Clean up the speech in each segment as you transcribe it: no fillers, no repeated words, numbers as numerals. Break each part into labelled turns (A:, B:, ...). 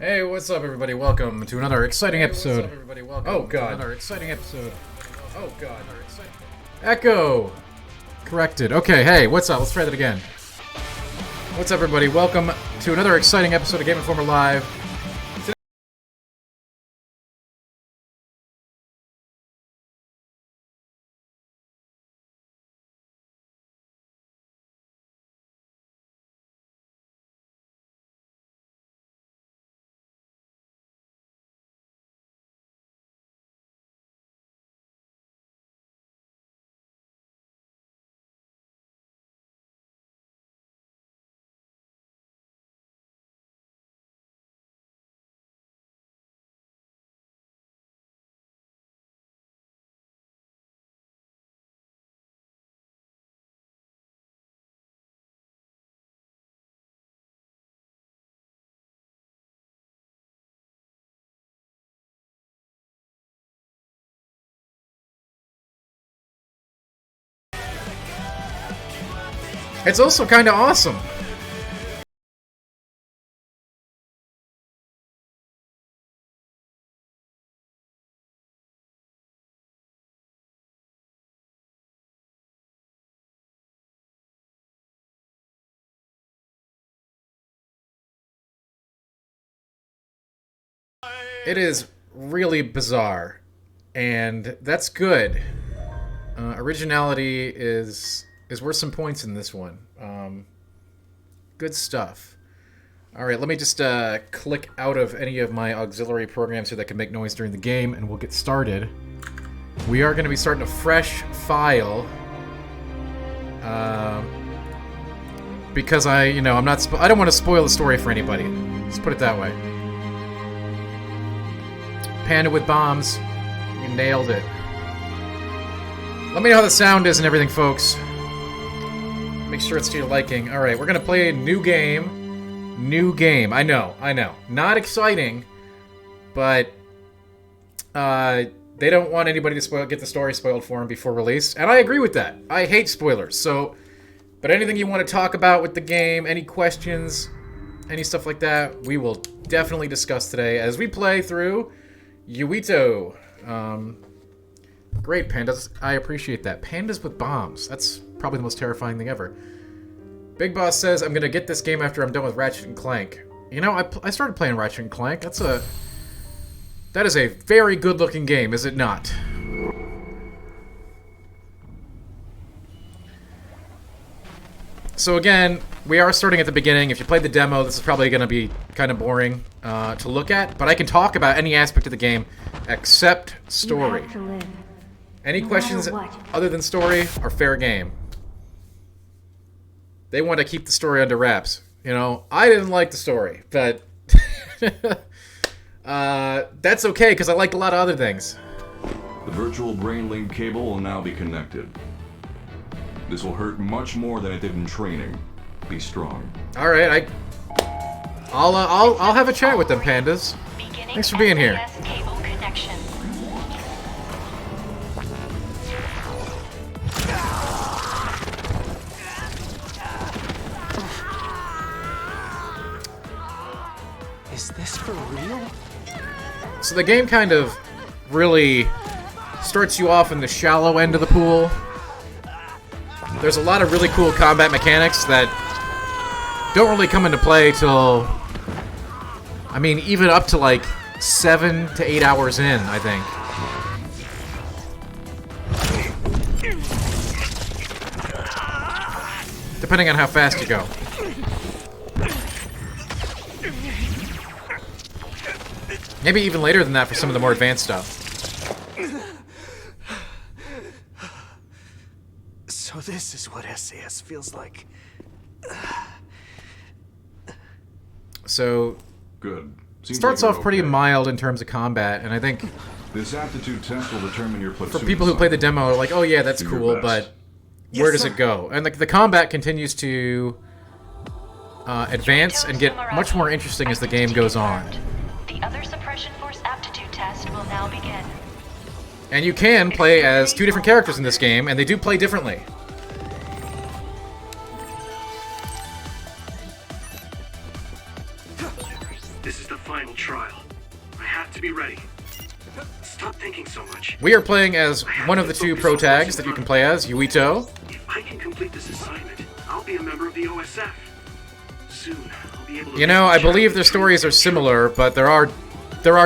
A: Hey, what's up, everybody? Welcome to another exciting episode. Oh god.
B: Another exciting episode.
A: Oh god. Echo! Corrected. Okay, hey, what's up? Let's try that again. What's up, everybody? Welcome to another exciting episode of Game Informer Live. It's also kind of awesome. It is really bizarre, and that's good. Originality is worth some points in this one. Good stuff. All right, let me just click out of any of my auxiliary programs here that can make noise during the game, and we'll get started. We are going to be starting a fresh file, because I don't want to spoil the story for anybody. Let's put it that way. Panda with bombs. You nailed it. Let me know how the sound is and everything, folks. Make sure it's to your liking. Alright, we're going to play a new game. New game. I know. Not exciting, but they don't want anybody to get the story spoiled for them before release. And I agree with that. I hate spoilers. But anything you want to talk about with the game, any questions, any stuff like that, we will definitely discuss today as we play through Yuito. Great, pandas. I appreciate that. Pandas with bombs. That's probably the most terrifying thing ever. Big Boss says, I'm going to get this game after I'm done with Ratchet and Clank. You know, I started playing Ratchet and Clank. That is a very good-looking game, is it not? So again, we are starting at the beginning. If you played the demo, this is probably going to be kind of boring to look at, but I can talk about any aspect of the game except story. Any questions other than story are fair game. They want to keep the story under wraps. You know, I didn't like the story, but that's okay because I liked a lot of other things.
C: The virtual brain link cable will now be connected. This will hurt much more than it did in training. Be strong.
A: All right, I'll have a chat with them, pandas. Thanks for being here.
D: Cable connection.
B: Is this for real?
A: So the game kind of really starts you off in the shallow end of the pool. There's a lot of really cool combat mechanics that don't really come into play till, I mean, even up to like 7 to 8 hours in, I think. Depending on how fast you go. Maybe even later than that for some of the more advanced stuff.
B: So this is what SAS feels like.
A: So,
C: Good. Seems
A: starts
C: like
A: off
C: you're
A: pretty
C: okay.
A: mild in terms of combat, and I think
C: This aptitude test will determine your platoon.
A: for people who play the
C: assignment.
A: demo are like, oh yeah, that's
C: Do your
A: cool,
C: best.
A: but
B: Yes,
A: where does
B: sir.
A: it go? And the combat continues to advance and get much more interesting as the game goes on.
D: The other suppression force aptitude test will now begin.
A: And you can play as two different characters in this game, and they do play differently.
B: This is the final trial. I have to be ready. Stop thinking so much.
A: We are playing as one of the two pro tags that you can play as, Yuito.
B: If I can complete this assignment, I'll be a member of the OSF. Soon, I'll be able to...
A: You know, I believe their stories are similar, but there are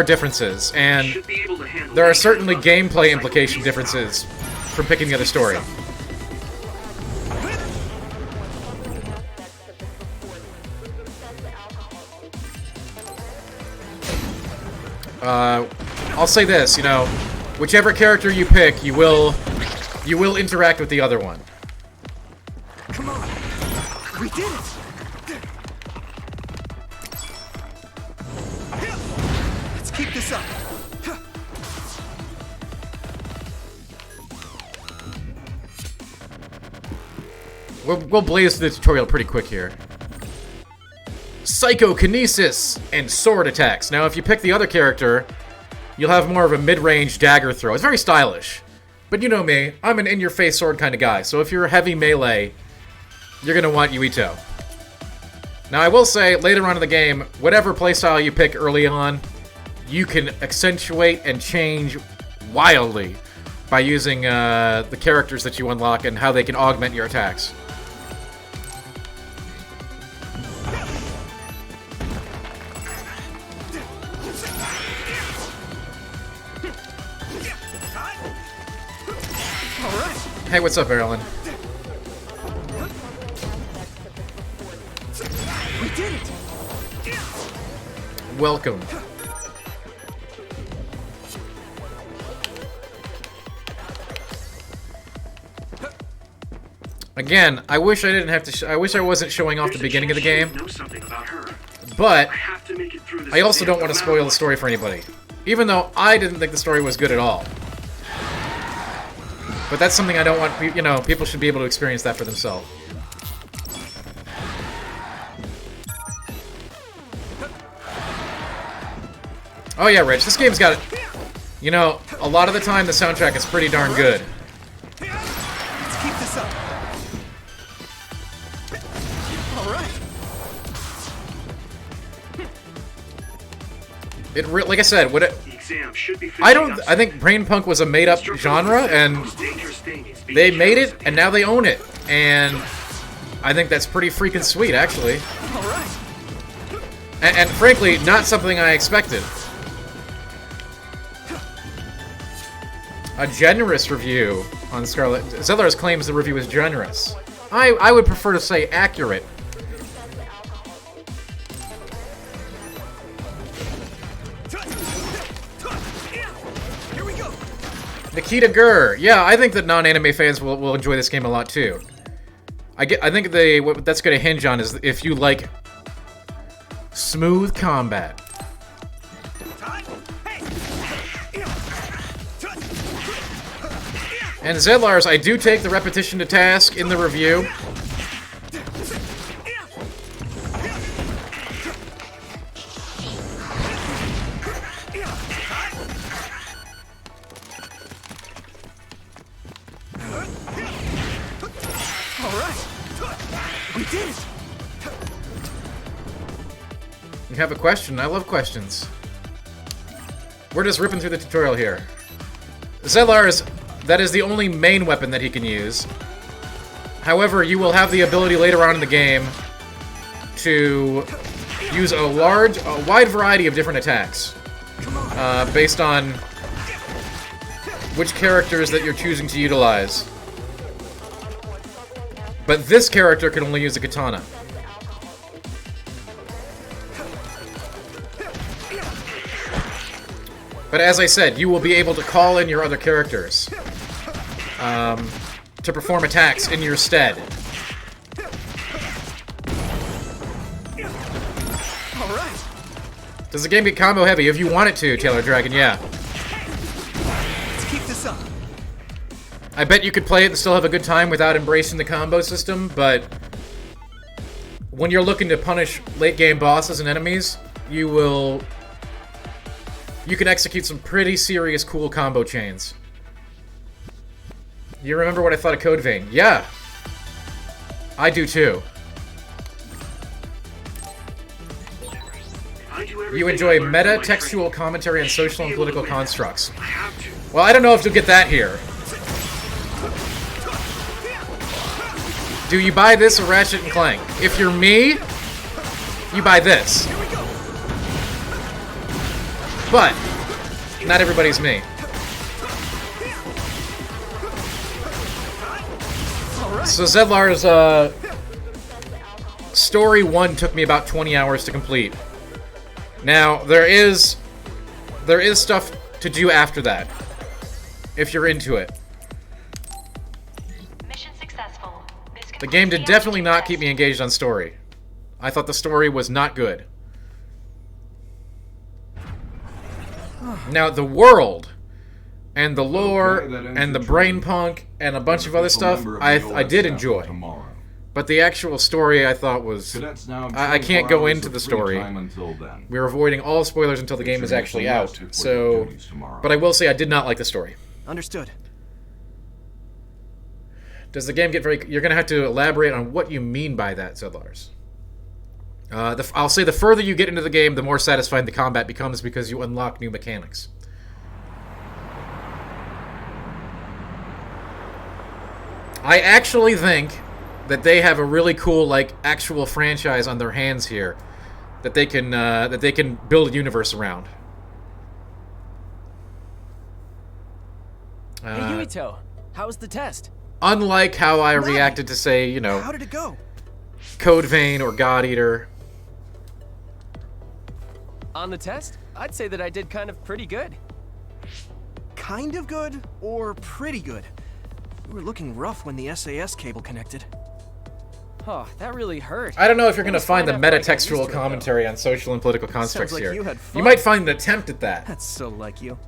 A: differences, and
B: Should be able to handle
A: there are
B: any
A: certainly
B: kind of
A: gameplay
B: psycho
A: implication
B: beast
A: differences from picking the other story. I'll say this, you know, whichever character you pick, you will interact with the other one.
B: Come on! We did it! Let's keep this up.
A: We'll blaze through the tutorial pretty quick here. Psychokinesis and sword attacks. Now, if you pick the other character, you'll have more of a mid-range dagger throw. It's very stylish. But you know me, I'm an in-your-face sword kind of guy, so if you're a heavy melee, you're gonna want Yuito. Now, I will say, later on in the game, whatever playstyle you pick early on, you can accentuate and change wildly by using the characters that you unlock and how they can augment your attacks. Hey, what's up, Erlen?
B: We did it!
A: Welcome. Again, I wish I didn't have to. I wish I wasn't showing off the beginning of the game.
B: Know something about her.
A: But
B: I have to make it through this
A: I also don't want to
B: no
A: spoil
B: matter
A: the story for anybody, even though I didn't think the story was good at all. But that's something I don't want. You know, people should be able to experience that for themselves. Oh yeah, Rich. This game's got, you know, a lot of the time the soundtrack is pretty darn good.
B: Let's keep this up. All right.
A: Like I said, what it.
B: The exam should be
A: I don't. I think brain punk was a made-up genre, and they made it, and now they own it, and I think that's pretty freaking sweet, actually.
B: All right.
A: And frankly, not something I expected. A generous review on Scarlet. Zellers claims the review is generous. I would prefer to say accurate.
B: Here we go.
A: Nikita Gurr. Yeah, I think that non-anime fans will enjoy this game a lot too. I think what that's going to hinge on is if you like smooth combat. And Zedlars, I do take the repetition to task in the review. You have a question? I love questions. We're just ripping through the tutorial here. Zedlars, that is the only main weapon that he can use. However, you will have the ability later on in the game to use a wide variety of different attacks based on which characters that you're choosing to utilize. But this character can only use a katana. But as I said, you will be able to call in your other characters to perform attacks in your stead.
B: Alright.
A: Does the game get combo heavy? If you want it to, Taylor Dragon, yeah.
B: Let's keep this up.
A: I bet you could play it and still have a good time without embracing the combo system, but when you're looking to punish late-game bosses and enemies, you can execute some pretty serious cool combo chains. You remember what I thought of Code Vein? Yeah. I do too.
B: If I do
A: You enjoy meta-textual commentary on social and political constructs.
B: I have to.
A: Well, I don't know if you'll get that here. Do you buy this or Ratchet and Clank? If you're me, you buy this. But, not everybody's me. So Zedlar's, Story 1 took me about 20 hours to complete. Now, there is stuff to do after that, if you're into it.
D: Mission successful.
A: The game did definitely not keep me engaged on story. I thought the story was not good. Now, the world, and the lore, and the brain punk, and a bunch of other stuff, I did enjoy. But the actual story, I thought was... I can't go into the story. We're avoiding all spoilers until the game is actually out. So, but I will say I did not like the story.
E: Understood.
A: Does the game get very... You're going to have to elaborate on what you mean by that, Zedlars. I'll say the further you get into the game, the more satisfying the combat becomes because you unlock new mechanics. I actually think that they have a really cool, like, actual franchise on their hands here that they can build a universe around.
F: Hey Yuito, how was the test?
A: Unlike how I reacted to, say, you know,
E: How did it go?
A: Code Vein or God Eater.
F: On the test, I'd say that I did kind of pretty good.
E: Kind of good or pretty good? We were looking rough when the SAS cable connected.
F: Oh, that really hurt.
A: I don't know if you're going to
F: Let's
A: find the
F: find out if I got used
A: metatextual
F: to it,
A: commentary on social and political constructs
E: like
A: here.
E: you had
A: You
E: fun.
A: might find an attempt at that,
E: That's so like you.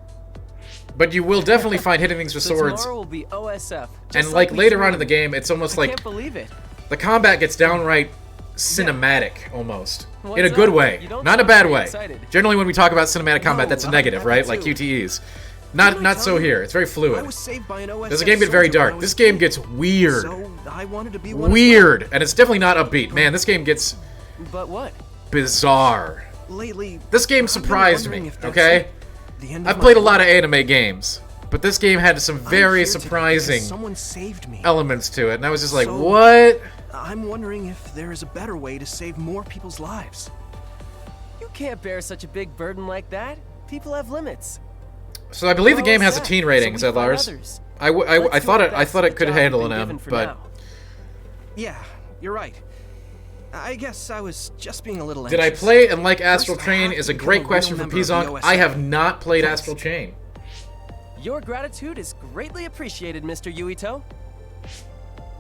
A: but you will definitely find hitting things with
F: So
A: swords.
F: tomorrow will be OSF. just
A: And like
F: we
A: later on in the
F: dreamed.
A: game, it's almost
F: I
A: like
F: can't believe it.
A: the combat gets downright cinematic, almost.
F: What's
A: In a good
F: up?
A: way,
F: You don't
A: not a
F: sound
A: bad
F: very
A: way.
F: excited.
A: Generally when we talk about cinematic combat,
E: No,
A: that's a
E: I
A: negative,
E: got
A: right?
E: that
A: Like
E: too.
A: QTEs.
E: Didn't I
A: Not
E: tell
A: so
E: you?
A: here. It's very
E: I
A: fluid.
E: was saved by an OSF
A: Does the game get very
E: soldier when I
A: dark?
E: was
A: This
E: a
A: game
E: kid.
A: gets weird.
E: So I wanted to be one.
A: Weird. And it's definitely not upbeat. Man, this game gets
F: But what?
A: bizarre.
E: Lately,
A: This game
E: I've been
A: surprised
E: wondering
A: me,
E: if that's
A: okay?
E: the end of
A: I've
E: my
A: played a
E: life.
A: lot of anime games, but this game had some
E: I'm
A: very
E: here today because
A: surprising
E: Someone saved me.
A: elements to it, and I was just like,
E: So-
A: what?
E: I'm wondering if there is a better way to save more people's lives.
F: You can't bear such a big burden like that. People have limits.
A: So I believe the
F: We're
A: game
F: all
A: has a
F: set,
A: teen
F: so
A: rating,
F: we
A: said
F: find
A: Lars.
F: others.
A: I
F: Let's
A: thought
F: do
A: it
F: our best
A: thought
F: with
A: it could
F: the job
A: handle
F: we've
A: an
F: been
A: M,
F: given for
A: but
F: now.
E: Yeah, you're right. I guess I was just being a little
A: did I
E: anxious.
A: play and like Astral
E: First, I
A: Chain
E: have
A: is
E: to
A: a
E: become
A: great
E: a real
A: question for
E: member of the
A: Pizonk.
E: OSF.
A: I have not played
E: Thanks.
A: Astral Chain.
F: Your gratitude is greatly appreciated, Mr. Yuito.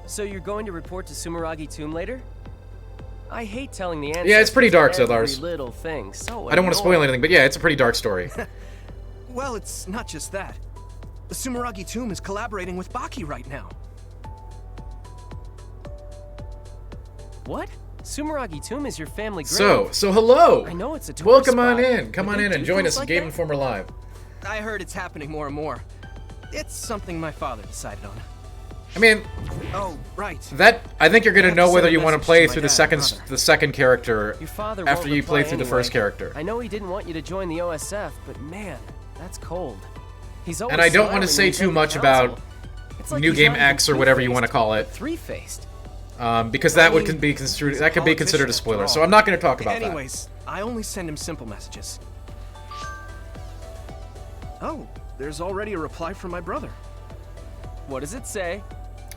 F: So you're going to report to Sumeragi Tomb later? I hate telling the ancestors
A: Yeah, it's pretty dark, said
F: every
A: Lars.
F: little thing. So
A: I don't want to spoil
F: annoying.
A: anything, but yeah, it's a pretty dark story.
E: Well, it's not just that. The Sumeragi Tomb is collaborating with Baki right now.
F: What? Sumeragi Tomb is your family grave.
A: So hello.
F: I know it's a tourist
A: Welcome on
F: spot,
A: in. Come
F: but
A: on
F: they
A: in and
F: do
A: join
F: things
A: us in
F: like
A: Game
F: that?
A: Informer Live.
E: I heard it's happening more and more. It's something my father decided on.
A: I mean,
E: Oh, right.
A: that I think you're gonna
E: have
A: know
E: to
A: whether
E: send a
A: you want to
E: message
A: play
E: to my
A: through
E: dad and brother.
A: the second character
F: Your father
A: after
F: won't
A: you play
F: reply
A: through the
F: anyway.
A: first character.
F: I know he didn't want you to join the OSF, but man, that's cold. He's always
A: And I don't want
F: smiling
A: to
F: when
A: say
F: he's
A: too
F: in
A: much
F: council.
A: about
F: It's like
A: New
F: he's
A: Game
F: not even
A: X or whatever you want to
F: two-faced,
A: call
F: but
A: it,
F: Three-faced.
A: because that
E: I
A: would
E: mean,
A: be considered
E: he's a
A: that could be considered a
E: politician
A: spoiler.
E: after
A: So
E: all.
A: I'm not going to talk about
E: Anyways, I only send him simple messages. Oh, there's already a reply from my brother.
F: What does it say?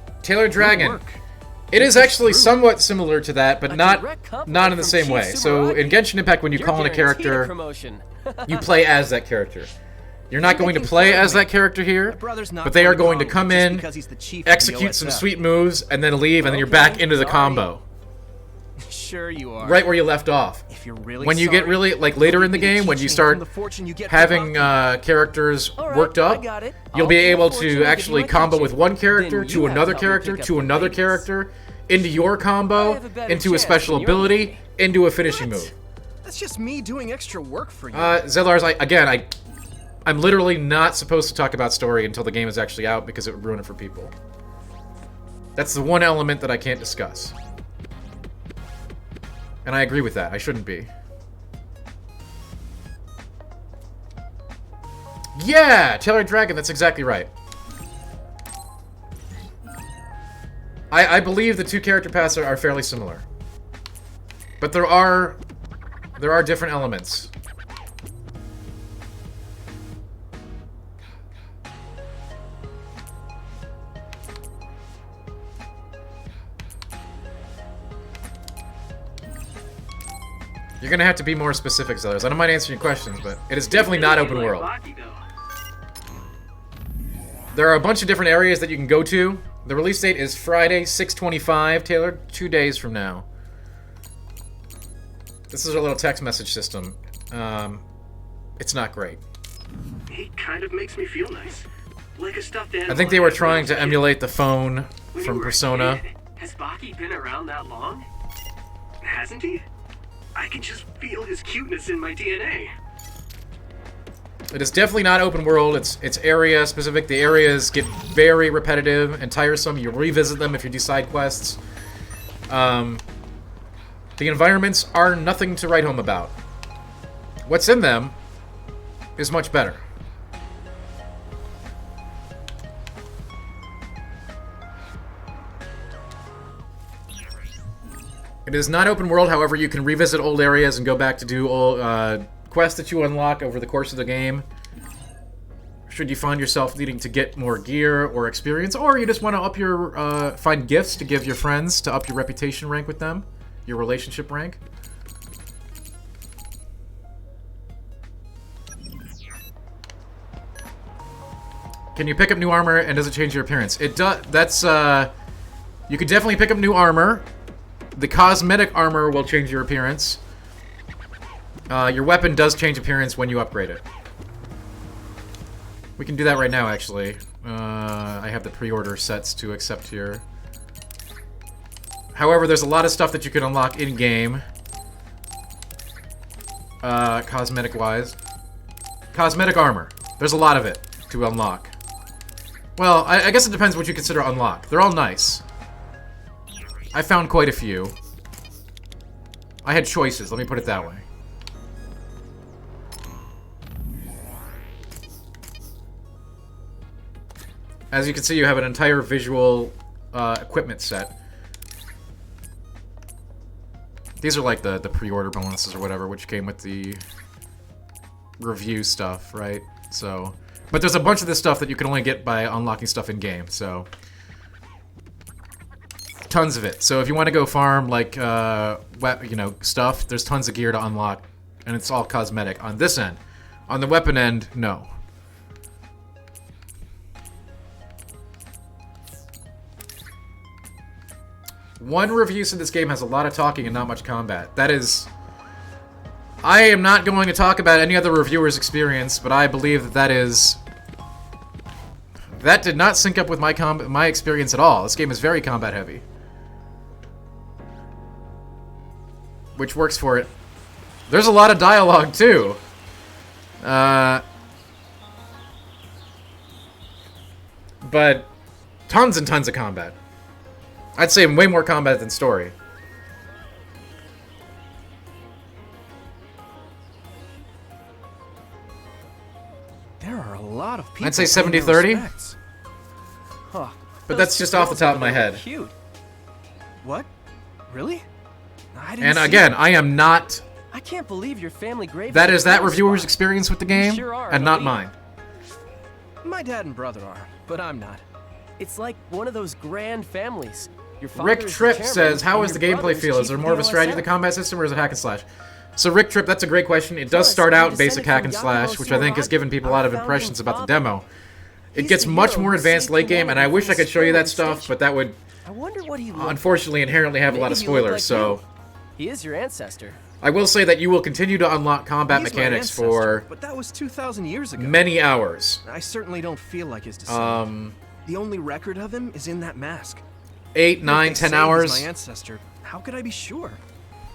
A: that. Taylor Dragon.
E: work.
A: It is
E: It's
A: actually
E: true.
A: somewhat similar to that, but
F: A
A: not
F: direct compliment
A: not in the
F: from
A: same
F: Chief
A: way. So in
F: Sumeragi.
A: Genshin Impact, when you
F: You're
A: call in a
F: guaranteed
A: character,
F: promotion.
A: you play as that character. You're not going to
E: making
A: play
E: fun of
A: as
E: me.
A: that character here,
E: My brother's not
A: but they are
E: going
A: going to
E: to
A: come
E: call me just
A: in,
E: because he's the chief of the
A: execute some
E: OSF.
A: sweet moves, and then leave, and then you're
F: Okay,
A: back into the
F: sorry.
A: combo,
E: Sure you are.
A: right where you left off.
E: If you're really
A: When you get
E: sorry,
A: really, like later in the
E: give me
A: game, when you
E: keychain
A: start
E: from the fortune you get from
A: having
E: Baki.
A: characters
F: All right,
A: worked
F: I
A: up,
F: got it.
A: you'll
F: I'll
A: be
F: be
A: able
F: fortunate
A: to
F: to give
A: actually
F: you a
A: combo
F: keychain.
A: with one character
F: Then
A: to
F: you have
A: another
F: to help me
A: character
F: pick
A: to
F: up
A: another
F: babies.
A: character, into your
F: I
A: combo,
F: have a better
A: into a
F: chance
A: special
F: than you're
A: ability,
F: lucky.
A: into a finishing
E: What?
A: move.
E: That's just me doing extra work for you.
A: Zedlars, I'm literally not supposed to talk about story until the game is actually out because it would ruin it for people. That's the one element that I can't discuss. And I agree with that. I shouldn't be. Yeah! Taylor Dragon, that's exactly right. I believe the two character paths are fairly similar. But there are different elements. You're gonna have to be more specific, Zellers. I don't mind answering your questions, but it is definitely not open world. There are a bunch of different areas that you can go to. The release date is Friday, 6/25, Taylor, 2 days from now. This is our little text message system. It's not great.
B: It kind of makes me feel nice. Like a stuffed animal.
A: I think they were trying to emulate the phone
B: When
A: from
B: you were a
A: Persona.
B: kid, has Baki been around that long? Hasn't he? I can just feel his cuteness in my DNA.
A: It is definitely not open world. It's area specific. The areas get very repetitive and tiresome. You revisit them if you do side quests. The environments are nothing to write home about. What's in them is much better. It is not open world, however, you can revisit old areas and go back to do old quests that you unlock over the course of the game. Should you find yourself needing to get more gear or experience, or you just want to up your find gifts to give your friends to up your reputation rank with them, your relationship rank. Can you pick up new armor and does it change your appearance? It does. That's you could definitely pick up new armor. The cosmetic armor will change your appearance. Your weapon does change appearance when you upgrade it. We can do that right now, actually. I have the pre-order sets to accept here. However, there's a lot of stuff that you can unlock in-game. Cosmetic-wise. Cosmetic armor. There's a lot of it to unlock. Well, I guess it depends what you consider unlock. They're all nice. I found quite a few. I had choices, let me put it that way. As you can see, you have an entire visual equipment set. These are like the pre-order bonuses or whatever, which came with the review stuff, right? So, but there's a bunch of this stuff that you can only get by unlocking stuff in-game, so... Tons of it. So if you want to go farm, like, you know, stuff, there's tons of gear to unlock, and it's all cosmetic on this end. On the weapon end, no. One review said this game has a lot of talking and not much combat. That is... I am not going to talk about any other reviewer's experience, but I believe that that is... That did not sync up with my experience at all. This game is very combat heavy. Which works for it. There's a lot of dialogue, too. But tons and tons of combat. I'd say way more combat than story.
E: There are a lot of people.
A: I'd say 70-30.
E: Huh.
A: But that's just off the top of my head.
F: Cute.
E: What? Really? I didn't
A: And
E: see
A: again,
E: it.
A: I am not...
F: I can't believe your family grave.
A: That is that reviewer's experience with the game,
F: sure are,
A: and not
F: Elite.
A: mine.
E: My dad and brother are, but I'm not.
F: It's like one of those grand families. Your
A: Rick
F: father is
A: Tripp
F: chairman,
A: says, how
F: and
A: is the
F: your
A: gameplay
F: brother is
A: feel? Is
F: chief
A: there
F: of
A: more of a strategy
F: OSF?
A: to the combat system, or is it hack and slash? So Rick Tripp, that's a great question. It does
F: Plus,
A: start
F: you're
A: out basic
F: descended
A: hack
F: from
A: and slash,
F: Yakuza
A: which I think has
F: Samurai,
A: given people a lot of
F: our
A: impressions
F: founding
A: about the
F: father.
A: demo. It
F: He's
A: gets
F: the
A: much
F: hero
A: more
F: who
A: advanced
F: saved
A: late game, and I
F: humanity
A: wish I
F: from
A: could show you that
F: Spring
A: stuff,
F: Station.
A: but that would
F: I wonder what he looked
A: unfortunately inherently have a lot of
F: Maybe he looked
A: spoilers,
F: like
A: so...
F: you. He is your ancestor.
A: I will say that you will continue to unlock combat
E: He's my
A: mechanics
E: ancestor,
A: for
E: but that was 2,000 years ago.
A: many hours.
E: I certainly don't feel like his descendant. The only record of him is in that mask.
A: 8,
E: If
A: 9,
E: they
A: 10
E: say he's
A: hours.
E: my ancestor. How could I be sure?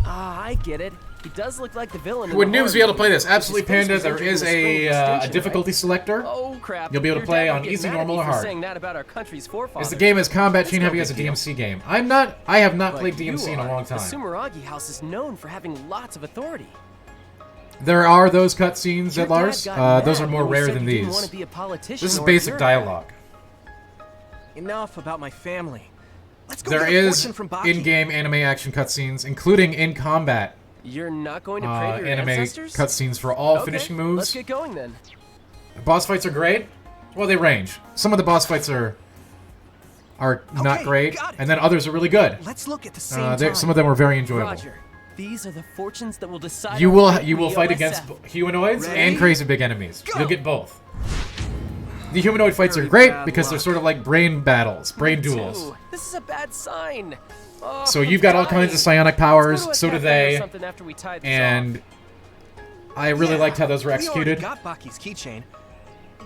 F: Ah, I get it. He does look like the villain.
A: Would
F: in the
A: noobs be able to
F: horror
A: play this?
F: movie.
A: Absolutely,
F: His face
A: Panda.
F: was
A: There
F: injured
A: is
F: in the Spring
A: a
F: Extinction,
A: difficulty
F: right?
A: selector.
F: Oh crap!
A: You'll be able to
F: Your
A: play
F: dad
A: on
F: would get
A: easy,
F: mad at
A: normal,
F: me
A: or
F: for
A: hard.
F: saying that about our country's forefathers.
A: Is the game as combat chain
E: no
A: heavy as a
E: big deal.
A: DMC game? I have not
F: But
A: played
F: you
A: DMC in a
F: are.
A: long
F: The
A: time.
F: Sumeragi house is known for having lots of authority.
A: There are those cutscenes
F: Your
A: at Lars.
F: dad got
A: Those
F: mad
A: are more
F: when we
A: rare
F: said
A: than
F: you didn't
A: these.
F: wanna be a politician
A: This is
F: or a
A: basic
F: bureaucrat.
A: dialogue.
E: Enough about my family. Let's go
A: There
E: get a
A: is
E: fortune from Baki.
A: in-game anime action cutscenes, including in combat
F: You're not going to pray to your
A: anime
F: ancestors?
A: cutscenes for all
F: Okay,
A: finishing
F: let's
A: moves.
F: get going then.
A: Boss fights are great. Well, they range. Some of the boss fights are not
E: Okay,
A: great,
E: got it.
A: and then others are really good.
E: Let's look at the same time.
A: Some of them were very enjoyable.
F: Roger. These are the fortunes that will decide.
A: You
F: our
A: will
F: fate in the
A: fight
F: OSF.
A: against humanoids
E: Ready?
A: and crazy big enemies.
E: Go.
A: You'll get both. The humanoid fights are
E: Very
A: great
E: bad
A: because they're
E: luck.
A: sort of like brain battles, brain
F: Two.
A: duels.
F: This is a bad sign. Oh,
A: So you've got all
F: I'm
A: kinds of
F: dying.
A: psionic
F: Let's
A: powers,
F: go to a
A: so do
F: cafe or
A: they,
F: something after we tie this
A: and I really
E: Yeah,
A: liked how those were
E: We already
A: executed.
E: got Baki's keychain.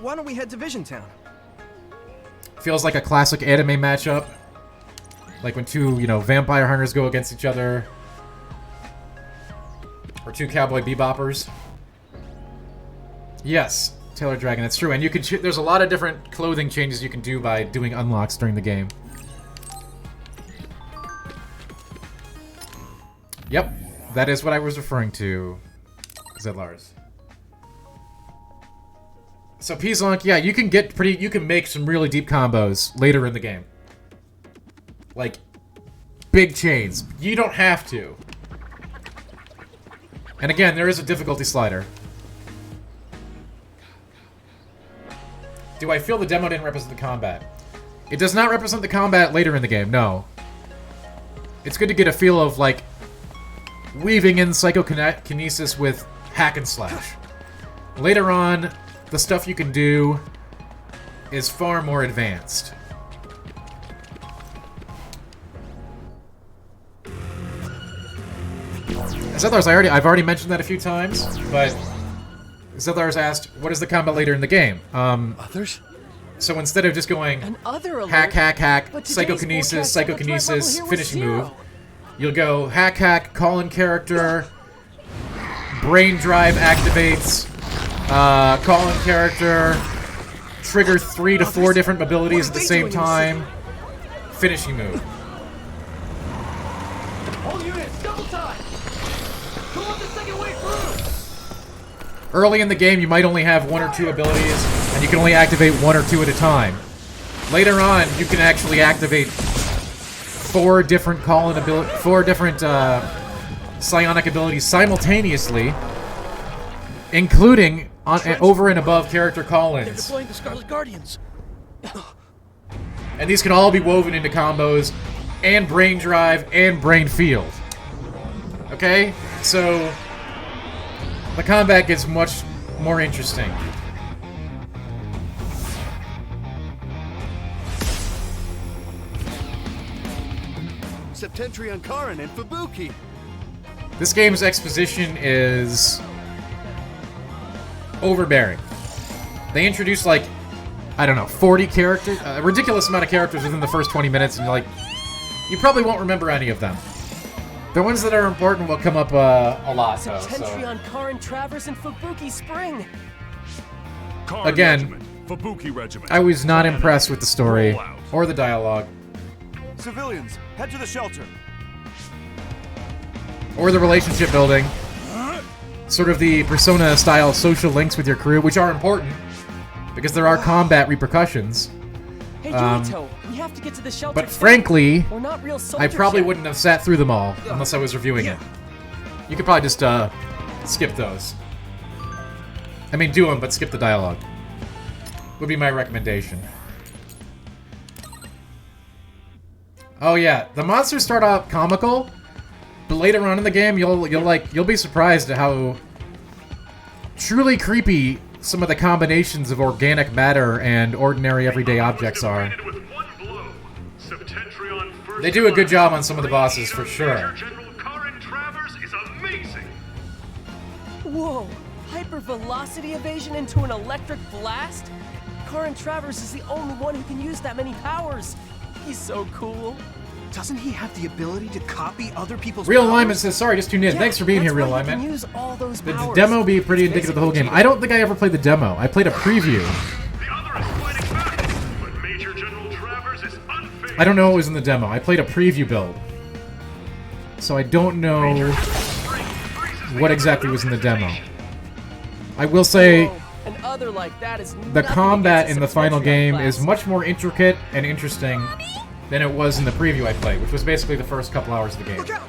E: Why don't we head to Vision Town?
A: Feels like a classic anime matchup. Like when two, vampire hunters go against each other. Or two cowboy beboppers. Yes, Taylor Dragon, that's true. And you can there's a lot of different clothing changes you can do by doing unlocks during the game. Yep, that is what I was referring to, Zedlars. So P-Zonk, yeah, you can make some really deep combos later in the game. Like, big chains. You don't have to. And again, there is a difficulty slider. Do I feel the demo didn't represent the combat? It does not represent the combat later in the game, no. It's good to get a feel of, like, weaving in psychokinesis with hack and slash. Later on, the stuff you can do is far more advanced. Zedlars, I've already mentioned that a few times, but Zedlars asked, what is the combat later in the game?
G: Others?
A: So instead of just going
F: An other alert.
A: hack, hack, hack,
F: But today's
A: psychokinesis,
F: forecast level here
A: psychokinesis,
F: was
A: finishing
F: 0.
A: move, you'll go hack, hack, call in character, brain drive activates, call in character, trigger 3 to 4 different abilities at the same time, finishing move.
G: All units, double time! Go on the second way through!
A: Early in the game, you might only have 1 or 2 abilities, and you can only activate 1 or 2 at a time. Later on, you can actually activate 4 different psionic abilities simultaneously, including over and above character
G: They're
A: call-ins.
G: deploying the Scarlet Guardians.
A: And these can all be woven into combos, and brain drive, and brain field. Okay? So the combat gets much more interesting.
G: Septentrion Karin and Fubuki.
A: This game's exposition is overbearing. They introduce, like, I don't know, 40 characters, a ridiculous amount of characters within the first 20 minutes, and you're like, you probably won't remember any of them. The ones that are important will come up a lot, though. So.
F: Septentrion, Karin Travers, and Fubuki Spring.
H: Karin
A: Again,
H: Regiment, Fubuki Regiment.
A: I was not impressed with the story
H: Roll out.
A: or the dialogue
G: Civilians, head to the shelter.
A: or the relationship building. Sort of the Persona-style social links with your crew, which are important because there are combat repercussions.
F: Hey, Yuito, we have to get to the shelter.
A: But
F: too.
A: frankly,
F: We're not real
A: I
F: soldiers
A: probably
F: yet.
A: wouldn't have sat through them all unless I was reviewing it. You could probably just skip those. I mean, do them, but skip the dialogue. Would be my recommendation. Oh yeah, the monsters start out comical, but later on in the game, you'll be surprised at how truly creepy some of the combinations of organic matter and ordinary everyday objects are. They do a good job on some of the bosses, for sure.
H: Major General Karin Travers is amazing.
F: Whoa! Hypervelocity evasion into an electric blast? Karin Travers is the only one who can use that many powers. He's so cool.
E: Doesn't he have the ability to copy other people's
A: Real
E: powers?
A: Alignment says, sorry, just tuned in.
F: Yeah,
A: Thanks for being here,
F: that's
A: Real
F: why he can
A: Alignment.
F: use all those
A: The
F: powers.
A: demo be pretty indicative of the whole game. I don't think I ever played the demo. I played a preview.
H: The other is fighting back, but Major General Travers is unfazed.
A: I don't know what was in the demo. I played a preview build. So I don't know what exactly was in the demo. I will say
F: Whoa, an other like that is
A: the
F: nothing
A: combat
F: against
A: in
F: a
A: the final game
F: Patreon
A: is
F: class.
A: much more intricate and interesting than it was in the preview I played, which was basically the first couple hours of the game.
E: Look out!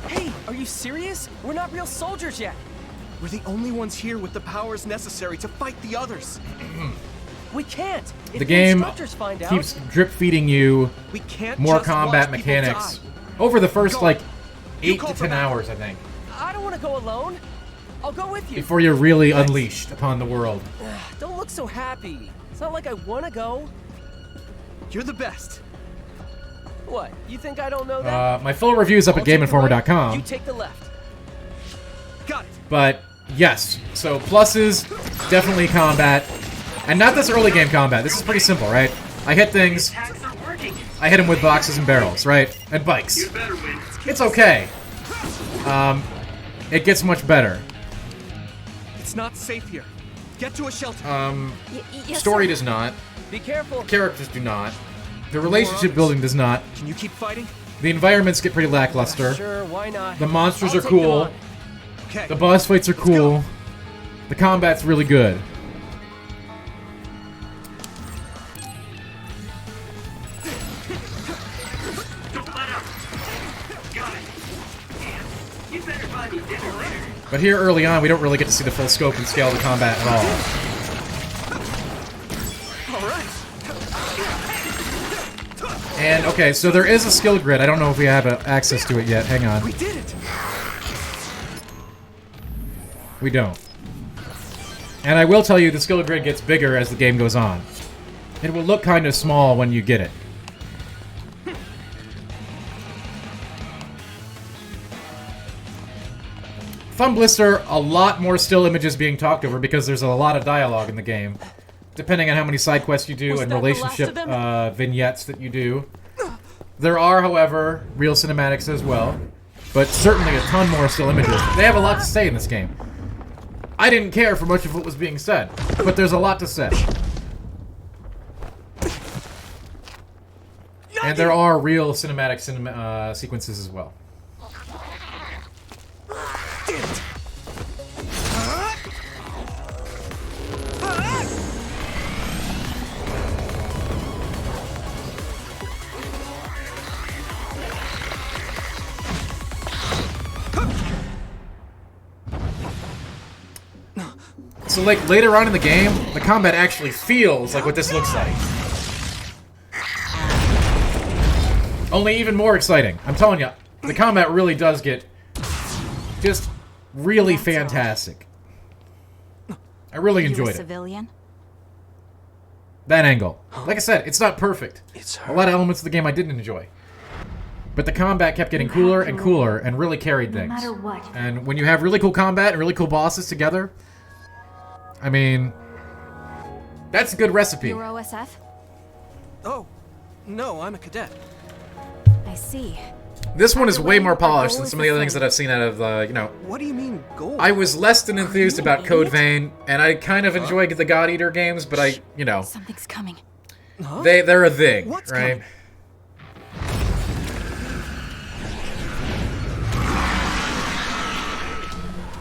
F: Hey, are you serious? We're not real soldiers yet.
E: We're the only ones here with the powers necessary to fight the others.
F: We can't. If
A: The game
F: instructors find out,
A: keeps drip feeding you
E: We can't
A: more
E: just
A: combat
E: watch people
A: mechanics
E: die.
A: over the first
E: Go.
A: like
E: You
A: 8
E: call
A: to
E: for
A: 10
E: backup.
A: hours, I think,
F: I don't want to go alone. I'll go with you.
A: before you're really unleashed upon the world.
F: Don't look so happy. It's not like I want to go.
E: You're the best.
F: What? You think I don't know that?
A: My full review's up
F: I'll
A: at
F: take the right, You
A: GameInformer.com,
F: take the left.
E: Got it.
A: but yes, so pluses, definitely combat, and not this early game combat. This is pretty simple, right? I hit things,
B: Attacks are working.
A: I hit them with boxes and barrels, right? And bikes.
B: You better win.
A: It's okay. It gets much better.
E: It's not safe here. Get to a shelter.
A: Story does not.
F: Be careful.
A: Characters do not. The relationship building does not.
E: Can you keep fighting?
A: The environments get pretty lackluster.
F: Sure, why not?
A: The monsters
F: I'll
A: are
F: take them
A: cool.
F: on.
E: Okay.
A: The boss fights are cool. The combat's really good.
B: Don't let up. Got it. Man, you better buy me dinner later.
A: But here early on, we don't really get to see the full scope and scale of the combat at all.
E: All right.
A: And, okay, so there is a skill grid. I don't know if we have access to it yet. Hang on.
E: We did it.
A: We don't. And I will tell you, the skill grid gets bigger as the game goes on. It will look kind of small when you get it. Thumb Blister, a lot more still images being talked over because there's a lot of dialogue in the game. Depending on how many side quests you do
F: Was
A: and
F: that the last
A: relationship
F: of them?
A: vignettes that you do. There are, however, real cinematics as well. But certainly a ton more still images. They have a lot to say in this game. I didn't care for much of what was being said, but there's a lot to say. And there are real cinematic sequences as well.
E: Damn it.
A: So, like, later on in the game, the combat actually feels like what this looks like. Only even more exciting. I'm telling you, the combat really does get just really fantastic. I really enjoyed it.
D: Civilian?
A: That angle. Like I said, it's not perfect.
E: It's
A: A lot of elements of the game I didn't enjoy. But the combat kept getting cooler and cooler and really carried things.
D: No matter what.
A: And when you have really cool combat and really cool bosses together, I mean, that's a good recipe.
D: Your OSF?
E: Oh, no, I'm a cadet.
D: I see.
A: This one is way more
D: Our
A: polished
D: goal
A: than
D: is
A: some of the
D: the
A: other things
D: same.
A: that I've seen out of, you know,
E: What do you mean gold?
A: I was less than enthused
D: you
A: about
D: an
A: Code
D: idiot?
A: Vein, and I kind of enjoy the God Eater games, but I, you know,
D: Something's coming.
E: Huh?
A: they're a thing,
E: What's
A: right?
E: coming?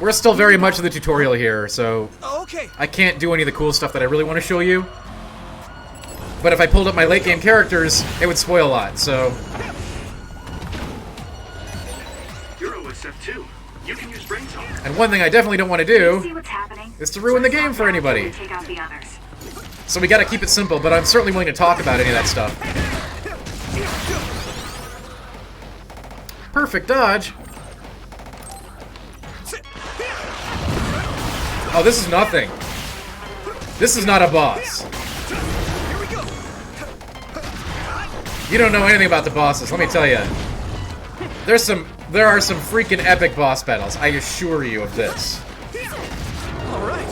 A: We're still very much in the tutorial here, so
E: Okay.
A: I can't do any of the cool stuff that I really want to show you. But if I pulled up my late game characters, it would spoil a lot, so...
B: You're OSF too. You can use brain talk.
A: And one thing I definitely don't want to
I: See
A: do
I: what's happening.
A: is to ruin the game for anybody.
I: Take out the others.
A: So we gotta keep it simple, but I'm certainly willing to talk about any of that stuff. Perfect dodge. Oh, this is nothing. This is not a boss.
E: Here we go.
A: You don't know anything about the bosses, let me tell you. There are some freaking epic boss battles, I assure you of this.
E: All right.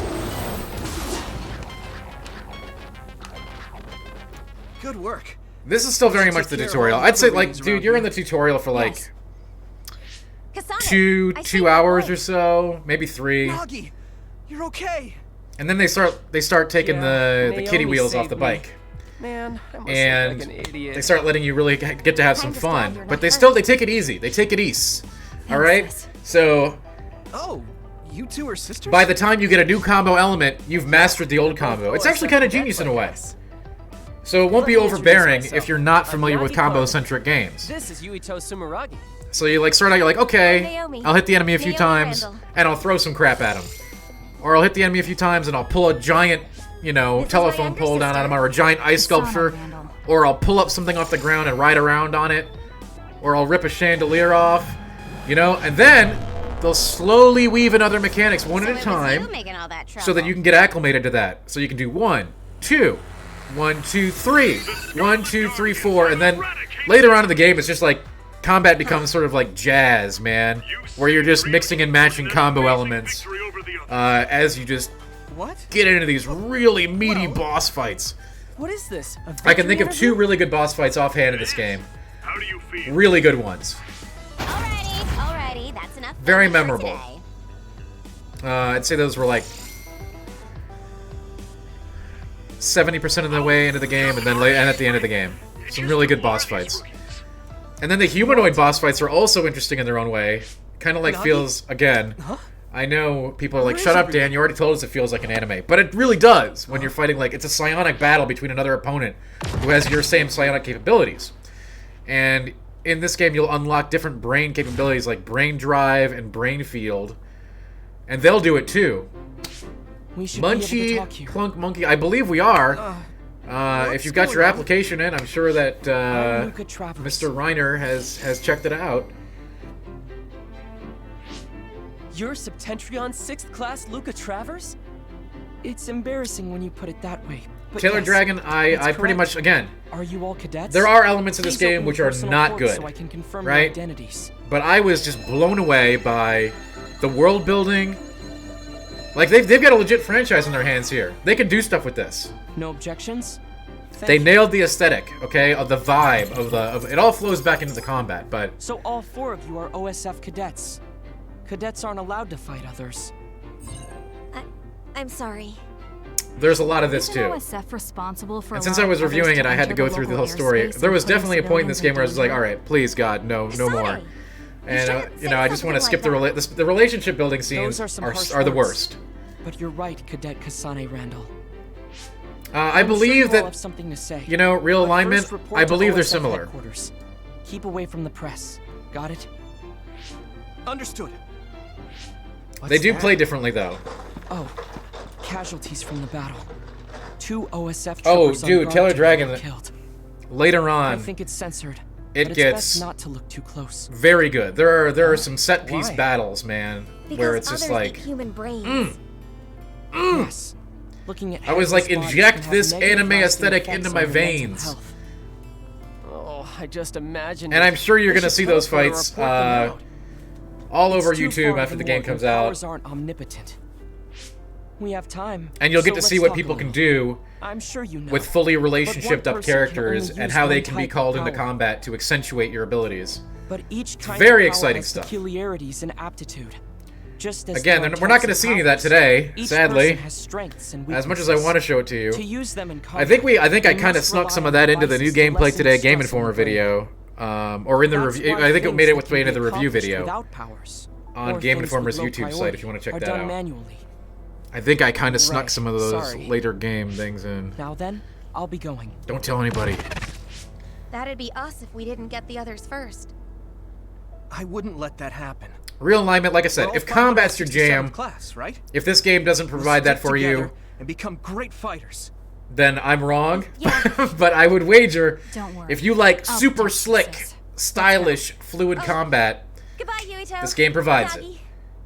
E: Good work.
A: This is still very much the
E: Take care of
A: tutorial.
E: all the
A: I'd say,
E: other
A: like,
E: rings
A: dude,
E: around
A: you're in
E: here.
A: the tutorial for, like,
D: Yes. Cassandra,
A: two
D: I saved
A: hours
D: your
A: or so, maybe 3.
E: Nagi, you're okay.
A: And then they start taking
F: Yeah,
A: the kitty
F: Naomi
A: wheels off
F: saved
A: the
F: me.
A: bike.
F: Man, I must
A: And
F: look like an idiot.
A: they start letting you really get to have some
D: Time to stand,
A: fun.
D: you're
A: But
D: not
A: they
D: hurt.
A: take it easy. They take it easy. All right?
D: Thanks,
A: So,
E: Oh, You two are sisters?
A: By the time you get a new combo element, you've mastered the old combo. It's actually kind of genius in a way. So it won't be overbearing if you're not familiar with combo-centric games.
F: This is Yuito Sumeragi.
A: So you like start out, you're like, okay,
D: Naomi.
A: I'll hit the enemy a few
D: Naomi
A: times,
D: Randall.
A: and I'll throw some crap at him. Or I'll hit the enemy a few times, and I'll pull a giant, you know,
D: This is my
A: telephone
D: younger
A: pole down
D: sister,
A: on him, or a giant ice sculpture.
D: Randall.
A: Or I'll pull up something off the ground and ride around on it. Or I'll rip a chandelier off. You know, and then they'll slowly weave in other mechanics one at a time, so that you can get acclimated to that. So you can do 1, 2, 1, 2, 3, 1, 2, 3, 4, and then later on in the game, it's just like combat becomes sort of like jazz, man, where you're just mixing and matching combo elements as you just get into these really meaty boss fights.
F: What is this?
A: I can think of 2 really good boss fights offhand in this game.
H: How do you feel?
A: Really good ones.
D: Alrighty, that's enough.
A: Very
D: for
A: memorable.
D: today.
A: I'd say those were like 70% of the way into the game, and then and at the end of the game. Some really good boss fights. And then the humanoid boss fights are also interesting in their own way. Kind of like feels, again, I know people are like, shut up, Dan, you already told us it feels like an anime. But it really does when you're fighting, like, it's a psionic battle between another opponent who has your same psionic capabilities. And in this game, you'll unlock different brain capabilities like Brain Drive and Brain Field. And they'll do it too.
F: We should be able to talk
A: Munchie,
F: here.
A: Clunk Monkey, I believe we are. If you've got your application in, I'm sure that
F: Luca Travers.
A: Mr. Reiner has checked it out.
F: You're Septentrion 6th class Luca Travers? It's embarrassing when you put it that way. But
A: Taylor
F: yes,
A: Dragon, I
F: it's
A: pretty
F: correct.
A: much, again,
F: Are you all cadets?
A: there are elements of this
F: Please open
A: game which
F: your
A: are
F: personal
A: not
F: ports
A: good,
F: so I can confirm
A: right?
F: your identities.
A: But I was just blown away by the world building. Like, they've got a legit franchise in their hands here. They can do stuff with this.
F: No objections?
A: They nailed the aesthetic, okay, of the vibe of it all flows back into the combat, but
F: So all 4 of you are OSF cadets. Cadets aren't allowed to fight others.
D: I'm sorry.
A: there's a lot of this too.
I: OSF responsible for
A: And since I was reviewing it, I had to go through the whole story. There was definitely a point in this game where I was like, all right, please God, no more. And you know, I just want to skip the relationship building scenes are the worst.
F: But you're right, Cadet Kasane Randall.
A: I believe that,
F: something to say.
A: you know, real
F: But
A: alignment,
F: first report
A: I
F: to
A: believe they're
F: OSF
A: similar.
F: headquarters. Keep away from the press. Got it?
E: Understood.
A: They do play differently though.
F: Oh, casualties from the battle. 2 OSF
A: Oh,
F: troopers on
A: dude,
F: guard
A: Taylor
F: duty
A: Dragon,
F: were killed.
A: later
F: I
A: on,
F: think it's censored.
A: it
F: but it's
A: gets
F: best not to look too close.
A: very good. There are some set piece
F: Why?
A: battles, man, where it's just like,
D: human brains.
F: Yes. Looking at
A: I was like,
F: headless bodies
A: inject
F: can have
A: this
F: negative
A: anime
F: lasting
A: aesthetic
F: effects
A: into
F: on
A: my
F: your mental
A: veins.
F: health. Oh, I just imagine.
A: And I'm sure you're
F: We
A: gonna
F: should
A: see those
F: teleport or
A: fights
F: report them out.
A: all over
F: It's too
A: YouTube
F: far
A: after the
F: to
A: game
F: warn,
A: comes
F: and
A: out,
F: powers aren't omnipotent. We have time.
A: and you'll get
F: so
A: to
F: let's
A: see what
F: talk
A: people
F: a
A: can
F: little.
A: do
F: I'm sure you know.
A: with fully
F: But one
A: relationshiped up
F: person can
A: characters
F: only
A: and
F: use
A: how they
F: one
A: can be
F: type of
A: called into
F: power.
A: combat to accentuate your abilities.
F: But each kind
A: very
F: of power
A: exciting
F: has
A: stuff.
F: peculiarities and aptitude. Just as
A: Again,
F: there are
A: we're not
F: types
A: going to
F: of
A: see any of that
F: powers,
A: today,
F: each
A: sadly.
F: person has strengths and
A: As much as I
F: weaknesses.
A: want to show it to you.
F: To use them in
A: I think I
F: combat,
A: kind of
F: must
A: snuck
F: rely
A: some
F: on
A: of that into the new
F: devices to
A: gameplay
F: lessen
A: today Game
F: stress on
A: Informer
F: the brain.
A: video, or in the
F: That's
A: review.
F: why
A: I think it
F: things
A: made
F: that
A: its
F: can
A: way
F: be
A: into the review
F: accomplished
A: video
F: without powers,
A: on
F: or
A: Game
F: things
A: Informer's
F: with low
A: YouTube site
F: priority,
A: if you want to check
F: are
A: that
F: done
A: out.
F: manually.
A: I think I kind of snuck
F: Right,
A: some of those
F: sorry.
A: later game things in.
F: Now then, I'll be going.
A: Don't tell anybody.
D: That'd be us if we didn't get the others first.
E: I wouldn't let that happen.
A: Real alignment, like I said,
E: We're all
A: if
E: fighting for
A: combat's your
E: 67th
A: jam,
E: class, right?
A: if this game doesn't provide that
E: Stick
A: for you,
E: together and become great fighters.
A: then I'm wrong.
D: Yeah.
A: But I would wager,
I: Don't worry.
A: if you like
I: I'll
A: super
I: protect
A: slick,
I: this.
A: stylish, fluid combat,
D: Goodbye, Yuito.
A: this game provides it.
D: Nagi.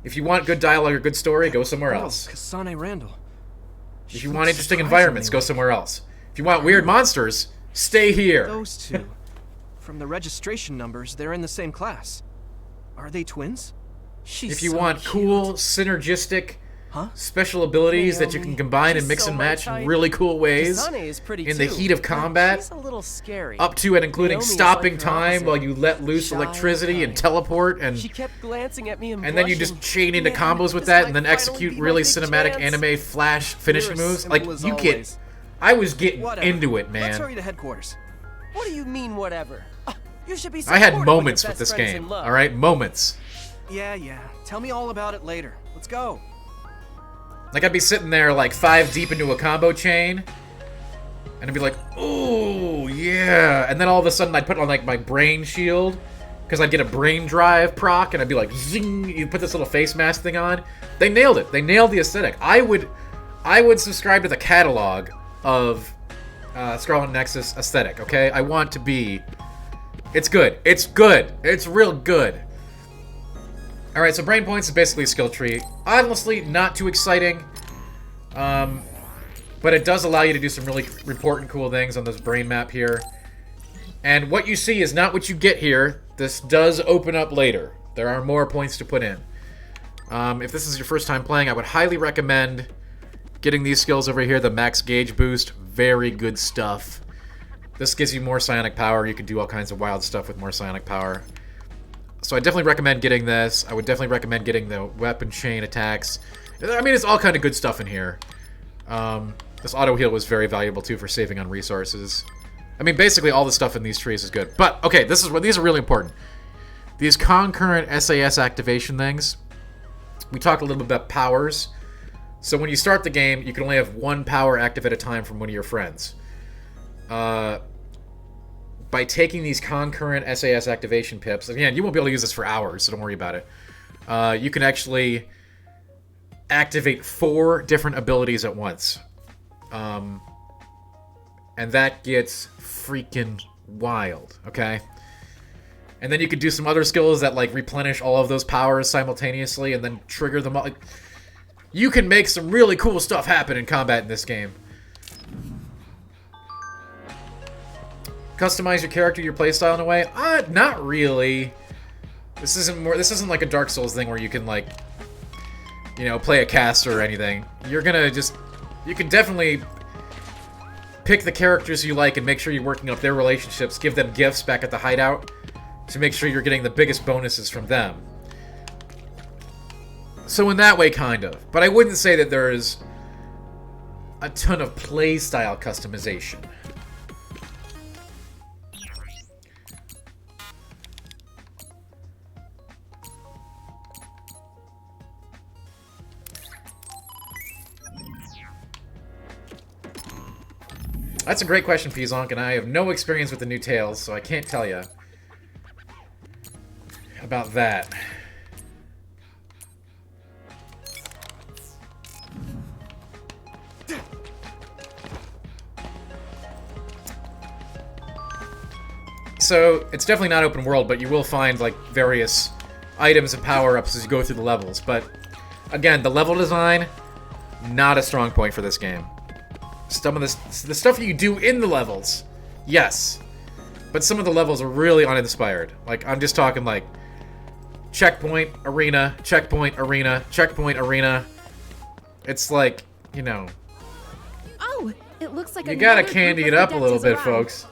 A: If you want good dialogue or good story, go somewhere else.
E: Kasane Randall.
A: If you want interesting environments, go somewhere else. If you want weird monsters, stay here.
E: Those two. From the registration numbers, they're in the same class. Are they twins?
F: She's
A: If you
F: so
A: want
F: cute.
A: cool, synergistic,
E: Huh?
A: special abilities that you
F: Naomi,
A: can combine and
F: she's
A: mix
F: so
A: and
F: my
A: match in
F: type.
A: really cool ways,
F: Kasane is pretty
A: in the
F: too,
A: heat of
F: but
A: combat,
F: she's a little scary.
A: up to and including
F: Naomi is
A: stopping
F: like her
A: time
F: opposite.
A: while you let loose
F: Shy
A: electricity and
F: and
A: teleport, and
F: She kept glancing at me and
A: then you just
F: blushing.
A: chain into
F: Man,
A: combos with
F: this
A: that
F: might
A: and then
F: finally
A: execute
F: be my
A: really
F: big
A: cinematic
F: chance.
A: anime flash finishing
E: You're as
A: moves. Like,
E: simple as
A: you
E: always.
A: get... I was getting
E: Whatever.
A: into it,
E: Let's
A: man.
E: hurry to headquarters.
F: What do you mean, whatever? You should be
A: I had
F: supportive when
A: moments
F: your
A: with
F: best
A: this
F: friend's
A: game,
F: in love.
A: alright? Moments.
E: Yeah. Tell me all about it later. Let's go.
A: Like, I'd be sitting there, like, 5 deep into a combo chain, and I'd be like, ooh, yeah. And then all of a sudden, I'd put on, like, my brain shield, because I'd get a brain drive proc, and I'd be like, zing, you put this little face mask thing on. They nailed it. They nailed the aesthetic. I would subscribe to the catalog of Scarlet Nexus aesthetic, okay? I want to be... It's good. It's good. It's real good. Alright, so brain points is basically a skill tree. Honestly, not too exciting. But it does allow you to do some really important cool things on this brain map here. And what you see is not what you get here. This does open up later. There are more points to put in. If this is your first time playing, I would highly recommend getting these skills over here. The max gauge boost. Very good stuff. This gives you more psionic power. You can do all kinds of wild stuff with more psionic power. So I definitely recommend getting this. I would definitely recommend getting the weapon chain attacks. I mean, it's all kind of good stuff in here. This auto heal was very valuable too for saving on resources. I mean, basically all the stuff in these trees is good. But okay, these are really important. These concurrent SAS activation things. We talked a little bit about powers. So when you start the game, you can only have 1 power active at a time from one of your friends. By taking these concurrent SAS activation pips, again, you won't be able to use this for hours, so don't worry about it. You can actually activate 4 different abilities at once. And that gets freaking wild, okay? And then you can do some other skills that, like, replenish all of those powers simultaneously and then trigger them all. You can make some really cool stuff happen in combat in this game. Customize your character, your playstyle in a way? Not really. This isn't like a Dark Souls thing where you can, like, you know, play a caster or anything. You're gonna just... You can definitely pick the characters you like and make sure you're working up their relationships, give them gifts back at the hideout to make sure you're getting the biggest bonuses from them. So in that way, kind of. But I wouldn't say that there's a ton of playstyle customization. That's a great question, Pizonk, and I have no experience with the new Tales, so I can't tell you about that. So, it's definitely not open world, but you will find, like, various items and power-ups as you go through the levels. But, again, the level design, not a strong point for this game. Some of the stuff you do in the levels, yes. But some of the levels are really uninspired. Like, I'm just talking, like, checkpoint, arena, checkpoint, arena, checkpoint, arena. It's like, you know...
I: Oh, it looks like
A: you gotta candy it up a little bit, folks.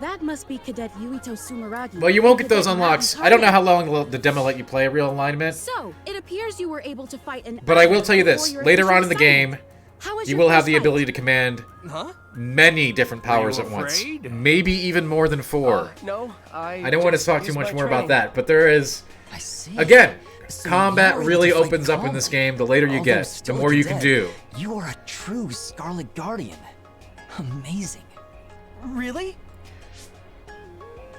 I: That must be Cadet Yuito Sumeragi.
A: Well, you won't get those unlocks. I don't know how long the demo let you play a real alignment.
I: So, it appears you were able to fight an...
A: But I will tell you this. Later on in the game, you will have the ability to command many different powers at once. Maybe even more than 4.
F: No,
A: I don't want to talk too much more about that, but there is... Again, combat really opens up in this game the later you get, the more you can do.
J: You are a true Scarlet Guardian. Amazing.
E: Really?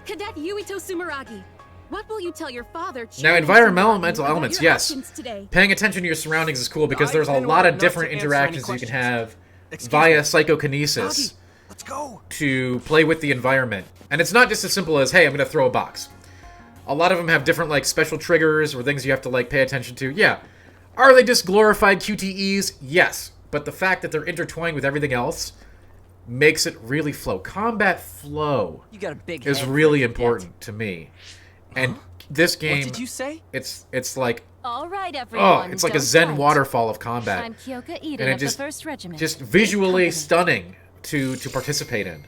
I: Cadet Yuito Sumeragi, what will you tell your father?
A: Now, environmental elements, yes. Paying attention to your surroundings is cool because there's a lot of different interactions you can have via psychokinesis to play with the environment. And it's not just as simple as, hey, I'm going to throw a box. A lot of them have different, like, special triggers or things you have to, like, pay attention to. Yeah. Are they just glorified QTEs? Yes. But the fact that they're intertwined with everything else makes it really flow. Combat flow is really important to me. And this game...
E: What did you say?
A: It's like...
D: All right, everyone.
A: Oh, it's like a Zen waterfall of combat.
D: I'm Kyoka Eden
A: and it
D: of
A: just,
D: the 1st Regiment.
A: just visually stunning to participate in.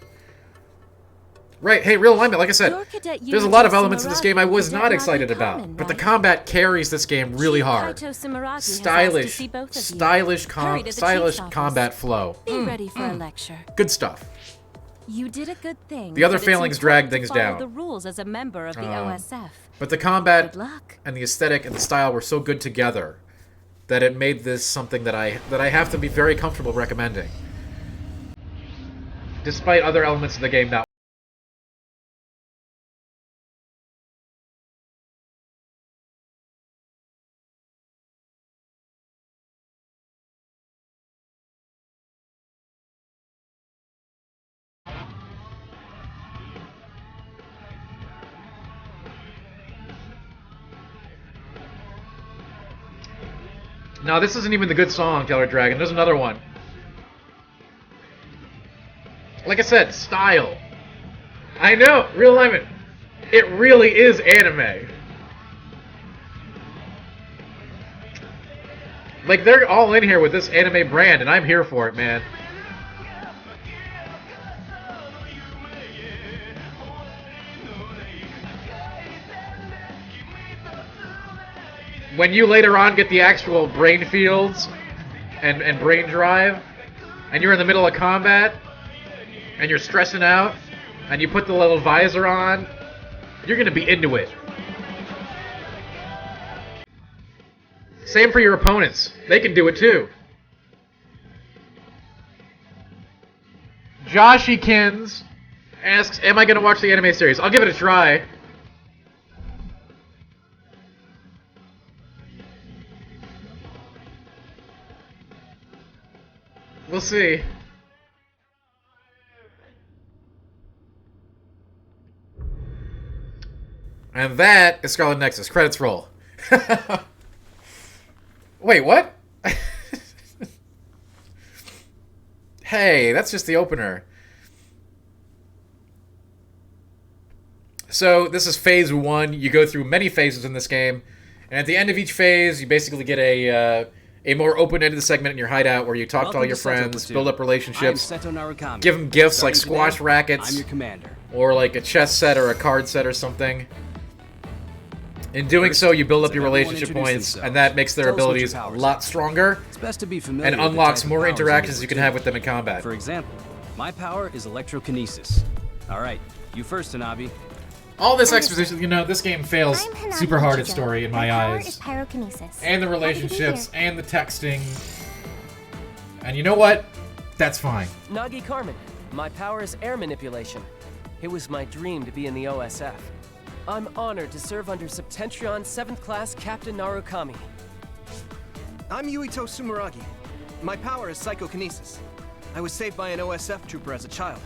A: Right, hey, real alignment, like I said, there's a lot of elements in this game I was not excited about, but the combat carries this game really hard. Stylish combat flow.
D: Be ready for a lecture.
A: Good stuff.
D: You did a good thing.
A: The other failings drag things down.
D: The rules as a member of the OSF.
A: But the combat and the aesthetic and the style were so good together that it made this something that I have to be very comfortable recommending. Despite other elements of the game not. No, this isn't even the good song, Killer Dragon. There's another one. Like I said, style. I know, real alignment. It really is anime. Like, they're all in here with this anime brand, and I'm here for it, man. When you later on get the actual brain fields and brain drive, and you're in the middle of combat, and you're stressing out, and you put the little visor on, you're going to be into it. Same for your opponents. They can do it too. Joshykins asks, am I going to watch the anime series? I'll give it a try. We'll see. And that is Scarlet Nexus. Credits roll. Wait, what? Hey, that's just the opener. So, this is phase 1. You go through many phases in this game. And at the end of each phase, you basically get a more open-ended segment in your hideout where you talk to all your friends, build up relationships,
K: Seto Narukami.
A: Give them gifts like squash rackets,
K: I'm your commander.
A: Or like a chess set or a card set or something. In doing so, you build up your relationship points, and that makes their abilities a lot stronger,
K: It's best to be familiar
A: and
K: with the
A: unlocks
K: type of
A: more
K: powers
A: interactions
K: in
A: you can have with them in combat.
K: For example, my power is electrokinesis. Alright, you first, Hanabi.
A: All this exposition, you know, this game fails super hard at story in my
L: power
A: eyes.
L: is pyrokinesis.
A: And the relationships, and the texting. And you know what? That's fine.
F: Nagi Carmen, my power is air manipulation. It was my dream to be in the OSF. I'm honored to serve under Septentrion 7th Class Captain Narukami.
E: I'm Yuito Sumeragi. My power is psychokinesis. I was saved by an OSF trooper as a child.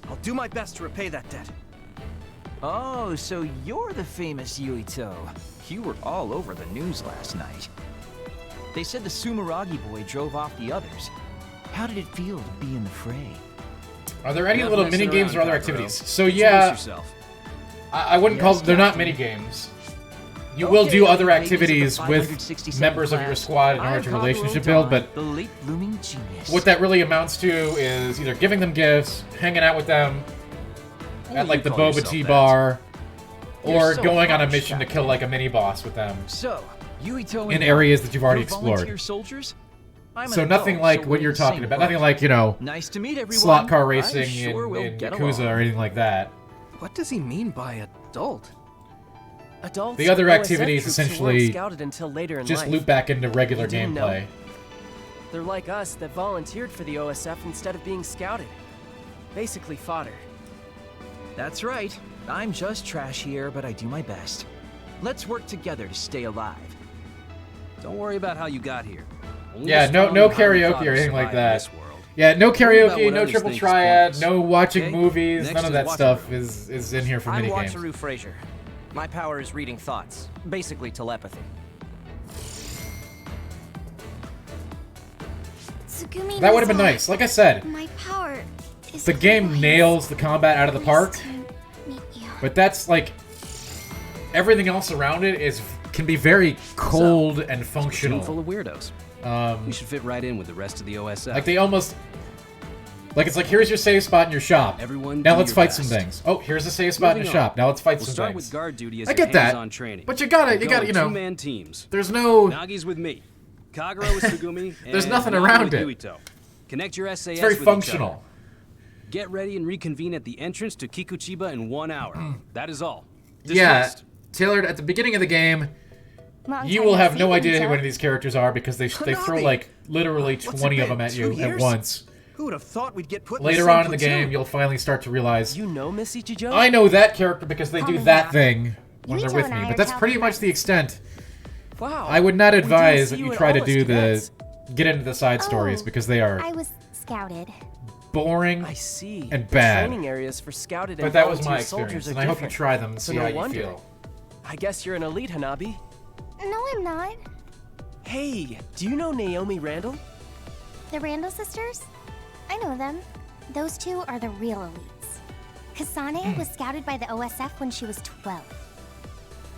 E: I'll do my best to repay that debt.
J: Oh, so you're the famous Yuito. You were all over the news last night. They said the Sumeragi boy drove off the others. How did it feel to be in the fray?
A: Are there any
K: Enough
A: little
K: messing
A: mini games
K: around,
A: or other
K: Capro.
A: activities? So
K: Introduce
A: yeah,
K: yourself.
A: I wouldn't call them, they're not mini games. You will do other activities with members of your squad in order to relationship build, but
J: The late blooming genius.
A: what that really amounts to is either giving them gifts, hanging out with them at like the boba tea bar, or going on a mission to kill like a mini boss with them
J: So, Yuito
A: in areas that you've already explored.
J: Soldiers?
A: So nothing like what you're talking about. Nothing like, you know,
J: Nice to meet everyone.
A: slot car
J: I'm
A: racing
J: sure we'll
A: in
J: get
A: Yakuza
J: along.
A: or anything like that.
E: What does he mean by adult?
F: Adults
A: The other
F: OSF
A: activities
F: troops who weren't
A: essentially
F: scouted until later in
A: just
F: life.
A: loop back into regular
F: You didn't know?
A: gameplay.
F: They're like us that volunteered for the OSF instead of being scouted. Basically fodder.
J: That's right. I'm just trash here, but I do my best. Let's work together to stay alive.
K: Don't worry about how you got here. Only
A: Yeah,
K: the
A: no
K: strong
A: no
K: and highly
A: karaoke
K: thought
A: or
K: of
A: anything like
K: survive in
A: that.
K: this world.
A: Yeah, no
K: Worry about
A: karaoke,
K: what
A: no
K: others
A: triple
K: think is
A: triad,
K: pointless.
A: no watching
K: Okay?
A: movies,
K: Next
A: none of
K: is
A: that
K: Wataru.
A: stuff is in here for
M: I'm
A: minigames.
M: Wataru Frazer. My power is reading thoughts, basically telepathy.
L: Tsugumi
A: That would have been
L: Mizuha,
A: nice. Like I said,
L: My power is
A: the game
L: clairvoyance.
A: nails the combat out of the park,
L: Nice to meet you.
A: but that's like everything else around it can be very cold and
K: Room
A: functional.
K: full of weirdos. You should fit right in with the rest of the OSF.
A: Like they almost it's like here's your save spot in your shop.
K: Everyone
A: now
K: do
A: let's
K: your
A: fight
K: best.
A: some things. Oh, here's a save spot in
K: Moving
A: the
K: on.
A: shop. Now let's fight
K: We'll
A: some
K: start
A: things.
K: with guard duty as
A: I
K: your
A: get that,
K: hands-on training.
A: but you gotta,
K: We'll go
A: you know.
K: two-man teams.
A: There's no.
K: Nagi's with me. Kagero is Tsugumi.
A: There's
K: and
A: nothing
K: Nagi
A: around
K: with
A: it.
K: Yuito. Connect your SAS
A: It's very
K: with
A: functional.
K: Each other. Get ready and reconvene at the entrance to Kikuchiba in 1 hour. That is all.
A: Yeah,
K: Dismissed.
A: tailored at the beginning of the game. You will have no idea who any of these characters are because they throw like literally 20 of them at you at once.
E: Who would have thought we'd get put
A: Later
E: in the
A: on in the game, you'll finally start to realize.
F: You know Miss Ichijo?
A: I know that character because they do that thing when they're
L: Yuito
A: with
L: and
A: me,
L: I
A: but
L: are
A: that's pretty much the extent.
F: Wow.
A: I would not
F: We didn't
A: advise
F: see
A: that
F: you
A: you
F: in
A: try to
F: all
A: do
F: cadets.
A: get into the side stories because they are
L: I was scouted.
A: boring
F: I see.
A: and
F: The
A: bad.
F: training areas for scouted
A: But
F: and
A: that was my
F: volunteer soldiers
A: experience,
F: are
A: and I hope you
F: different.
A: try them and
F: So
A: see
F: no
A: how you
F: wonder.
A: feel.
F: I guess you're an elite, Hanabi.
L: No, I'm not.
F: Hey, do you know Naomi Randall?
L: The Randall sisters? I know them. Those two are the real elites. Kasane was scouted by the OSF when she was 12.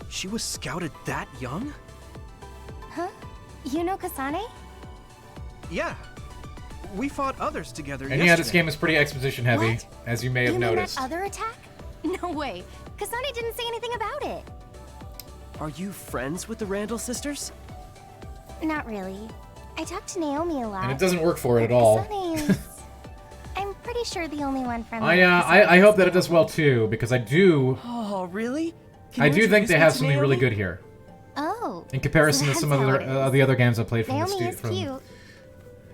E: She was scouted that young?
L: Huh? You know Kasane?
E: Yeah. We fought others together
A: And
E: yesterday.
A: yeah, this game is pretty exposition heavy,
L: What?
A: as you may have
L: You mean
A: noticed.
L: that other attack? No way. Kasane didn't say anything about it.
F: Are you friends with the Randall sisters?
L: Not really. I talked to Naomi a lot.
A: And it doesn't work for it at all.
L: Kasane is... I'm pretty sure the only one from...
A: I hope that it does well too, because I do
F: Oh, really? Can
A: I
F: you
A: do think
F: introduce
A: they
F: me
A: have
F: to
A: something really
F: Naomi?
A: good here.
L: Oh.
A: In comparison to
L: so
A: some
L: that's
A: of
L: how it is.
A: the other games I played from
L: Naomi
A: the
L: is cute.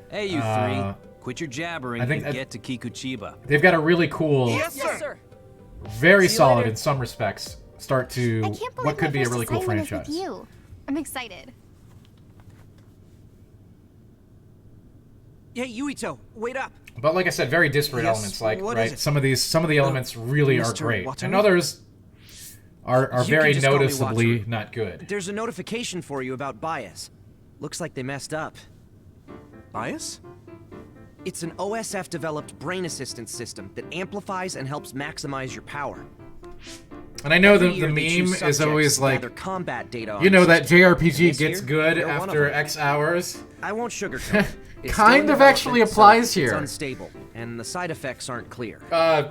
K: Hey, you
A: Uh,
K: three. Quit your jabbering
A: I think
K: and
A: that-
K: get to Kikuchiba.
A: They've got a really cool,
E: Yes, sir.
A: very
F: See you
A: solid
F: later.
A: in some respects, start to
L: I can't believe
A: what could
L: my
A: be a
L: first
A: really cool
L: assignment is with
A: franchise.
L: you. I'm excited.
M: Hey, Yuito, wait up.
A: But like I said, very disparate
E: Yes,
A: elements. Like
E: what is
A: right,
E: it?
A: some of the elements really are
E: Mr.
A: great,
E: Wataru?
A: and others are
M: You
A: very
M: can just call me
A: noticeably
M: Wataru.
A: not good.
M: There's a notification for you about bias. Looks like they messed up.
E: Bias?
M: It's an OSF-developed brain assistance system that amplifies and helps maximize your power.
A: And I know
M: Every
A: the
M: year they choose
A: meme is
M: subjects
A: always
M: to
A: like,
M: gather combat data on
A: you know
M: the
A: that
M: system.
A: JRPG
M: This
A: gets
M: year,
A: good
M: you're one of
A: after
M: them.
A: X hours.
M: I won't sugarcoat it. It's
A: Kind
M: still in
A: of actually
M: development,
A: applies
M: so
A: here.
M: It's unstable, and the side effects aren't clear.
A: I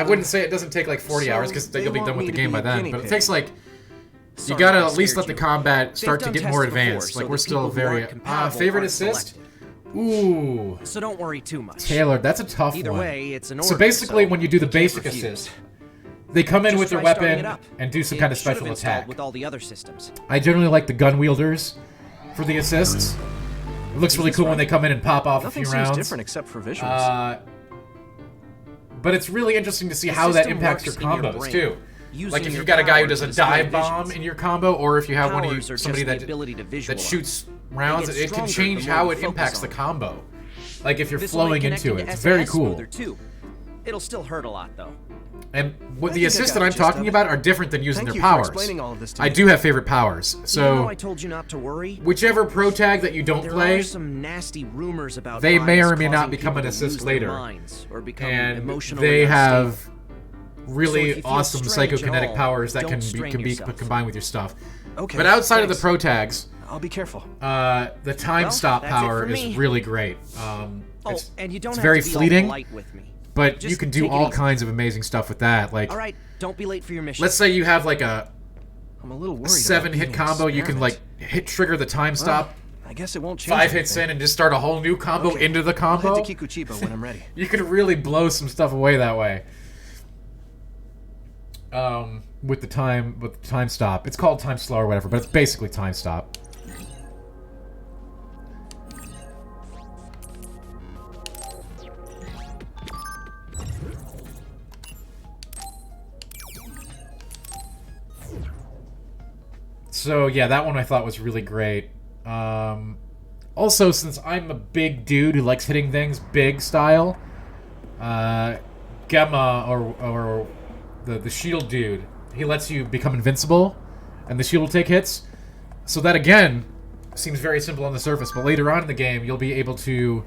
A: wouldn't say it doesn't take like 40
E: So
A: hours because
E: they
A: you'll be
E: want
A: done with
E: me
A: the
E: to
A: game
E: be
A: by
E: a
A: then.
E: guinea
A: But it
E: pig.
A: takes like you
M: Sorry
A: gotta
M: if I
A: at least
M: scared
A: let the
M: you.
A: combat start to
M: They've
A: get
M: done
A: more
M: tests before,
A: advanced.
M: so
A: Like we're
M: that
A: still
M: people who
A: very
M: aren't compatible
A: favorite
M: aren't
A: assist.
M: selected.
A: Ooh,
M: So don't worry too much.
A: tailored. That's a tough
M: Either
A: one.
M: way, it's an
A: So
M: order,
A: basically,
M: so
A: when you do the
M: you can't
A: basic
M: refuse.
A: assist, they come in
M: Just
A: with their
M: try starting
A: weapon
M: it up.
A: and do some
M: It
A: kind of
M: should have
A: special
M: installed
A: attack.
M: with all the other systems.
A: I generally like the gun wielders for the assists. It looks really cool when they come in and pop off
E: Nothing
A: a few
E: seems
A: rounds.
E: different except for visuals.
A: But it's really interesting to see
M: The
A: how that
M: system
A: impacts your
M: works in your
A: combos
M: brain,
A: too.
M: using
A: Like if
M: your
A: you've got a guy who
M: power
A: does
M: to
A: a
M: display
A: dive bomb
M: visions.
A: in your combo, or if you have one of
M: Powers
A: you,
M: are
A: somebody
M: just the
A: that
M: ability to visualize.
A: shoots rounds,
M: They get
A: it can
M: stronger
A: change
M: the more
A: how
M: you
A: it
M: focus
A: impacts
M: on
A: the
M: them.
A: combo. Like if you're
M: This will
A: flowing
M: be
A: into
M: connected
A: it,
M: to
A: it's very
M: SAS
A: cool.
M: smoother, too. It'll still hurt a lot though.
A: And what
E: I
A: the
E: think I
A: assists
E: got
A: that I'm
E: the gist
A: talking
E: of it.
A: about are different than using
E: Thank
A: their
E: you for
A: powers.
E: explaining all of this to
A: I
E: me.
A: do have favorite powers,
M: Even though
A: so
M: I told you not to worry,
A: whichever pro tag that you don't
M: there
A: play,
M: are some nasty rumors about
A: they may
M: bias
A: or may not
M: causing
A: become an
M: people to
A: assist
M: lose their
A: later.
M: minds or become
A: and
M: emotionally
A: they
M: unstable.
A: have
M: So
A: really
M: if you feel
A: awesome
M: strange at
A: psychokinetic
M: all,
A: powers that
M: don't
A: can
M: strain
A: be
M: yourself.
A: combined with your stuff.
E: Okay,
A: But outside of the
E: thanks.
A: pro tags,
E: I'll be careful.
A: the time
M: Well,
A: stop
M: that's it
A: power
M: for
A: is
M: me.
A: really great.
M: Oh,
A: It's,
M: and you don't
A: it's
M: have
A: very
M: to be
A: fleeting,
M: all polite with me.
A: but you
M: Just
A: can do
M: take it
A: all
M: easy.
A: kinds of amazing stuff with that. Like,
M: All right, don't be late for your mission.
A: let's say you have like a
E: I'm a little worried.
A: 7-hit combo, you can like trigger the time stop,
E: I guess it won't change.
A: 5 hits in, and just start a whole new combo
E: Okay,
A: into the
E: I'll
A: combo.
E: head to Kikuchiba when I'm ready.
A: You could really blow some stuff away that way. With the time stop. It's called time slow or whatever, but it's basically time stop. So yeah, that one I thought was really great. Also, since I'm a big dude who likes hitting things big style, Gemma or the shield dude, he lets you become invincible, and the shield will take hits. So that again seems very simple on the surface, but later on in the game you'll be able to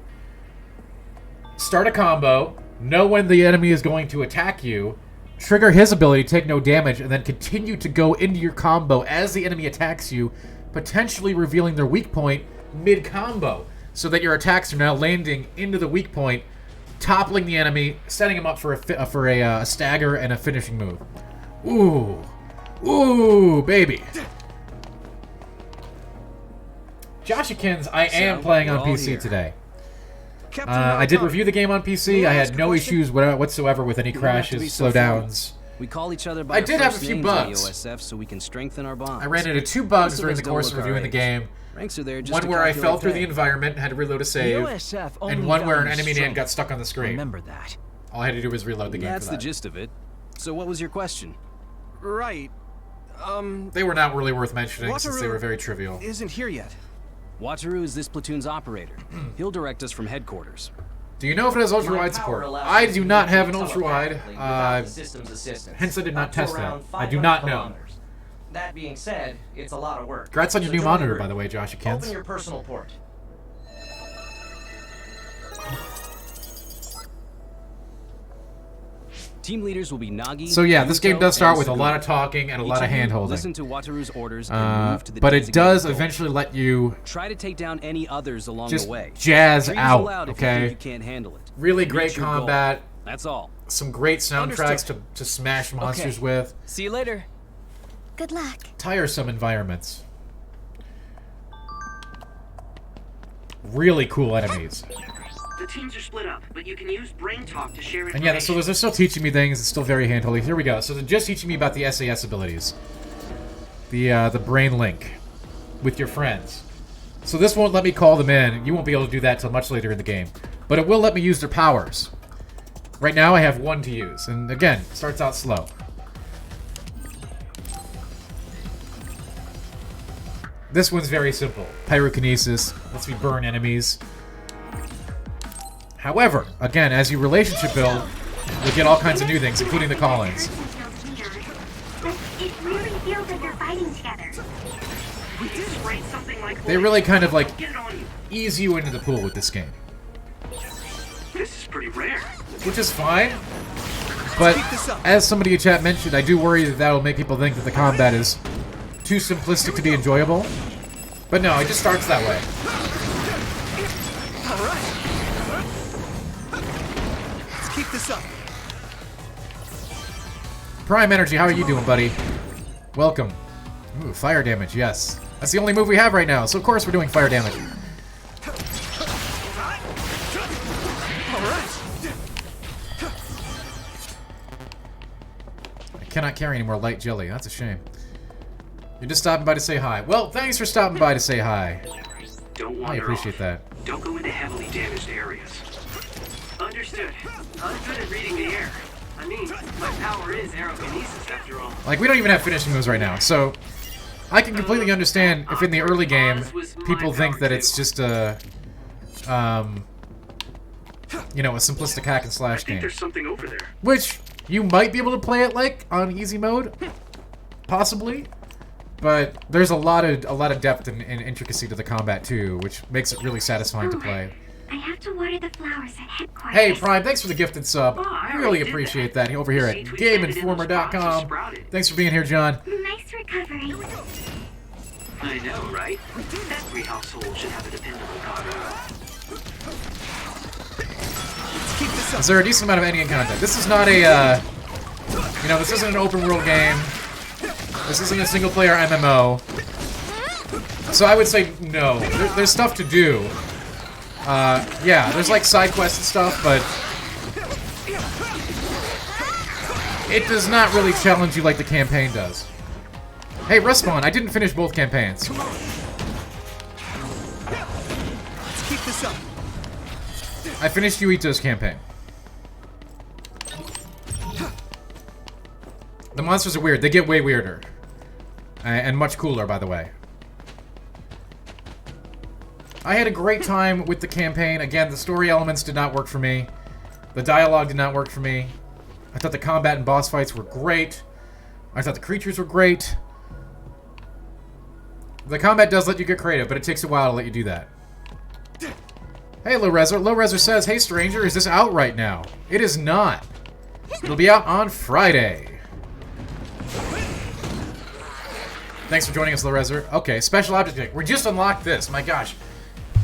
A: start a combo, know when the enemy is going to attack you, trigger his ability to take no damage, and then continue to go into your combo as the enemy attacks you, potentially revealing their weak point mid-combo, so that your attacks are now landing into the weak point, toppling the enemy, setting him up for a stagger and a finishing move. Ooh. Ooh, baby. Joshikins, I am playing on PC today. I did review the game on PC. I had no issues whatsoever with any crashes, slowdowns,
K: We call each other by
A: I
K: our
A: did have
K: first
A: a few
K: names in the
A: bugs.
K: OSF so we can strengthen our bonds.
A: I ran into 2 bugs
K: Most of
A: during
K: us
A: the
K: don't
A: course of
K: look our
A: reviewing the
K: age.
A: game.
K: Ranks are there just
A: One
K: to
A: where I
K: calculate
A: fell through
K: pay.
A: the environment and had to reload a save,
J: OSF only
A: and one where an
J: values
A: enemy man
J: strength.
A: got stuck on the screen.
J: Remember that.
A: All I had to do was reload the game
K: That's
A: for
K: the
A: that.
K: gist of it. So what was your question?
E: Right.
A: They were not really worth mentioning since they
E: Wataru
A: were very trivial.
E: isn't here yet.
K: Wataru is this platoon's operator. He'll direct us from headquarters.
A: Do you know if it has ultra-wide support? I do not have an ultra-wide, hence I did not test that. I do not know.
N: That being said, it's a lot of work.
A: Congrats on your new monitor, by the way, Josh Akins.
N: Open your personal port.
K: Team leaders will be Nagi.
A: So yeah, this game
K: Yuto,
A: does start
K: and
A: with a lot of
K: Suguru.
A: talking and a
K: Each
A: lot of
K: of you
A: hand-holding.
K: Listen to Wataru's orders and move to the
A: But it
K: designated
A: does
K: goal.
A: eventually let you
K: Try to take down any others along
A: just
K: the way.
A: jazz
K: Trees
A: out,
K: allowed if you
A: okay?
K: think you can't handle it.
A: Really
K: Reach
A: great
K: your goal.
A: combat.
K: That's all.
A: Some great soundtracks
F: Understood.
A: to smash monsters with.
F: See you later.
L: Good luck.
A: Tiresome environments. Really cool enemies.
B: The teams are split up, but you can use brain talk to share
A: And
B: information.
A: yeah, so they're still teaching me things. It's still very handholdy. Here we go. So they're just teaching me about the SAS abilities. The brain link with your friends. So this won't let me call them in. You won't be able to do that till much later in the game. But it will let me use their powers. Right now I have 1 to use. And again, it starts out slow. This one's very simple. Pyrokinesis lets me burn enemies. However, again, as you relationship build, you'll get all kinds of new things, including the call-ins.
L: It really feels like they're fighting together.
B: We just write something like
A: They really kind of like
B: get it on you.
A: ease you into the pool with this game.
B: This is pretty rare.
A: Which is fine. But as somebody in chat mentioned, I do worry that that'll make people think that the combat is too simplistic to be enjoyable. But no, it just starts that way.
E: All right. Let's keep this up.
A: Prime Energy, how are you doing, buddy? Welcome. Ooh, fire damage, yes. That's the only move we have right now, so of course we're doing fire damage. I cannot carry any more light jelly. That's a shame. You're just stopping by to say hi. Well, thanks for stopping by to say hi.
B: Don't
A: I
B: wander
A: appreciate
B: off.
A: that.
B: Don't go into heavily damaged areas. Understood. I'm good at reading the air. I mean, my power is aerokinesis after all.
A: Like, we don't even have finishing moves right now, so I can completely understand if in the early game people think that it's just a, you know, a simplistic hack and slash
B: I think
A: game.
B: there's something over there.
A: Which you might be able to play it like on easy mode, possibly, but there's a lot of depth and intricacy to the combat too, which makes it really satisfying to play.
L: I have to water the flowers at headquarters.
A: Hey Prime, thanks for the gifted sub.
B: I
A: Really
B: already did
A: appreciate that. Over here at
B: Seeds we planted in those boxes
A: GameInformer.com.
B: sprouted.
A: Thanks for being here, John.
L: Nice recovery.
B: I know, right? Every household should have a dependable cargo.
A: Is there a decent amount of endgame content? This is not a, you know, this isn't an open world game. This isn't a single player MMO. So I would say no. There's stuff to do. Yeah, there's like side quests and stuff, but it does not really challenge you like the campaign does. Hey, Respawn, I didn't finish both campaigns.
E: Let's keep this up.
A: I finished Yuito's campaign. The monsters are weird. They get way weirder. And much cooler, by the way. I had a great time with the campaign. Again, the story elements did not work for me. The dialogue did not work for me. I thought the combat and boss fights were great. I thought the creatures were great. The combat does let you get creative, but it takes a while to let you do that. Hey, Low Rezer says, hey, stranger, is this out right now? It is not. It'll be out on Friday. Thanks for joining us, Low Rezer. Okay, special object pick. We just unlocked this. My gosh.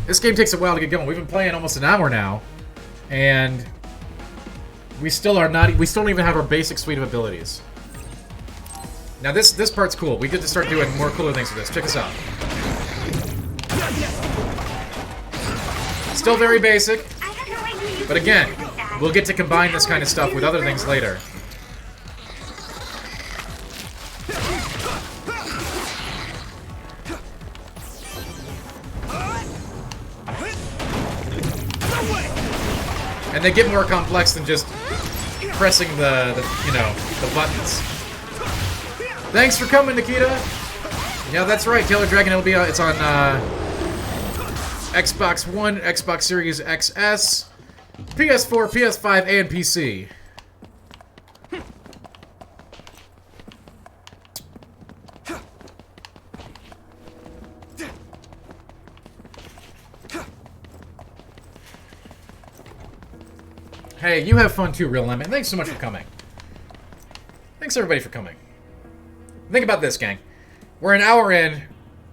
A: This game takes a while to get going. We've been playing almost an hour now. And we still are not... We still don't even have our basic suite of abilities. Now, this part's cool. We get to start doing more cooler things with this. Check this out. Still very basic. But again, we'll get to combine this kind of stuff with other things later. And they get more complex than just pressing the buttons. Thanks for coming, Nikita. Yeah, that's right. Taylor Dragon. It's on Xbox One, Xbox Series XS, PS4, PS5, and PC. Hey, you have fun too, Real Lemon. Thanks so much for coming. Thanks everybody for coming. Think about this, gang. We're an hour in.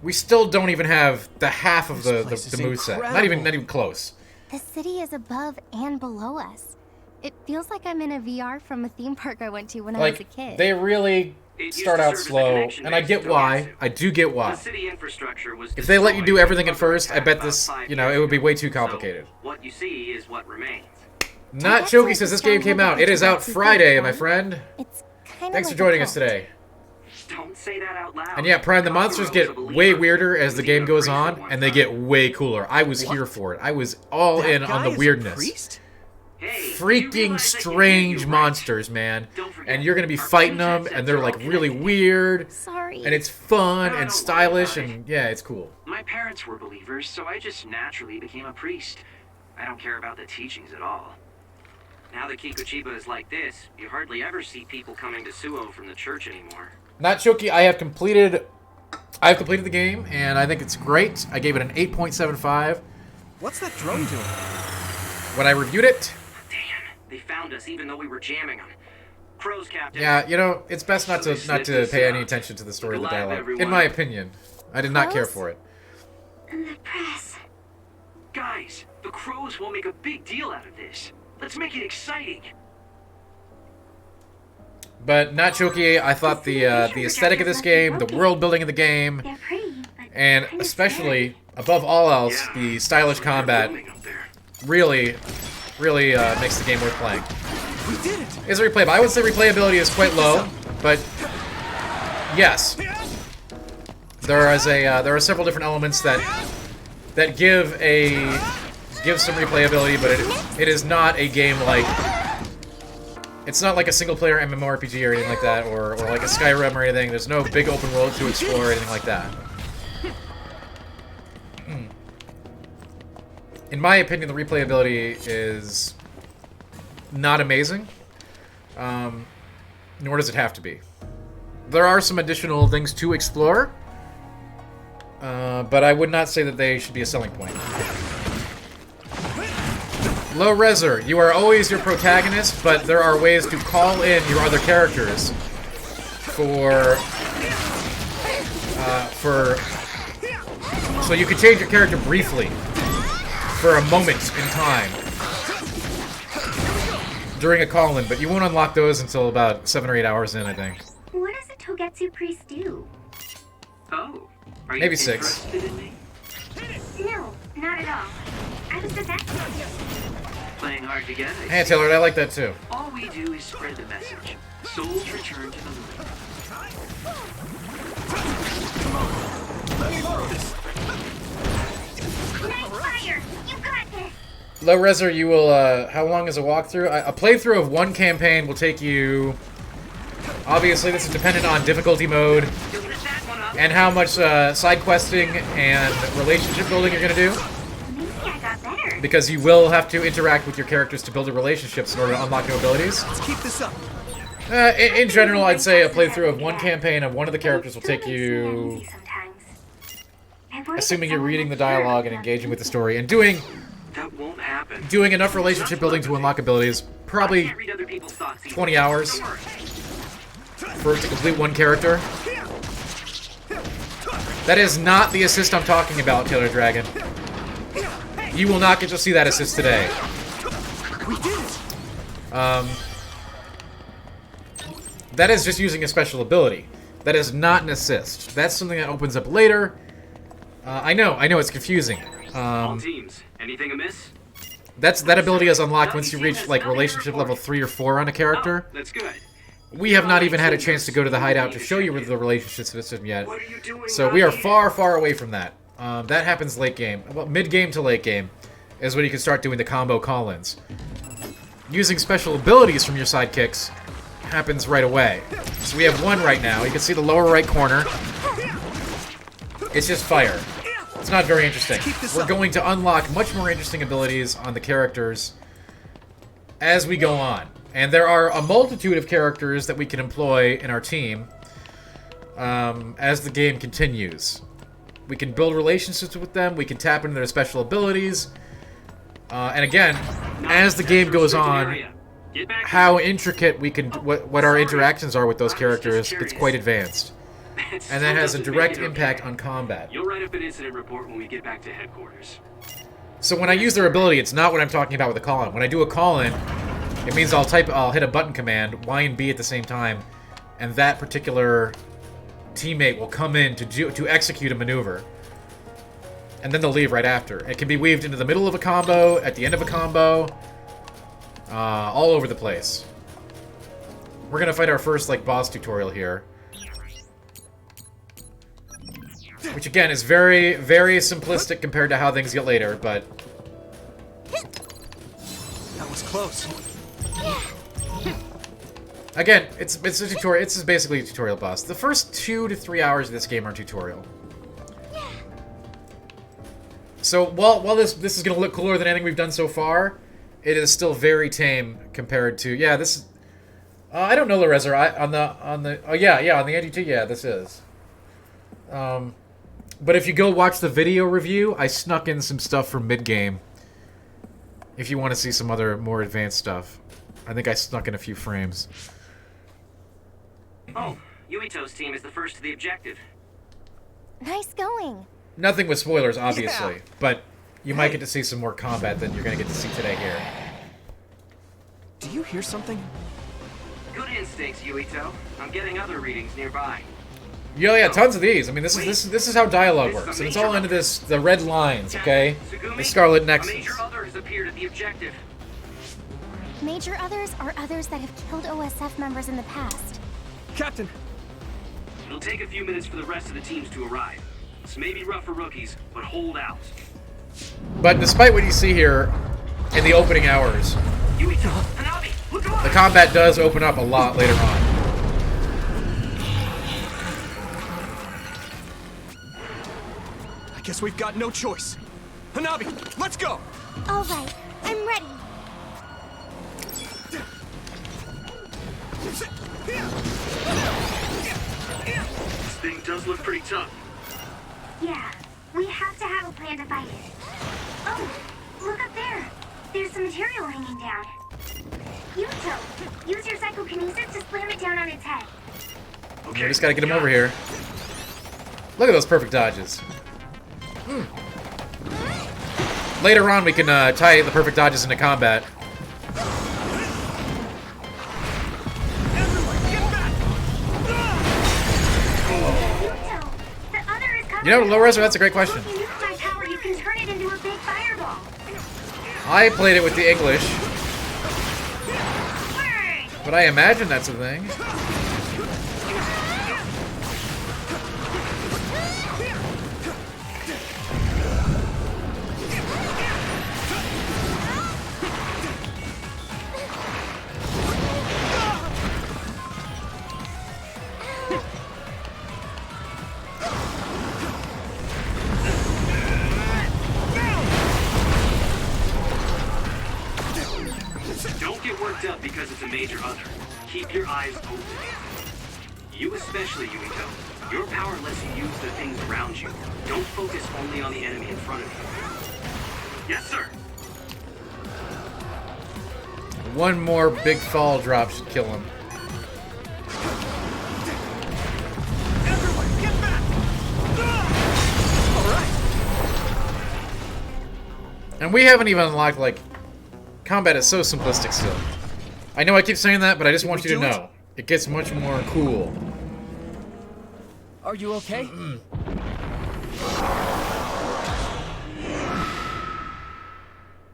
A: We still don't even have the half of the moveset. Not even close.
L: The city is above and below us. It feels like I'm in a VR from a theme park I went to when I was a kid.
A: They really start out slow, and I get why. I do get why. If they let you do everything at first, I bet this, it would be way too complicated.
B: What you see is what remains.
A: Not Choki says this game came out. It is out Friday, my friend. Thanks for joining us today.
B: Don't say that out loud.
A: And yeah, Prime, the monsters get way weirder as the game goes on, and they get way cooler. I was here for it. I was all in on the weirdness. Freaking strange monsters, man. And you're gonna be fighting them, and they're like really weird.
L: Sorry.
A: And it's fun and stylish, and yeah, it's cool.
B: My parents were believers, so I just naturally became a priest. I don't care about the teachings at all. Now that Kikuchiba is like this, you hardly ever see people coming to Suo from the church anymore.
A: Not Choki, I have completed the game, and I think it's great. I gave it an 8.75.
E: What's that drone doing?
A: When I reviewed it...
B: Damn, they found us even though we were jamming them. Crows, Captain.
A: Yeah, it's best not to pay any attention to the story of the dialogue. In my opinion. I did not care for it.
L: The press.
B: Guys, the Crows will make a big deal out of this. Let's make it exciting.
A: But not Choki, I thought the aesthetic of this game, the world building of the game, and especially, above all else, the stylish combat really makes the game worth playing.
E: We did it.
A: It's replayable. I would say replayability is quite low, but yes, there are several different elements that give some replayability, but it is not a game like. It's not like a single-player MMORPG or anything like that, or like a Skyrim or anything. There's no big open world to explore or anything like that. In my opinion, the replayability is not amazing, nor does it have to be. There are some additional things to explore, but I would not say that they should be a selling point. Low Reser, you are always your protagonist, but there are ways to call in your other characters so you can change your character briefly for a moment in time during a call-in, but you won't unlock those until about 7 or 8 hours in, I think.
L: What does a Togetsu priest do?
B: Oh, are you
A: maybe 6.
B: interested in me?
L: No, not at all. I was just asking.
B: Playing hard to get.
A: Hey, Taylor, I like that too.
B: All we do is spread the message. Souls return to the moon.
L: Nice fire! You got this!
A: Low Reser, you will, how long is a walkthrough? A playthrough of one campaign will take you... Obviously, this is dependent on difficulty mode and how much side questing and relationship building you're going to do.
L: Maybe I got better.
A: Because you will have to interact with your characters to build the relationships in order to unlock new abilities.
E: Let's keep this up.
A: In general, I'd say a playthrough of one campaign of one of the characters will take you... Assuming you're reading the dialogue and engaging with the story and doing enough relationship building to unlock abilities, probably 20 hours for it to complete one character. That is not the assist I'm talking about, Taylor Dragon. You will not get to see that assist today. That is just using a special ability. That is not an assist. That's something that opens up later. I know, it's confusing.
B: All teams, anything amiss?
A: That ability is unlocked once you reach like relationship level 3 or 4 on a character.
B: Oh, that's good.
A: We have not even had a chance to go to the hideout to show you the relationship system yet. So we are far, far away from that. That happens late game. Well, mid-game to late game is when you can start doing the combo call-ins. using special abilities from your sidekicks happens right away. So we have one right now. You can see the lower right corner. It's just fire. It's not very interesting. We're going to unlock much more interesting abilities on the characters as we go on. And there are a multitude of characters that we can employ in our team as the game continues. We can build relationships with them. We can tap into their special abilities. And again, as the game goes on, how intricate we can, what our interactions are with those characters, it's quite advanced. And that has a direct impact on combat.
B: You'll write up an incident report when we get back to headquarters.
A: So when I use their ability, it's not what I'm talking about with a call-in. When I do a call-in, it means I'll hit a button command, Y and B at the same time, and that particular teammate will come in to execute a maneuver. And then they'll leave right after. It can be weaved into the middle of a combo, at the end of a combo, all over the place. We're gonna fight our first boss tutorial here, which again is very, very simplistic compared to how things get later, but
E: that was close.
A: Again, it's a tutorial. It's basically a tutorial boss. The first 2 to 3 hours of this game are tutorial. So while this is gonna look cooler than anything we've done so far, it is still very tame compared to this. I don't know, Lorezer. On the on the NGT, yeah, this is. But if you go watch the video review, I snuck in some stuff from mid game. If you want to see some other more advanced stuff, I think I snuck in a few frames.
B: Oh, Yuito's team is the first to the objective.
L: Nice going.
A: Nothing with spoilers, obviously, but you might get to see some more combat than you're going to get to see today here.
E: Do you hear something?
B: Good instincts, Yuito. I'm getting other readings nearby.
A: Yeah, tons of these. I mean, this is how dialogue works, and it's all into the red lines, okay? The Scarlet Nexus.
B: A major other has appeared at the objective.
L: Major others are others that have killed OSF members in the past.
E: Captain!
B: It'll take a few minutes for the rest of the teams to arrive. This may be rough for rookies, but hold out.
A: But despite what you see here in the opening hours, the combat does open up a lot later on.
E: I guess we've got no choice. Hanabi, let's go!
L: All right, I'm ready.
H: This thing does look pretty tough.
O: Yeah, we have to have a plan to fight it. Oh, look up there. There's some material hanging down. Yuito, use your psychokinesis to slam it down on its head.
A: Okay, we just gotta get him over here. Look at those perfect dodges. Later on, we can tie the perfect dodges into combat. You know, Low Reser, that's a great question. I played it with the English, but I imagine that's a thing.
B: Up because it's a major other. Keep your eyes open. You especially, Yuito. Your power lets you use the things around you. Don't focus only on the enemy in front of you. Yes, sir.
A: One more big fall drop should kill him.
E: Everyone, get back! All right.
A: And we haven't even unlocked, combat is so simplistic still. I know I keep saying that, but I just want you to know. It gets much more cool.
F: Are you okay?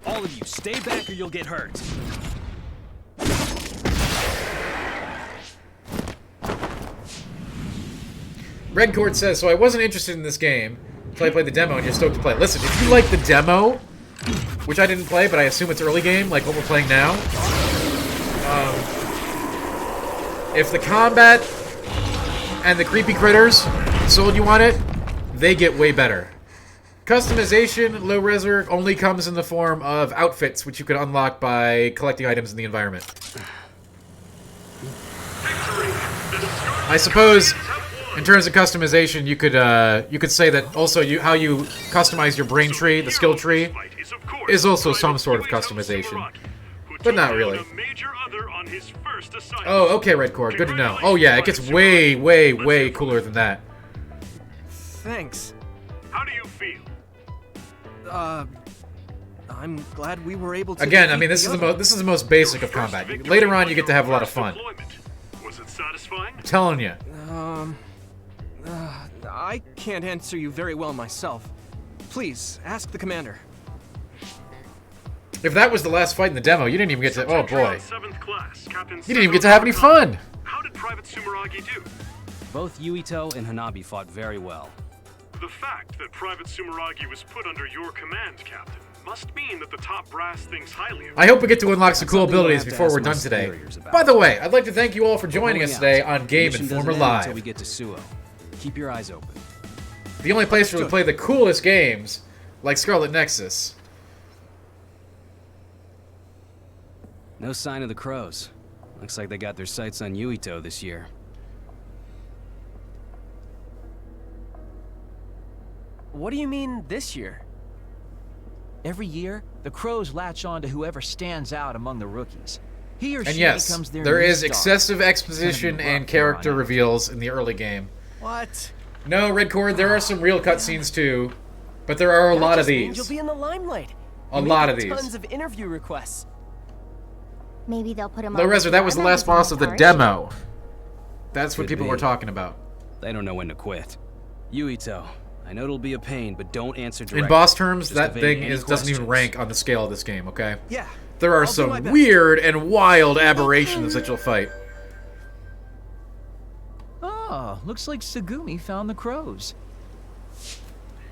K: All of you, stay back or you'll get hurt.
A: Redcord says, so I wasn't interested in this game until I played the demo and you're stoked to play it. Listen, if you like the demo, which I didn't play, but I assume it's early game, like what we're playing now, If the combat and the creepy critters sold you on it, they get way better. Customization, low resor, only comes in the form of outfits, which you can unlock by collecting items in the environment. I suppose, in terms of customization, you could say that also how you customize your brain tree, the skill tree, is also some sort of customization, but not really. Oh, okay, Red Cord, good to know. Oh yeah, it gets way, way, way cooler than that.
E: Thanks.
H: How do you feel?
E: I'm glad we were able to.
A: Again, I mean, this is the most basic of combat. Later on, you get to have a lot of fun.
H: Was it satisfying?
A: I'm telling you.
E: I can't answer you very well myself. Please ask the commander.
A: If that was the last fight in the demo, you didn't even get to. Oh boy. You didn't even get to
H: Seto
A: have any fun.
H: How did Private Sumeragi do?
K: Both Yuito and Hanabi fought very well.
H: The fact that Private Sumeragi was put under your command, Captain, must mean that the top brass thinks highly of
A: I hope we get to unlock some cool abilities before we're done today. By the way, I'd like to thank you all for joining us today on Game Informer Live.
K: Until we get to Suo. Keep your eyes open.
A: The only place where we play the coolest games, like Scarlet Nexus.
K: No sign of the crows. Looks like they got their sights on Yuito this year.
F: What do you mean this year?
J: Every year, the crows latch on to whoever stands out among the rookies. He or she
A: And yes,
J: becomes their
A: there
J: new
A: is
J: star.
A: excessive
J: It's
A: exposition
J: gonna be
A: and
J: rough
A: character
J: from here on out.
A: reveals in the early game.
E: What?
A: No, Red Cord, there are some real cutscenes too, but there are a lot of
F: That just means
A: these.
F: You'll be in the limelight.
A: A
F: You may
A: lot
F: get
A: of these.
F: Tons of interview requests.
L: Maybe they'll put him
A: Low
L: on
A: Resor, that was the last boss of the demo. That's what
K: Could
A: people
K: be.
A: were talking about.
K: They don't know when to quit. Yuito, I know it'll be a pain, but don't answer directly.
A: In boss terms,
K: Just
A: that
K: evade
A: thing
K: any
A: doesn't even
K: questions.
A: rank on the scale of this game, okay?
E: Yeah.
A: There are
E: I'll do my
A: some
E: best.
A: weird and wild aberrations that you'll fight.
J: Oh, looks like Sagumi found the crows.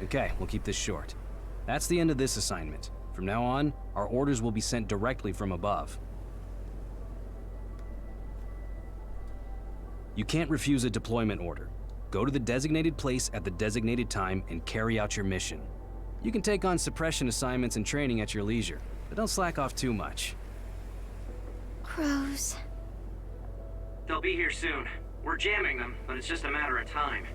K: Okay, we'll keep this short. That's the end of this assignment. From now on, our orders will be sent directly from above. You can't refuse a deployment order. Go to the designated place at the designated time and carry out your mission. You can take on suppression assignments and training at your leisure, but don't slack off too much.
L: Crows.
B: They'll be here soon. We're jamming them, but it's just a matter of time.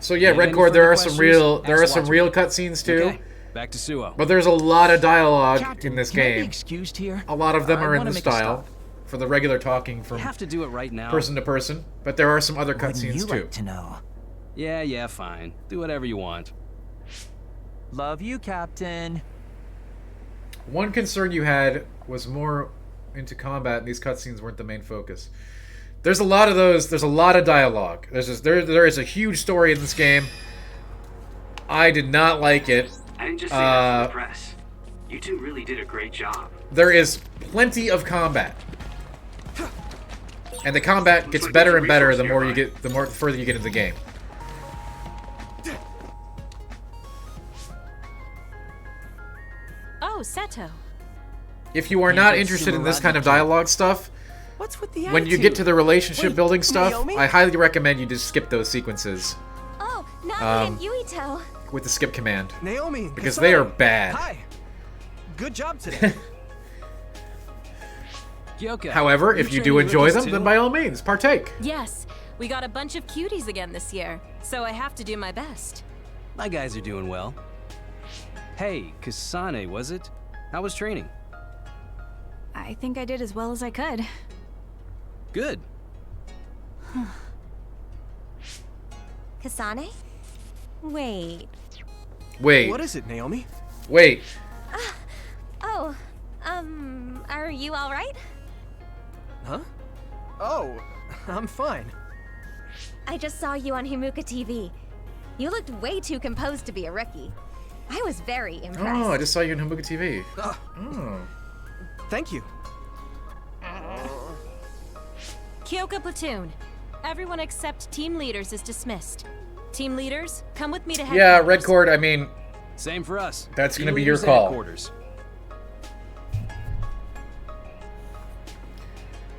A: So yeah,
K: Any
A: Red Cord,
K: further
A: there are some real
K: questions? Ask Watcher.
A: cutscenes too.
K: Okay, back to Suo.
A: But there's a lot of dialogue
J: Captain,
A: in this
J: can I be
A: game.
J: excused here?
A: A lot of them
J: I
A: are in
J: wanna
A: this
J: make a
A: style,
J: stop.
A: for the regular talking from
K: You have to do it right now.
A: person to person. But there are some other
J: Wouldn't you
A: cutscenes too.
J: like to know?
K: Yeah, fine. Do whatever you want.
J: Love you, Captain.
A: One concern you had was more into combat, and these cutscenes weren't the main focus. There's a lot of those. There's a lot of dialogue. There is a huge story in this game. I did not like it.
B: I didn't just say that for the press. You two really did a great job.
A: There is plenty of combat, and the combat gets better and better the further you get into the game.
D: Oh, Seto.
A: If you are not interested in this kind of dialogue stuff,
F: What's with the
A: when you get to the relationship
F: Wait,
A: building stuff,
F: Naomi?
A: I highly recommend you just skip those sequences
L: Oh, Naomi and Yuito.
A: with the skip command.
E: Naomi.
A: Because
E: Kasane.
A: they are bad.
E: Hi. Good job today.
K: Kyoka,
A: However,
K: you
A: if you
K: training
A: do enjoy
K: rookies
A: them,
K: too?
A: then by all means, partake.
D: Yes, we got a bunch of cuties again this year, so I have to do my best.
K: My guys are doing well. Hey, Kasane, was it? How was training?
D: I think I did as well as I could.
K: Good.
L: Kasane? Wait.
A: Wait.
E: What is it, Naomi?
A: Wait.
L: Oh, are you alright?
E: Huh? Oh, I'm fine.
L: I just saw you on Himuka TV. You looked way too composed to be a rookie. I was very impressed.
A: Oh, I just saw you on Fubuki TV. Oh.
E: Thank you.
D: Kyoka Platoon. Everyone except team leaders is dismissed. Team leaders, come with me to headquarters.
A: Yeah, Red Cord, I mean...
K: Same for us.
A: That's
K: Team
A: gonna be your
K: leaders at
A: call.
K: headquarters.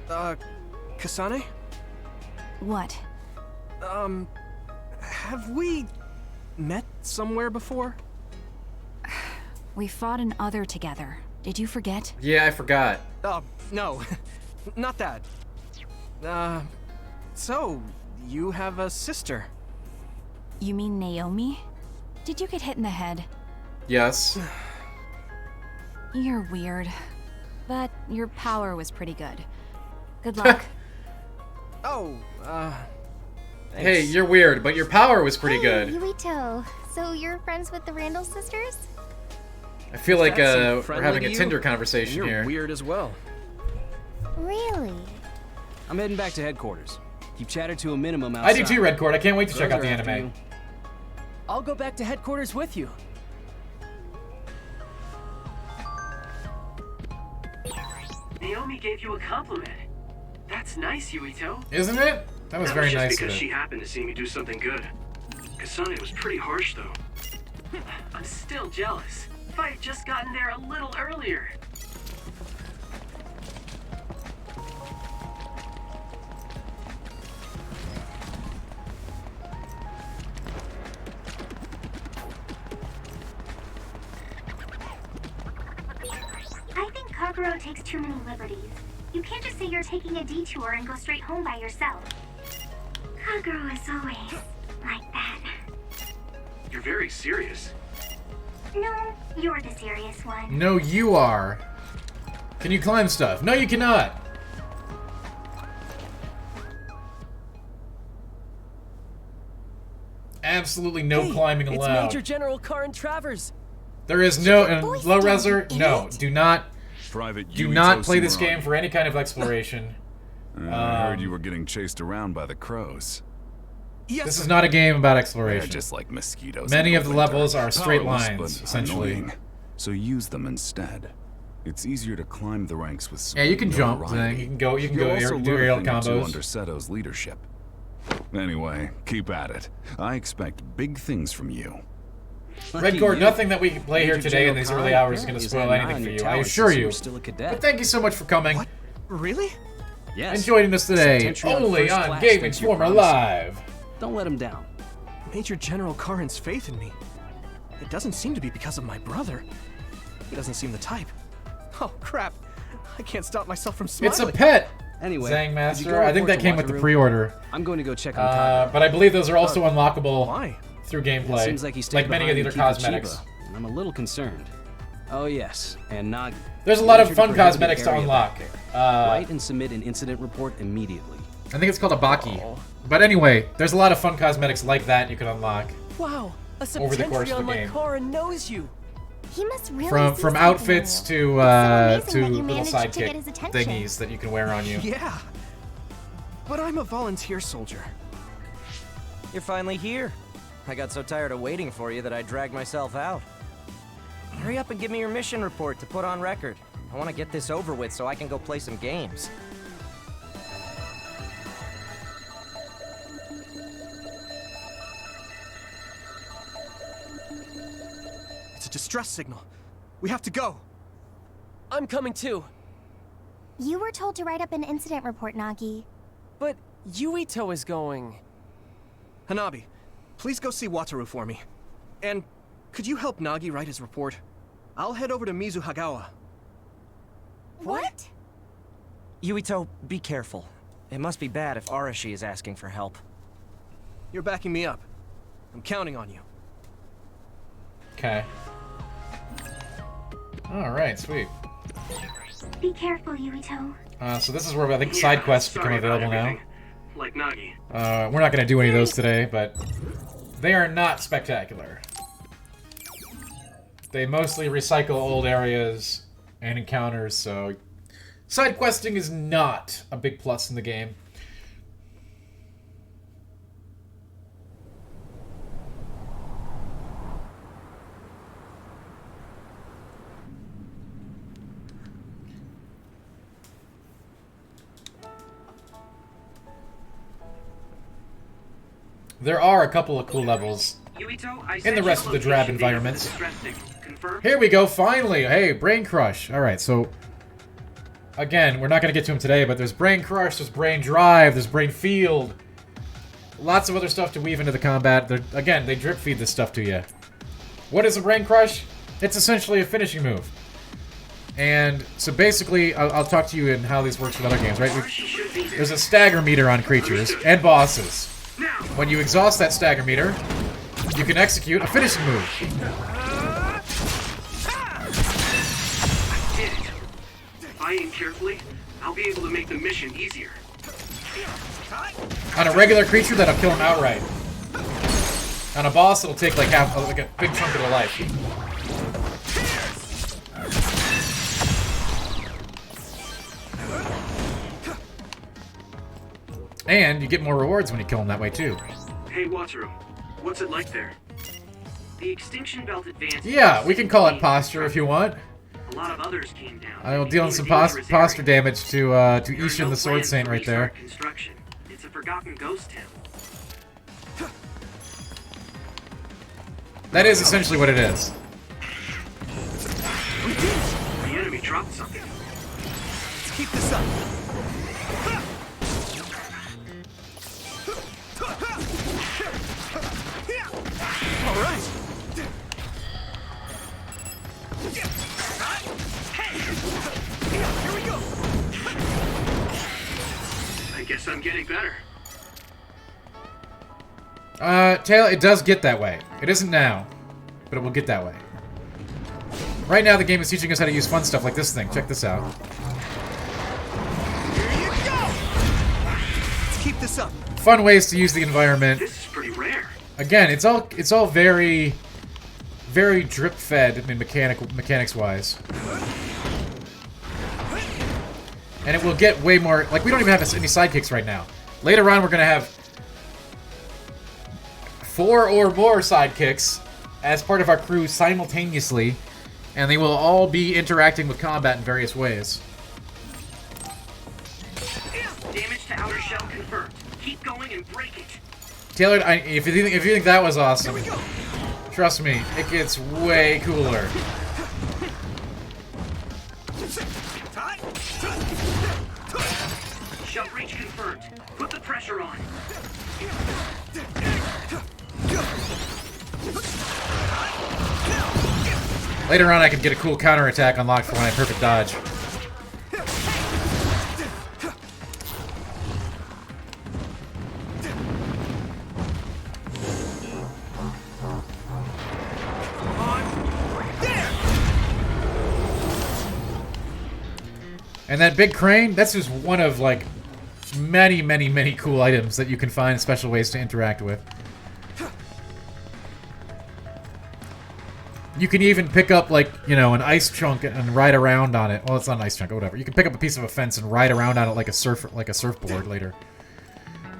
E: Kasane?
D: What?
E: Have we met somewhere before?
D: We fought an other together. Did you forget?
A: Yeah, I forgot.
E: Oh, no. Not that. So, you have a sister?
D: You mean Naomi? Did you get hit in the head?
A: Yes.
D: You're weird. But your power was pretty good. Good luck.
E: Oh,
A: Hey, you're weird, but your power was pretty good.
L: Yuito. So you're friends with the Randall sisters?
A: I feel like we're
F: friendly
A: having
F: to
A: a
F: you?
A: Tinder conversation
F: You're
A: here.
F: weird as well.
L: Really?
K: I'm heading back to headquarters. Keep chatter to a minimum
A: I
K: outside.
A: do too, Redcord. I can't wait to check
K: Those
A: out the
K: are after
A: anime.
K: you.
F: I'll go back to headquarters with you.
N: Naomi gave you a compliment. That's nice, Yuito.
A: Isn't it? That was very
B: just
A: nice of
B: because
A: it.
B: she happened to see me do something good. Kasane was pretty harsh, though.
N: I'm still jealous. If I had just gotten there a little earlier.
O: I think Kaguro takes too many liberties. You can't just say you're taking a detour and go straight home by yourself. Kaguro is always like that.
B: You're very serious.
O: No, you're the serious one.
A: No, you are. Can you climb stuff? No, you cannot. Absolutely no
F: Hey,
A: climbing
F: it's
A: allowed.
F: Major General Karin Travers.
A: There is no low reser. No, do not.
C: Private
A: Do
C: Yuito
A: not play this
C: Sumeragi.
A: game for any kind of exploration.
C: I heard you were getting chased around by the crows.
E: Yes.
A: This is not a game about
C: They're
A: exploration.
C: just like mosquitoes.
A: Many
C: in
A: of the
C: winter.
A: levels are straight
C: Powerless,
A: lines,
C: but
A: essentially.
C: annoying. So use them instead. It's easier to climb the ranks with
A: Yeah, you can jump.
C: notoriety.
A: You can go. You can
C: You'll
A: go
C: also
A: do
C: learn a
A: aerial
C: thing or two
A: combos.
C: under Seto's leadership. Anyway, keep at it. I expect big things from you.
A: Redcord, nothing that we can play here
K: Major
A: today in
K: General
A: these
K: Karin
A: early hours is going to
K: apparently has
A: spoil
K: had an eye
A: anything
K: on
A: for
K: your
A: you. I
K: talents
A: assure
K: since you
A: you.
K: were still a cadet.
A: But thank you so much for coming
E: Really?
K: Yes.
A: and joining us today,
K: Centennial
A: only
K: first
A: on
K: class,
A: Game
K: thanks to your
A: Informer
K: promise.
A: Live.
K: Don't let him down.
E: Major General Karin's faith in me. It doesn't seem to be because of my brother. He doesn't seem the type. Oh, crap. I can't stop myself from smiling.
A: It's a pet.
K: Anyway,
A: Zang
K: could you
A: Master.
K: go
A: I think
K: report
A: that
K: to
A: came with the
K: Wataru?
A: pre-order.
K: I'm going to go check on Tack.
A: But I believe those are also unlockable
E: Why?
A: through
K: It
A: gameplay,
K: seems like he stayed
A: like many of the
K: behind
A: other
K: in
A: cosmetics.
K: Chiba, and I'm a little concerned. Oh yes, and Nagi.
A: There's a lot of
K: Make sure to
A: fun
K: prohibit
A: cosmetics to
K: area
A: unlock.
K: back there. Write and submit an incident report immediately.
A: I think it's called a Baki. But anyway, there's a lot of fun cosmetics like that you can unlock.
F: Wow, a
A: Over the course of the
F: Septentrion like
A: game.
F: Karin knows you.
L: He must really see
A: From
L: something
A: outfits
L: in
A: to
L: you. It's so amazing that you
A: little
L: managed to get
A: sidekick
L: his attention.
A: thingies that you can wear on you.
E: Yeah. But I'm a volunteer soldier.
M: You're finally here. I got so tired of waiting for you that I dragged myself out. Hurry up and give me your mission report to put on record. I want to get this over with so I can go play some games.
E: It's a distress signal. We have to go.
F: I'm coming too.
L: You were told to write up an incident report, Nagi.
F: But Yuito is going.
E: Hanabi, please go see Wataru for me. And could you help Nagi write his report? I'll head over to Mizuhagawa.
L: What?
M: Yuito, be careful. It must be bad if Arashi is asking for help.
E: You're backing me up. I'm counting on you.
A: Okay. Alright, sweet.
O: Be careful, Yuito.
A: So this is where I think side quests become
B: sorry about
A: available now.
B: everything. Like Nagi.
A: We're not going to do any of those today, but they are not spectacular. They mostly recycle old areas and encounters, so side questing is not a big plus in the game. There are a couple of cool levels
B: Yuito, I
A: in
B: sent
A: the
B: you
A: rest
B: a
A: of the drab
B: location data for the
A: environments.
B: distress signal. Confirm?
A: Here we go, finally! Hey, Brain Crush. Alright, so Again, we're not going to get to them today, but there's Brain Crush, there's Brain Drive, there's Brain Field. Lots of other stuff to weave into the combat. Again, they drip feed this stuff to you. What is a Brain Crush? It's essentially a finishing move. And so basically, I'll talk to you in how this works with other games, right? There's a stagger meter on creatures and bosses. When you exhaust that stagger meter, you can execute a finishing move.
N: If I aim carefully, I'll be able to make the mission easier.
A: On a regular creature, that'll kill him outright. On a boss, it'll take like a big chunk of their life. And you get more rewards when you kill him that way too.
N: Hey, Wataru, what's it like there? The extinction belt advanced.
A: Yeah, we can call it posture if you want.
N: A lot of others came down.
A: I will deal some posture damage to Ishin the Sword Saint right there.
N: Construction. It's a forgotten ghost town.
A: That is essentially what it is.
N: The enemy dropped something.
E: Let's keep this up. All right. Here we go.
N: I guess I'm getting better.
A: Taylor, it does get that way. It isn't now, but it will get that way. Right now, the game is teaching us how to use fun stuff like this thing. Check this out.
E: Here you go. Let's keep this up.
A: Fun ways to use the environment.
N: This is pretty rare.
A: Again, it's all very drip fed. I mean, mechanics wise. And it will get way more. Like, we don't even have any sidekicks right now. Later on, we're gonna have 4 or more sidekicks as part of our crew simultaneously, and they will all be interacting with combat in various ways.
N: Damage to outer shell confirmed. Keep going and break it.
A: Taylor, if you think that was awesome, trust me, it gets way cooler.
N: Shell breach confirmed. Put the pressure on.
A: Later on, I could get a cool counterattack unlocked for when I perfect dodge. And that big crane, that's just one of, like, many cool items that you can find special ways to interact with. You can even pick up, like, you know, an ice chunk and ride around on it. Well, it's not an ice chunk, or whatever. You can pick up a piece of a fence and ride around on it like a surfboard later.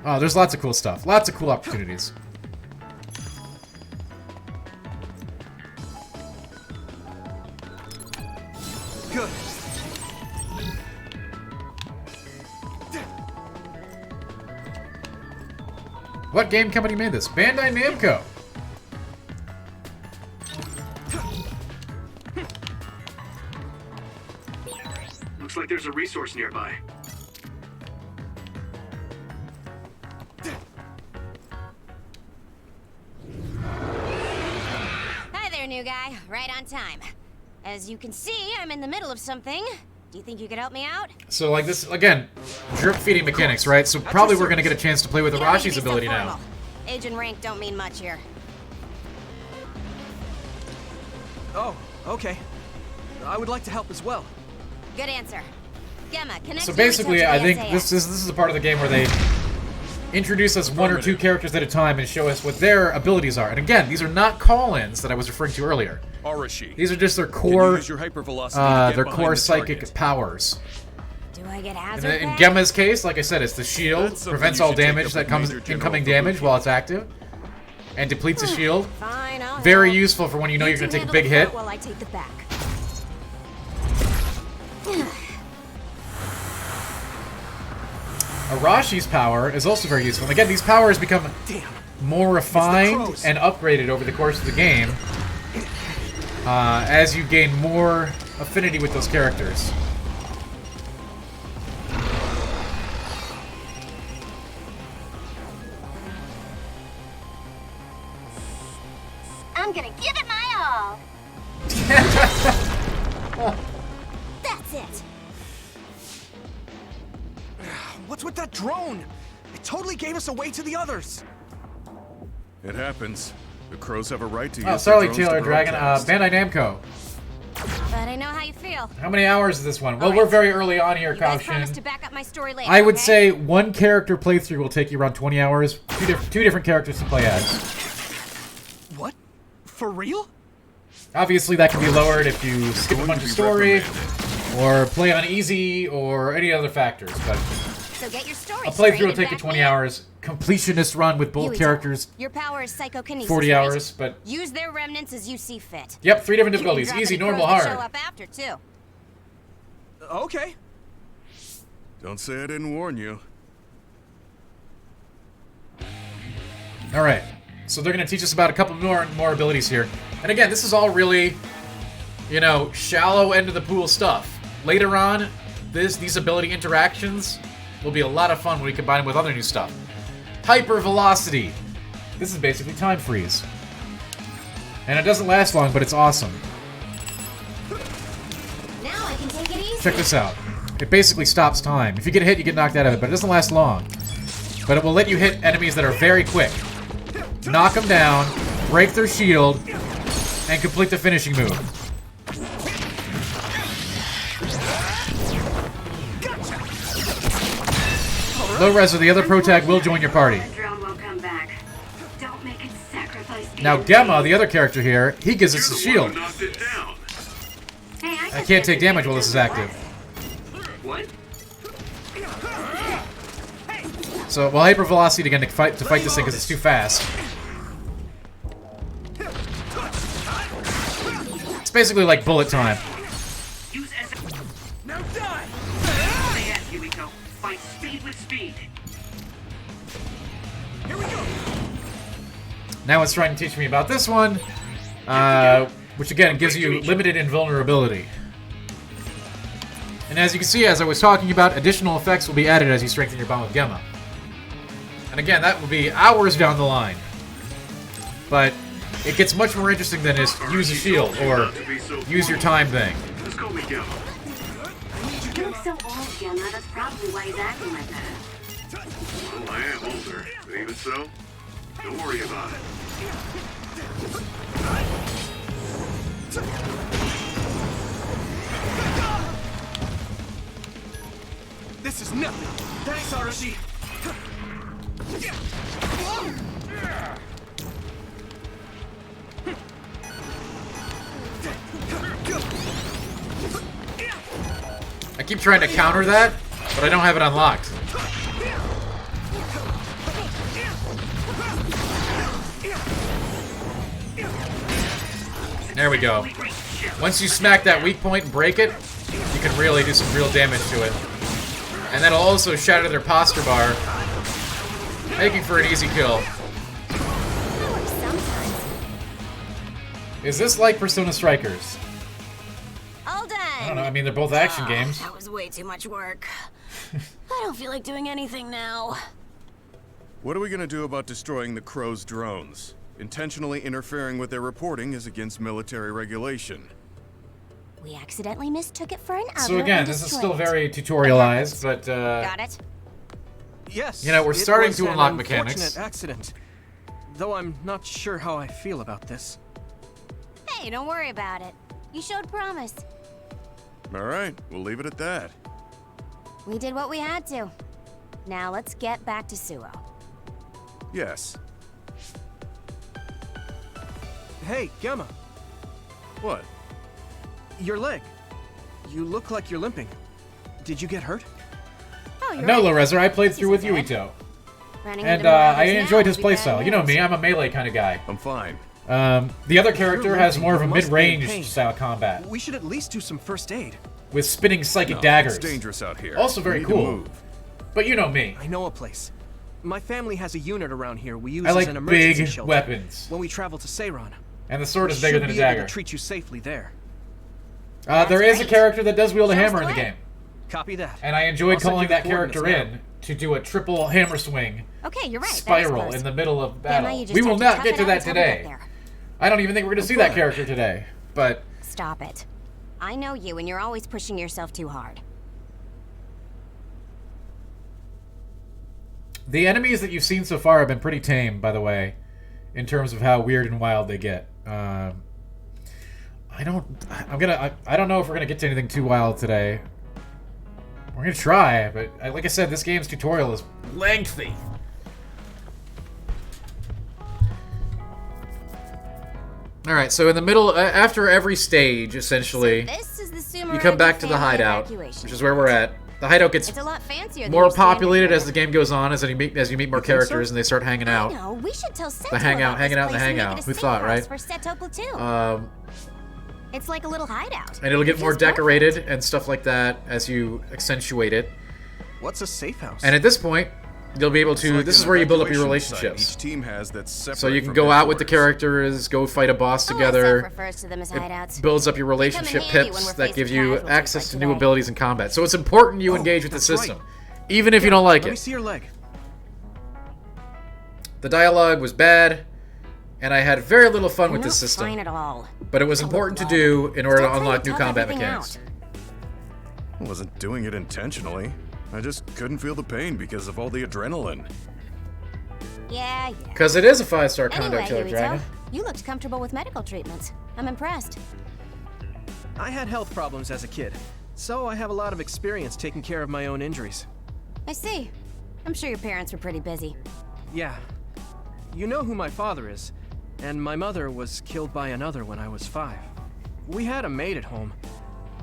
A: Oh, there's lots of cool stuff. Lots of cool opportunities.
E: Good.
A: What game company made this? Bandai Namco.
N: Looks like there's a resource nearby.
P: Hi there, new guy. Right on time. As you can see, I'm in the middle of something. Do you think you could help me out?
A: So, like this, again, drip feeding mechanics, right? So probably we're going to get a chance to play with Arashi's ability now.
P: Age and rank don't mean much here.
E: Oh, okay. I would like to help as well.
P: Good answer. Gemma, connect.
A: So basically, I think this is a part of the game where they introduce us 1 or 2 characters at a time and show us what their abilities are. And again, these are not call-ins that I was referring to earlier. These are just their core, psychic powers.
P: Do I get hazard
A: In Gemma's case, like I said, it's the shield, prevents all damage that comes incoming damage while it's active, and depletes the shield.
P: Fine,
A: Very useful for when you know you're going to take a big hit.
P: While I take the back.
A: Arashi's power is also very useful. And again, these powers become more refined and upgraded over the course of the game as you gain more affinity with those characters.
O: I'm gonna give it my all.
P: That's it.
E: What's with that drone? It totally gave us away to the others.
Q: It happens. The crows have a right to use
A: Oh, sorry,
Q: their drones
A: Taylor
Q: to
A: Dragon.
Q: broadcast.
A: Bandai Namco.
P: But I know how you feel.
A: How many hours is this one? Well, we're very early on here,
P: You guys
A: Caution.
P: promised to back up my story later,
A: I would
P: okay?
A: say one character playthrough will take you around 20 hours. Two different characters to play as.
E: What? For real?
A: Obviously, that can be lowered if you skip a bunch of story, or play on easy, or any other factors. But
P: So get your story
A: a
P: straight
A: playthrough will
P: and
A: take you
P: back
A: 20
P: me up.
A: hours. Completionist run with both
P: Yuito,
A: characters,
P: Your power is psychokinesis.
A: 40
P: right?
A: hours, but...
P: Use their remnants as you see fit.
A: Yep, 3 different
P: You can
A: difficulties.
P: drop
A: Easy,
P: any
A: normal,
P: crows that
A: hard.
P: Show up after too.
E: Okay.
Q: Don't say I didn't warn you.
A: Alright, so they're going to teach us about a couple more abilities here. And again, this is all really, you know, shallow end of the pool stuff. Later on, these ability interactions will be a lot of fun when we combine them with other new stuff. Hyper velocity. This is basically time freeze. And it doesn't last long, but it's awesome.
P: Now I can take it easy.
A: Check this out. It basically stops time. If you get hit, you get knocked out of it, but it doesn't last long. But it will let you hit enemies that are very quick. Knock them down, break their shield, and complete the finishing move. Low Rezo, the other pro tag, will join your party.
O: Drone won't come back. Don't make it sacrifice.
A: Now Gemma, the other character here, he gives us a shield.
O: Hey,
A: I can't take damage while this is active.
B: What?
A: So, well, hyper velocity again to fight this thing because it's too fast. It's basically like bullet time.
B: Use
G: Now die!
B: SAS, Yumiko. Fight speed with speed.
G: Here we go!
A: Now it's trying to teach me about this one, which again gives you limited invulnerability. And as you can see, as I was talking about, additional effects will be added as you strengthen your bond with Gemma. And again, that will be hours down the line. But it gets much more interesting than just use a shield or use your time thing.
H: Just call me Gemma.
O: You look so old, Gemma. That's probably why he's acting like that.
H: Well, I am older, but even so, don't worry about it.
E: This is nothing. Thanks, Arashi.
A: I keep trying to counter that, but I don't have it unlocked. There we go. Once you smack that weak point and break it, you can really do some real damage to it. And that'll also shatter their posture bar, making for an easy kill. Is this like Persona Strikers?
P: All done.
A: I don't know, I mean, they're both action games.
P: That was way too much work. I don't feel like doing anything now.
Q: What are we gonna do about destroying the Crow's drones? Intentionally interfering with their reporting is against military regulation.
L: We accidentally mistook it for an other.
A: So again, this is still very tutorialized, but
P: Got it?
E: Yes.
A: You know, we're
E: it
A: starting
E: was
A: to
E: an
A: unlock mechanics.
E: unfortunate accident. Though I'm not sure how I feel about this.
P: Hey, don't worry about it. You showed promise.
Q: Alright, we'll leave it at that.
P: We did what we had to. Now let's get back to Suo.
Q: Yes.
E: Hey, Gemma.
Q: What?
E: Your leg. You look like you're limping. Did you get hurt?
P: Oh, you're
A: No,
P: right.
A: Lorezer, I played through with Yuito.
P: Running
A: And
P: into
A: I
P: Marauders
A: enjoyed
P: now
A: his
P: would be bad
A: playstyle. You know
P: news.
A: me, I'm a melee kind of guy.
Q: I'm fine.
A: The other character has more of a
E: Must be in
A: mid-range
E: pain.
A: style combat,
E: We should at least do some first aid.
A: with spinning psychic
Q: No,
A: daggers.
Q: It's dangerous out here.
A: Also very
Q: We need to
A: cool.
Q: move.
A: But you know me.
E: I know a place. My family has a unit around here we use
A: I like
E: as an emergency
A: big
E: shelter
A: weapons.
E: when we travel to Seiran.
A: And the sword is
E: We
A: bigger
E: should
A: than a
E: be able
A: dagger.
E: to treat you safely there.
A: There is a character that does wield a hammer in the game.
E: Copy that.
A: And I enjoyed
E: I'll send
A: calling
E: you the
A: that character
E: coordinates
A: in to do a triple hammer swing
P: Okay, you're right.
A: spiral
P: that is
A: in
P: close.
A: the middle of
P: Grandma,
A: battle.
P: you just
A: We
P: have
A: will
P: to
A: not
P: tough
A: get
P: it
A: to
P: out
A: that
P: until we get
A: today.
P: there.
A: I don't even think we're going to see that character today. But
P: Stop it. I know you, and you're always pushing yourself too hard.
A: the enemies that you've seen so far have been pretty tame, by the way, in terms of how weird and wild they get. I don't know if we're gonna get to anything too wild today. We're gonna try, but like I said, this game's tutorial is lengthy. All right, so in the middle, after every stage, essentially, you come back to the hideout, which is where we're at. The hideout gets more populated as the game goes on, as you meet more characters and they start hanging out.
P: No, we should tell Seto
A: The hangout, hanging out in the hangout. Who thought, right?
P: For Seto Platoon. It's like a little hideout.
A: And it'll get more decorated and stuff like that as you accentuate it.
E: What's a safe house?
A: And at this point, you'll be able to.
Q: Like
A: this is
Q: an
A: where you build up your
Q: evacuation site
A: relationships.
Q: Each team has that's separate
A: So you can
Q: from
A: go out with the
Q: headquarters.
A: characters, go fight a boss together.
P: refers to them as hideouts.
A: It builds up your relationship
P: They come in handy when
A: pips
P: we're
A: that give
P: facing
A: you
P: casualties
A: access
P: like
A: to new
P: today.
A: abilities in combat. So it's important you engage with the
E: that's right.
A: system, even if you don't like
E: Let me
A: it.
E: see your leg.
A: The dialogue was bad, and I had very little fun with
P: Not
A: this system.
P: fine at all.
A: But it was important to do in order to unlock new
P: tough
A: combat
P: everything
A: mechanics.
Q: I wasn't doing it intentionally. I just couldn't feel the pain because of all the adrenaline.
P: Yeah.
A: Because it is a 5-star
P: Anyway,
A: conduct killer
P: Yuito,
A: dragon.
P: you looked comfortable with medical treatments. I'm impressed.
E: I had health problems as a kid, so I have a lot of experience taking care of my own injuries.
P: I see. I'm sure your parents were pretty busy.
E: Yeah. You know who my father is, and my mother was killed by another when I was 5. We had a maid at home,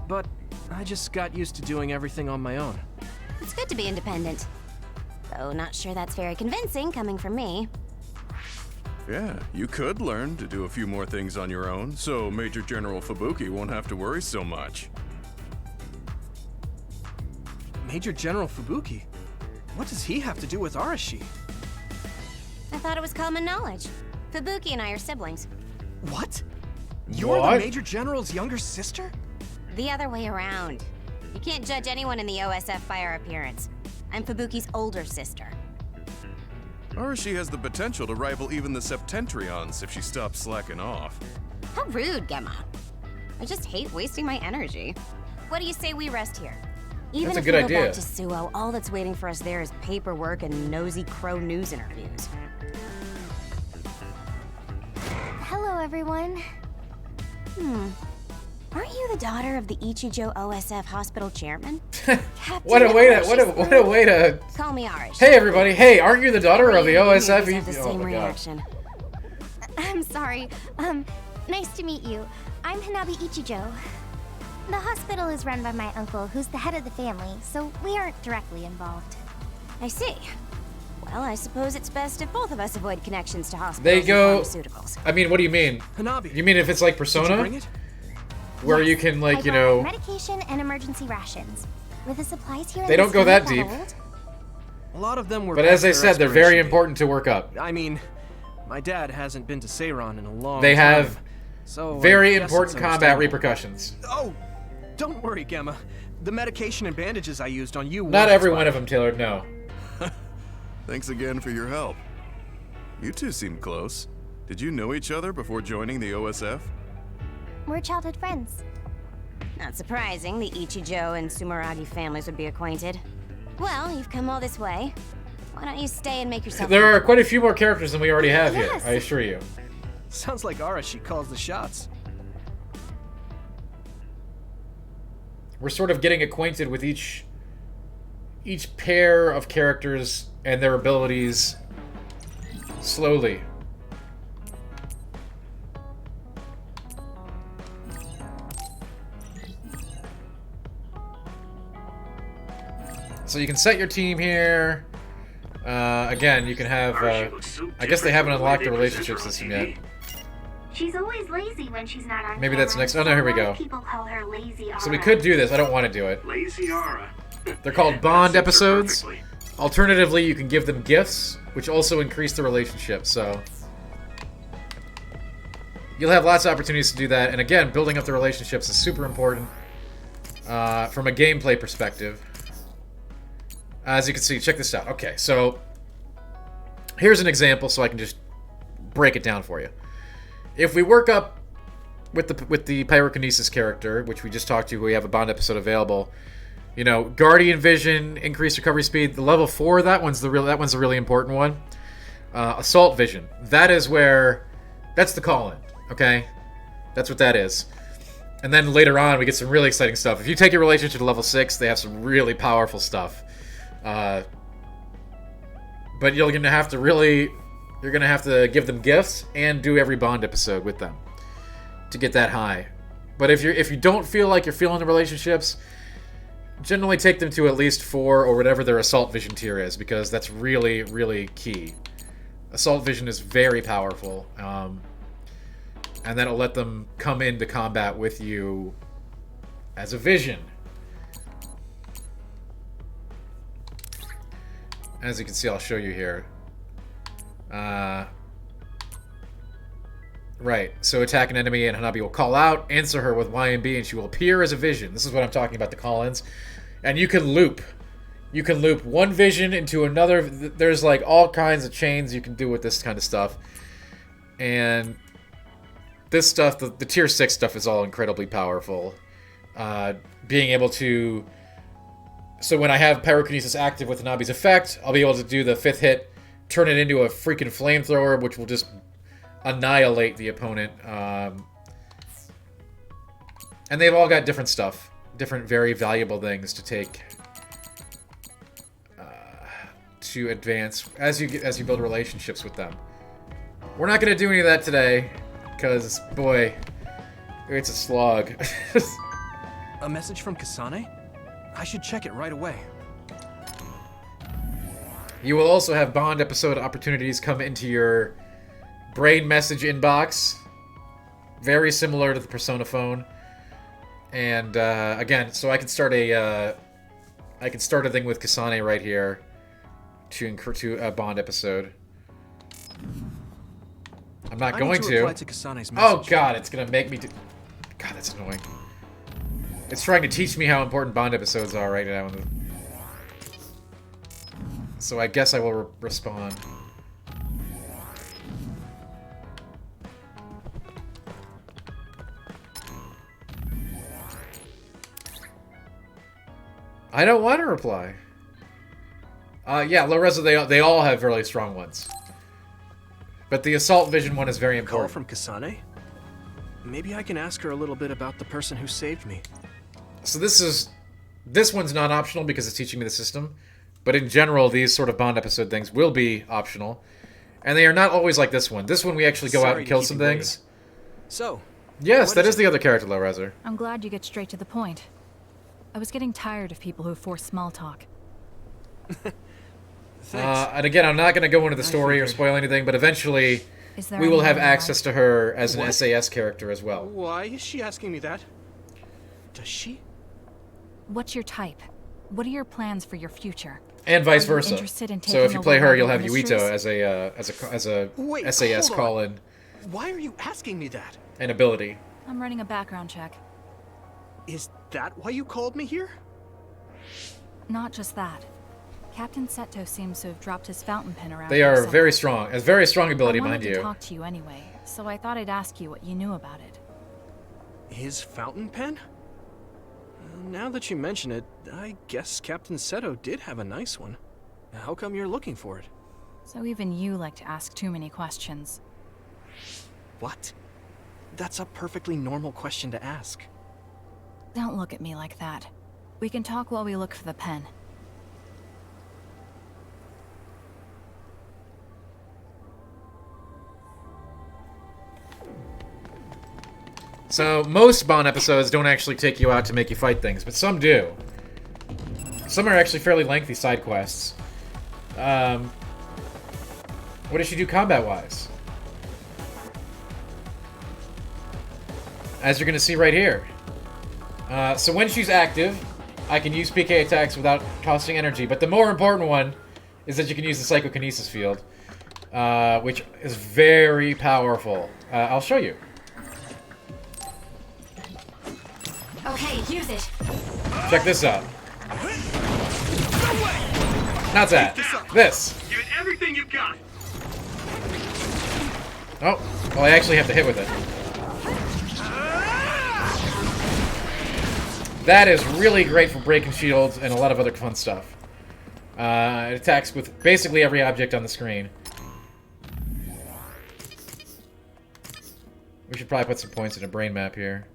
E: but I just got used to doing everything on my own.
P: It's good to be independent. Though not sure that's very convincing coming from me.
Q: Yeah, you could learn to do a few more things on your own, so Major General Fubuki won't have to worry so much.
E: Major General Fubuki? What does he have to do with Arashi?
P: I thought it was common knowledge. Fubuki and I are siblings.
E: What? You're the Major General's younger sister?
P: The other way around. You can't judge anyone in the OSF by our appearance. I'm Fubuki's older sister.
Q: Arashi has the potential to rival even the Septentrions if she stops slacking off.
P: How rude, Gemma. I just hate wasting my energy. What do you say we rest here? Even
A: That's a
P: if
A: good
P: we go
A: idea.
P: back to Suo, all that's waiting for us there is paperwork and nosy crow news interviews.
L: Hello, everyone.
P: Aren't you the daughter of the Ichijo OSF hospital chairman?
A: What a way to
P: Call me Arish.
A: Hey everybody! Hey, aren't you the daughter of the OSF?
P: Have the
A: Oh
P: same
A: my God.
P: reaction.
L: I'm sorry. Nice to meet you. I'm Hanabi Ichijo. The hospital is run by my uncle, who's the head of the family, so we aren't directly involved.
P: I see. Well, I suppose it's best if both of us avoid connections to hospitals
A: They go.
P: and pharmaceuticals.
A: I mean, what do you mean?
E: Hanabi.
A: You mean if it's like Persona,
E: bring it?
A: where
L: Yes,
A: you can
L: I
A: like you
L: brought
A: know?
L: medication and emergency rations. With the supplies here, in
A: They don't
L: this
A: go that
L: clinic
A: deep.
L: hold,
E: A lot of them were.
A: But as
E: past
A: I
E: their
A: said, they're very
E: expiration date.
A: important to work up.
E: I mean, my dad hasn't been to Seiron in a long
A: They
E: time.
A: have
E: so I
A: very
E: guess
A: important
E: it's
A: combat
E: understandable.
A: repercussions.
E: Oh, don't worry, Gemma. The medication and bandages I used on you.
A: Not
E: won't
A: every
E: expire.
A: one of them, Taylor. No.
Q: Thanks again for your help. You two seem close. Did you know each other before joining the OSF?
L: We're childhood friends.
P: Not surprising, the Ichijo and Sumeragi families would be acquainted. Well, you've come all this way. Why don't you stay and make yourself
A: There are quite a few more characters than we already have
L: Yes.
A: here. I assure you.
E: Sounds like Arashi calls the shots.
A: We're sort of getting acquainted with each pair of characters and their abilities slowly. So you can set your team here. Again, you can have. I guess they haven't unlocked the relationship system yet.
O: She's always lazy when she's not on
A: Maybe that's
O: camera,
A: next. Oh no, here we
O: so a lot
A: go.
O: of people call her Lazy
A: So we
O: Aura.
A: could do this. I don't want to do it.
H: Lazy Aura.
A: They're called bond
H: That suits her
A: episodes.
H: perfectly.
A: Alternatively, you can give them gifts, which also increase the relationship. So you'll have lots of opportunities to do that. And again, building up the relationships is super important from a gameplay perspective. As you can see, check this out. Okay, so here's an example so I can just break it down for you. if we work up with the pyrokinesis character, which we just talked to, we have a Bond episode available. You know, Guardian Vision, increased recovery speed. The level 4, that one's the really important one. Assault Vision. That's the call-in. Okay, that's what that is. And then later on, we get some really exciting stuff. If you take your relationship to level 6, they have some really powerful stuff. But you're gonna have to give them gifts and do every Bond episode with them to get that high. But if you don't feel like you're feeling the relationships, generally take them to at least 4 or whatever their Assault Vision tier is, because that's really, really key. Assault Vision is very powerful, and that'll let them come into combat with you as a Vision. As you can see, I'll show you here. Right, so attack an enemy and Hanabi will call out, answer her with Y and B, and she will appear as a Vision. This is what I'm talking about, the call-ins. And you can loop. You can loop one Vision into another. There's like all kinds of chains you can do with this kind of stuff. And this stuff, the tier 6 stuff is all incredibly powerful. Being able to... So when I have Pyrokinesis active with Hanabi's effect, I'll be able to do the 5th hit, turn it into a freaking flamethrower, which will just annihilate the opponent. And they've all got different stuff. Different very valuable things to take to advance as you build relationships with them. We're not going to do any of that today, because, boy, it's a slog.
E: A message from Kasane? I should check it right away.
A: You will also have Bond episode opportunities come into your brain message inbox. Very similar to the Persona phone. And again, so I can start a thing with Kasane right here to a Bond episode. I'm not going to.
E: Reply to Kasane's message.
A: Oh god, it's gonna make me do. God, that's annoying. It's trying to teach me how important Bond episodes are right now. So I guess I will respond. I don't want to reply. Yeah, Loreza, they all have really strong ones. But the Assault Vision one is very important.
E: Call from Kasane? Maybe I can ask her a little bit about the person who saved me.
A: So this one's not optional because it's teaching me the system. But in general, these sort of Bond episode things will be optional. And they are not always like this one. This one we actually go out and kill some things.
E: So,
A: yes, that is the other character, Loreza.
D: I'm glad you get straight to the point. I was getting tired of people who force small talk.
A: And again, I'm not going to go into the story or spoil anything, but eventually we will have access to her as an SAS character as well.
E: Why is she asking me that? Does she?
D: What's your type? What are your plans for your future?
A: And vice versa. So if you play her, you'll have Yuito as a
E: Wait,
A: SAS call-in.
E: Why are you asking me that?
A: An ability.
D: I'm running a background check.
E: Is that why you called me here?
D: Not just that. Captain Seto seems to have dropped his fountain pen around.
A: They are very strong. A very strong ability, mind you.
D: I wanted to talk to you anyway, so I thought I'd ask you what you knew about it.
E: His fountain pen? Now that you mention it, I guess Captain Seto did have a nice one. How come you're looking for it?
D: So even you like to ask too many questions.
E: What? That's a perfectly normal question to ask.
D: Don't look at me like that. We can talk while we look for the pen.
A: So, most Bond episodes don't actually take you out to make you fight things, but some do. Some are actually fairly lengthy side quests. What does she do combat-wise? As you're going to see right here. So when she's active, I can use PK attacks without costing energy, but the more important one is that you can use the Psychokinesis field, which is very powerful. I'll show you.
D: Okay, use it.
A: Check this out. Not that. This.
H: Give it everything you've got.
A: Oh, well, I actually have to hit with it. That is really great for breaking shields and a lot of other fun stuff. It attacks with basically every object on the screen. We should probably put some points in a brain map here.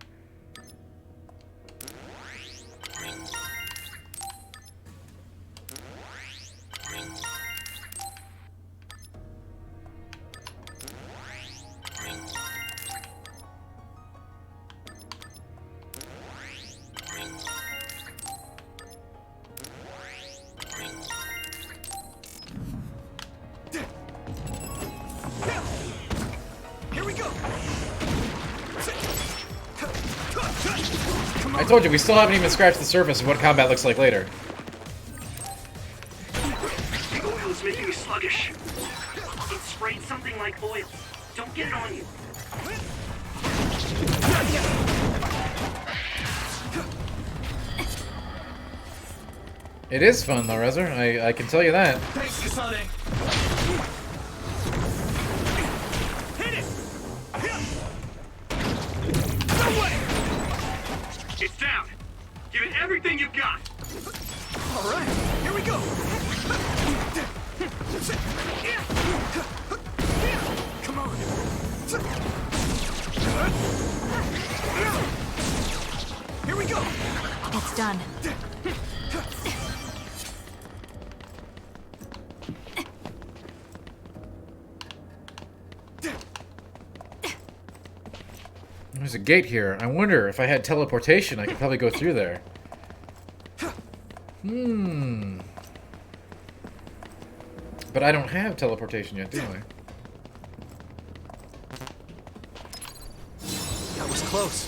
A: I told you, we still haven't even scratched the surface of what combat looks like later.
B: The oil is making me sluggish. It sprayed something like oil. Don't get it on you.
A: It is fun, though, Rezer. I can tell you that.
G: Thanks, Kasane. Hit it! No way!
H: It's down. Give it everything you've got.
G: All right, here we go. Come on. Here we go.
D: It's done.
A: There's a gate here. I wonder if I had teleportation, I could probably go through there. But I don't have teleportation yet, do I?
E: That was close.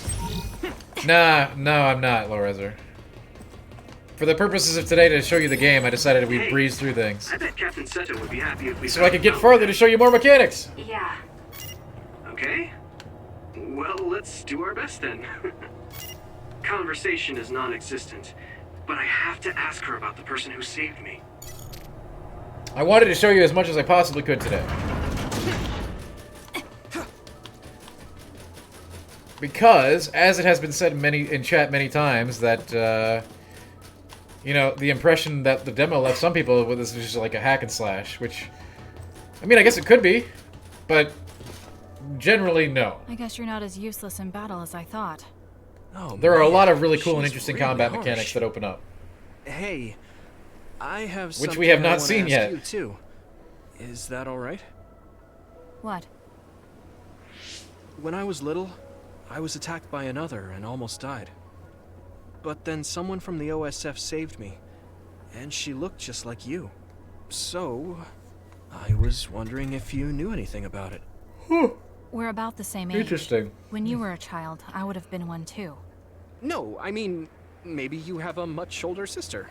A: Nah, no, I'm not, Lorezer. For the purposes of today to show you the game, I decided we'd breeze through things.
B: I bet Captain Seto would be happy if we
A: So I could get farther to show you more mechanics!
O: Yeah.
B: Okay. Well, let's do our best then. Conversation is non-existent, but I have to ask her about the person who saved me.
A: I wanted to show you as much as I possibly could today. Because, as it has been said in chat many times, that, you know, the impression that the demo left some people with is just like a hack and slash, which, I mean, I guess it could be, but generally, no.
D: I guess you're not as useless in battle as I thought.
E: Oh,
A: There are a
E: man,
A: lot of really cool and
E: she's
A: interesting
E: really
A: combat
E: harsh.
A: mechanics that open up.
E: Hey, I have
A: Which
E: something
A: we have
E: I
A: not
E: wanna
A: seen
E: ask
A: yet.
E: You too. Is that all right?
D: What?
E: When I was little, I was attacked by another and almost died. But then someone from the OSF saved me, and she looked just like you. So, I was wondering if you knew anything about it.
D: We're about the same age.
A: Interesting.
D: When you were a child, I would have been one too.
E: No, I mean, maybe you have a much older sister.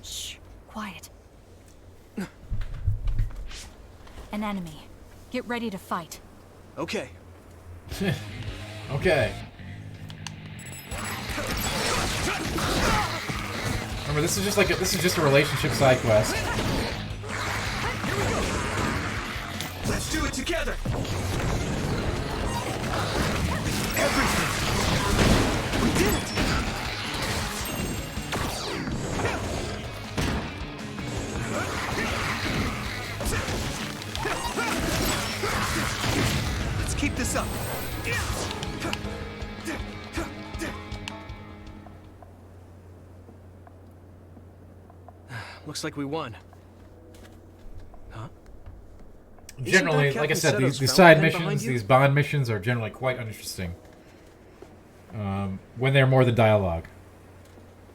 D: Shh, quiet. An enemy. Get ready to fight.
E: Okay.
A: Okay. Remember, this is just a relationship side quest.
G: Let's do it together. Everything. We did it. Let's keep this up.
E: Looks like we won. Huh?
A: Generally, like I said, these side missions, these bond missions, are generally quite uninteresting. When they're more than dialogue.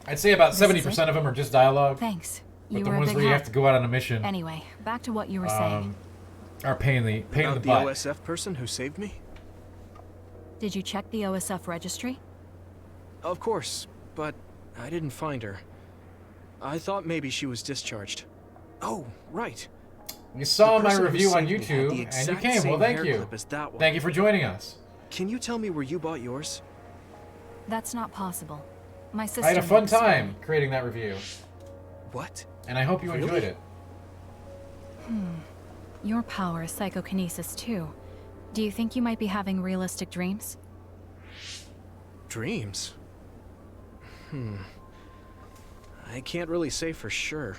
A: I'd say about 70% of them are just dialogue.
D: Thanks.
A: But
D: You
A: the
D: were a
A: ones
D: big
A: where you
D: help.
A: have to go out on a mission
D: Anyway, back to what you were saying.
A: are pain in the
E: About the
A: butt.
E: OSF person who saved me?
D: Did you check the OSF registry?
E: Of course, but I didn't find her. I thought maybe she was discharged. Oh, right.
A: You saw
E: The
A: my
E: person who
A: review on
E: saved me had the
A: YouTube, and you
E: exact
A: came. Well,
E: same
A: thank
E: hair
A: you.
E: clip as that one.
A: Thank you for joining us.
E: Can you tell me where you bought yours?
D: That's not possible. My sister
A: I had a fun
D: makes one.
A: time creating that review.
E: What?
A: And I hope you
E: Really?
A: enjoyed it.
R: Your power is psychokinesis too. Do you think you might be having realistic dreams?
E: Dreams? I can't really say for sure.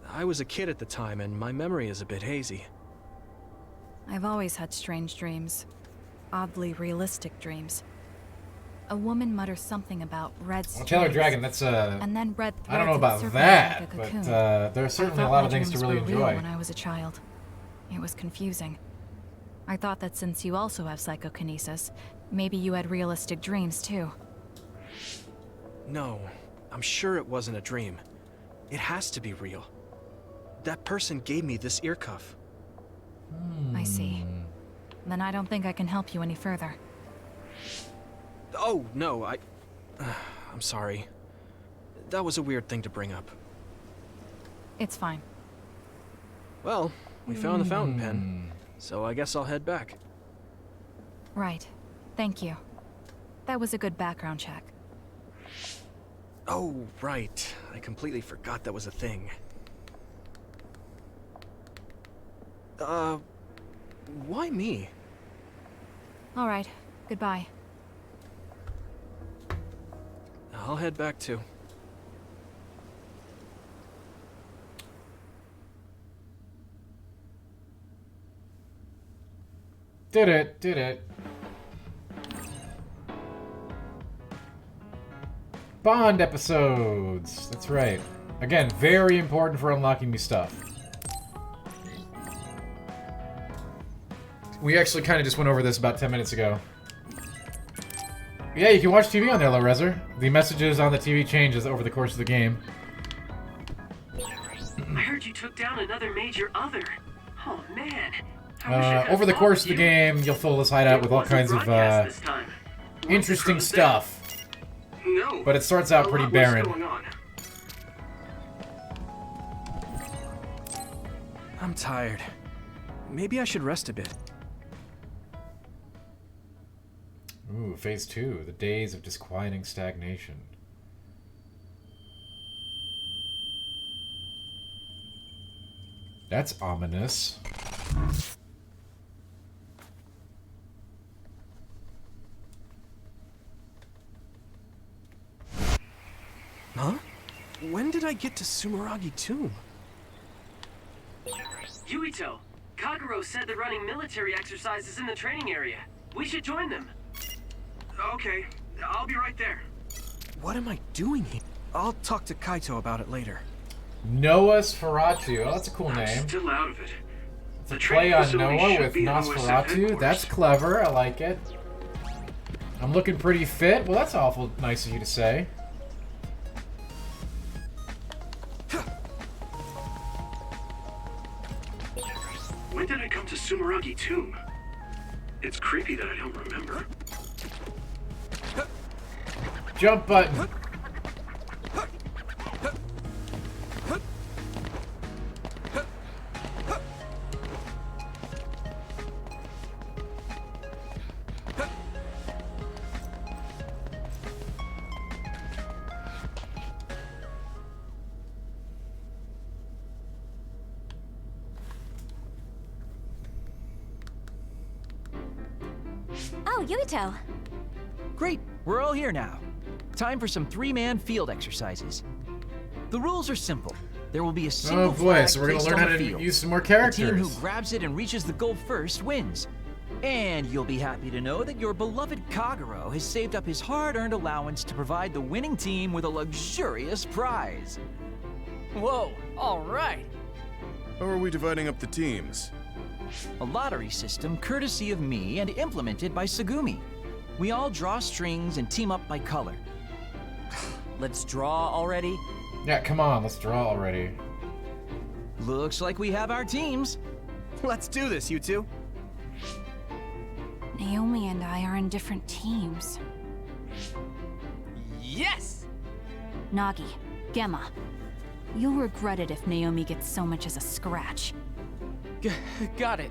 E: I was a kid at the time, and my memory is a bit hazy.
R: I've always had strange dreams. Oddly realistic dreams. A woman mutters something about red streaks.
A: Taylor Dragon, that's
R: and then red
A: I don't know
R: threads
A: about
R: encircle
A: that,
R: like a
A: but
R: cocoon.
A: there are certainly
R: I
A: a
R: thought
A: lot
R: my
A: of things to
R: dreams
A: really
R: were real
A: enjoy.
R: when I was a child. It was confusing. I thought that since you also have psychokinesis, maybe you had realistic dreams too.
E: No, I'm sure it wasn't a dream. It has to be real. That person gave me this ear cuff.
R: I see. Then I don't think I can help you any further.
E: Oh, no, I'm sorry. That was a weird thing to bring up.
R: It's fine.
E: Well, we found the fountain pen, so I guess I'll head back.
R: Right. Thank you. That was a good background check.
E: Oh, right. I completely forgot that was a thing. Why me?
R: All right. Goodbye.
E: I'll head back too.
A: Did it. Bond episodes. That's right. Again, very important for unlocking new stuff. We actually kind of just went over this about 10 minutes ago. Yeah, you can watch TV on there, Low Reser. The messages on the TV changes over the course of the game.
N: I heard you took down another major other. Oh man. I wish I could've
A: Over the course of
N: followed
A: the game, you'll fill this hideout with all kinds of
N: this time.
A: interesting stuff.
N: No.
A: But it starts out pretty barren.
N: What's going on?
E: I'm tired. Maybe I should rest a bit.
A: Ooh, Phase 2, the days of disquieting stagnation. That's ominous.
E: Huh? When did I get to Sumeragi Tomb?
N: Yuito, Kagero said they're running military exercises in the training area. We should join them. Okay, I'll be right there.
E: What am I doing here? I'll talk to Kaito about it later.
A: Nosferatu. Oh, that's a cool name.
N: I'm still out of it.
A: It's a play on Noah with Nosferatu. That's clever. I like it. I'm looking pretty fit. Well, that's awful nice of you to say.
H: When did I come to Sumeragi Tomb? It's creepy that I don't remember.
A: Jump button.
P: Oh, Yuito.
J: Great, we're all here now. Time for some three-man field exercises. The rules are simple. There will be a single
A: Oh boy,
J: flag
A: so we're gonna
J: placed
A: learn
J: on
A: how
J: the
A: to
J: field.
A: use some more
J: The
A: characters.
J: team who grabs it and reaches the goal first wins. And you'll be happy to know that your beloved Kagero has saved up his hard-earned allowance to provide the winning team with a luxurious prize.
F: Whoa, all right.
Q: How are we dividing up the teams?
J: A lottery system courtesy of me and implemented by Sagumi. We all draw strings and team up by color.
F: Let's draw already?
A: Yeah, come on, let's draw already.
J: Looks like we have our teams.
E: Let's do this, you two.
R: Naomi and I are in different teams.
F: Yes!
R: Nagi, Gemma, you'll regret it if Naomi gets so much as a scratch.
F: Got it.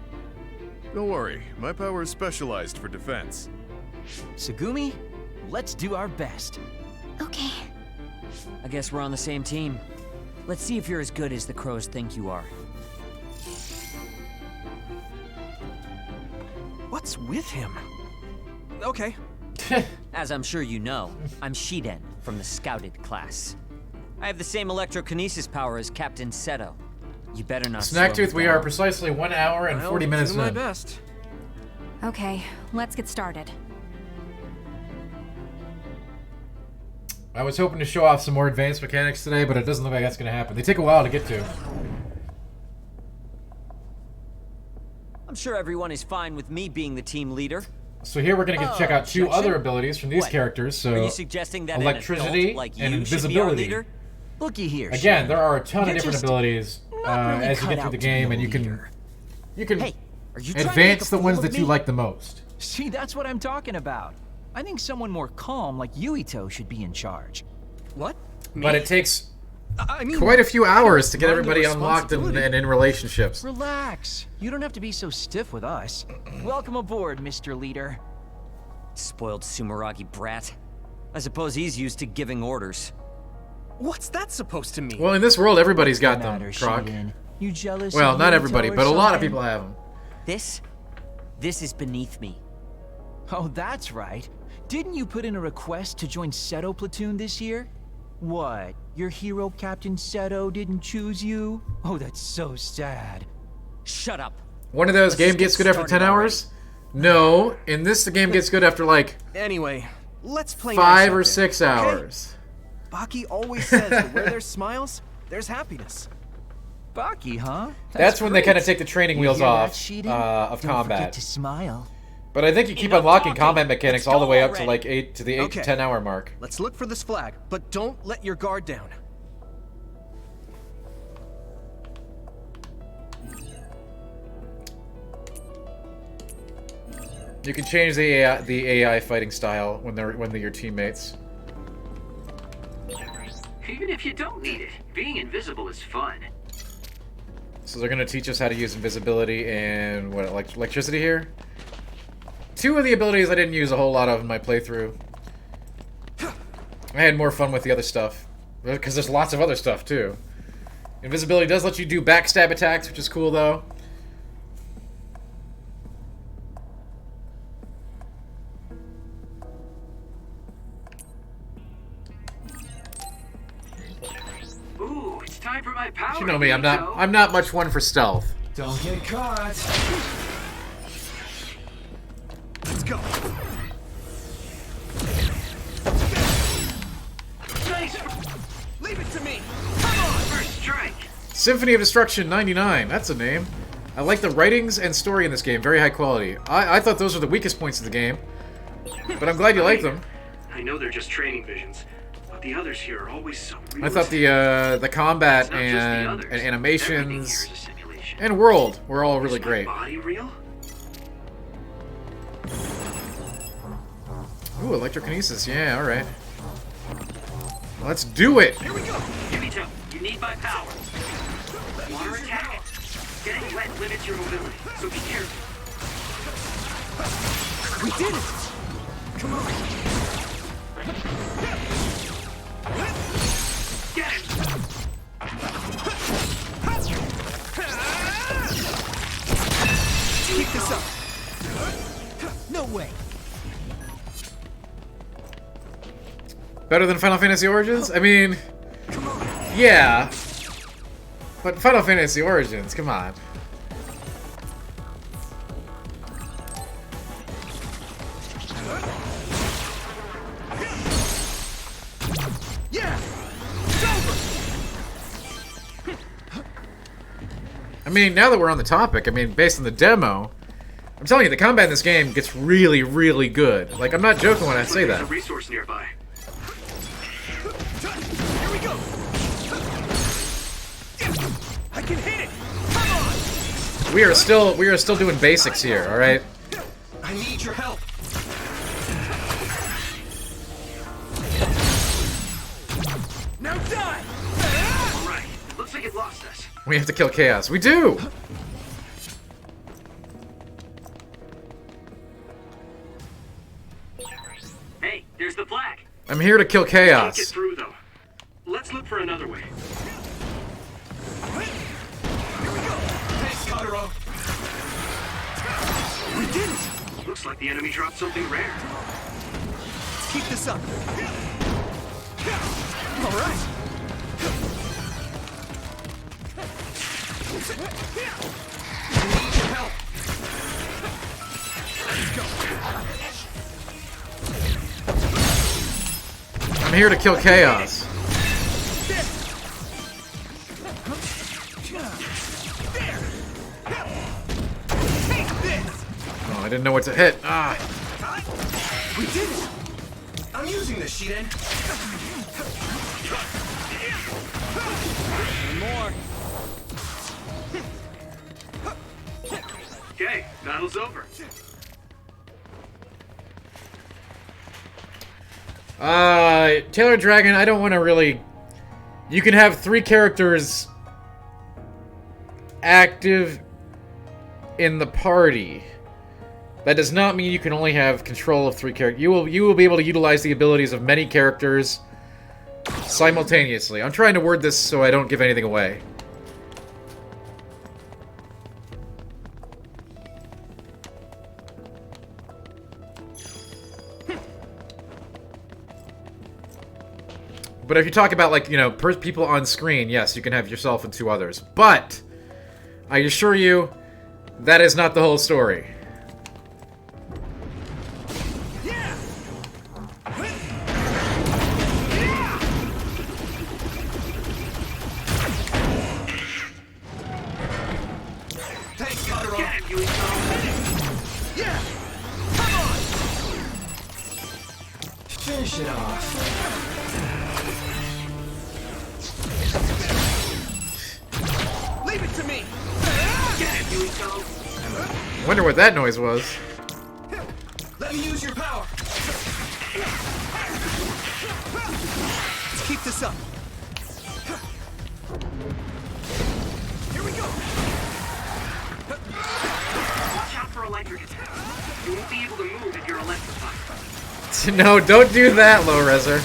Q: Don't worry, my power is specialized for defense.
J: Sagumi, let's do our best.
L: Okay.
F: I guess we're on the same team. Let's see if you're as good as the crows think you are.
E: What's with him? Okay.
S: As I'm sure you know, I'm Shiden from the Scouted class. I have the same electrokinesis power as Captain Seto. You better not slow me
A: Snacktooth, we
S: down.
A: are precisely 1 hour and 40 minutes
E: do my
A: in.
E: best.
R: Okay, let's get started.
A: I was hoping to show off some more advanced mechanics today, but it doesn't look like that's going to happen. They take a while to get to.
S: I'm sure everyone is fine with me being the team leader.
A: So here we're going to check out 2 other abilities from these characters. So
S: Are you suggesting that
A: electricity
S: an adult like
A: and
S: you should be our
A: invisibility.
S: leader?
J: Looky here.
A: Again,
J: Shiden.
A: there are a ton of
J: You're
A: different
J: just
A: abilities
J: really
A: as you
J: cut
A: get through
J: out
A: the
J: to
A: game,
J: be
A: and
J: a
A: you can
J: leader.
S: Hey, are you trying to make a
A: advance the
S: fool
A: ones
S: of
A: that you
S: me?
A: like the most.
J: See, that's what I'm talking about. I think someone more calm like Yuito should be in charge.
E: What?
A: But it takes
E: I mean,
A: quite a few hours to get
E: mind
A: everybody
E: the
A: unlocked and in relationships.
J: Relax. You don't have to be so stiff with us. Welcome aboard, Mr. Leader.
S: Spoiled Sumeragi brat. I suppose he's used to giving orders.
E: What's that supposed to mean?
A: Well, in this world, everybody's got them,
J: Matter,
A: Croc.
J: Shiden. You jealous?
A: Well,
J: of
A: not
J: Yuito
A: everybody,
J: or
A: but a lot of
J: something?
A: people have them.
S: This is beneath me.
J: Oh, that's right. Didn't you put in a request to join Seto Platoon this year? What? Your hero Captain Seto didn't choose you? Oh, that's so sad.
S: Shut up.
A: One of those game gets good after 10 hours? No, in this the game gets good after like
E: Anyway, let's play
A: 5
E: nice
A: or
E: out
A: 6
E: there, okay?
A: hours.
E: Baki always says that where there's smiles, there's happiness.
J: Baki, huh?
A: That's when they
J: great.
A: kind of take the training
J: You
A: wheels
J: hear that,
A: off
J: Shiden?
A: of
J: Don't forget
A: combat.
J: to smile.
A: But I think you keep
E: Enough
A: unlocking
E: talking.
A: combat mechanics
E: Let's
A: all the
E: go
A: way up to
E: already.
A: like 8 to the 8 to
E: Okay.
A: 10 hour mark.
E: Let's look for this flag, but don't let your guard down.
A: You can change the AI fighting style when they're your teammates.
B: Even if you don't need it, being invisible is fun.
A: So they're gonna teach us how to use invisibility and what electricity here. 2 of the abilities I didn't use a whole lot of in my playthrough. I had more fun with the other stuff because there's lots of other stuff too. Invisibility does let you do backstab attacks, which is cool though.
B: Ooh, it's time for my power.
A: You know me, I'm
B: Yuito.
A: not much one for stealth.
G: Don't get caught.
E: Let's go.
B: Nice.
E: Leave it to me.
B: Come on, first strike.
A: Symphony of Destruction 99, that's a name. I like the writings and story in this game, very high quality. I thought those were the weakest points of the game, but I'm glad you like them.
H: I know they're just training visions, but the others here are always so real.
A: I thought the combat
B: It's not just the
A: and
B: others. Everything
A: animations
B: here is a simulation.
A: and world were all really
H: Is my
A: great.
H: body real?
A: Ooh, electrokinesis, yeah, alright. Let's do it!
E: Here we go.
B: Yuito, you need my power. Water attack. Getting wet limits your mobility, so be careful.
E: We did it. Come on.
B: Get it.
E: Keep this up. No way.
A: Better than Final Fantasy Origins? I mean, yeah. But Final Fantasy Origins, come on.
E: Yeah. It's over.
A: I mean, now that we're on the topic, I mean, based on the demo, I'm telling you, the combat in this game gets really, really good. Like, I'm not joking when I say
H: There's a
A: that.
H: resource nearby.
E: Here we go. I can hit it. Come on.
A: We are still doing basics here, all right?
E: I need your help. Now die.
B: All right, it looks like it lost us.
A: We have to kill Chaos. We do.
B: Hey, there's the flag.
A: I'm here to kill
H: Can't get
A: Chaos.
H: through though. Let's look for another way.
E: Thanks, Kotaro. We did it.
N: Looks like the enemy dropped something rare.
F: Let's keep this up. All right. Need your help. Let's go.
A: I'm here to kill chaos. Oh, I didn't know what to hit. Ah.
F: We did it. I'm using this, Shiden.
N: More. Okay, battle's over.
A: Taylor Dragon, I don't want to really... You can have 3 characters active in the party. That does not mean you can only have control of 3 characters. You will be able to utilize the abilities of many characters simultaneously. I'm trying to word this so I don't give anything away. But if you talk about, like, you know, people on screen, yes, you can have yourself and 2 others. But I assure you, that is not the whole story.
F: Thanks, Kotaro. Yeah. Come on. Finish it off. Leave it to me! Get it, Yuito!
A: Wonder what that noise was.
F: Let me use your power! Let's keep this up. Here we go!
N: Watch out for electric attack. You won't be able to move if you're electrified.
A: No, don't do that, Low Reser.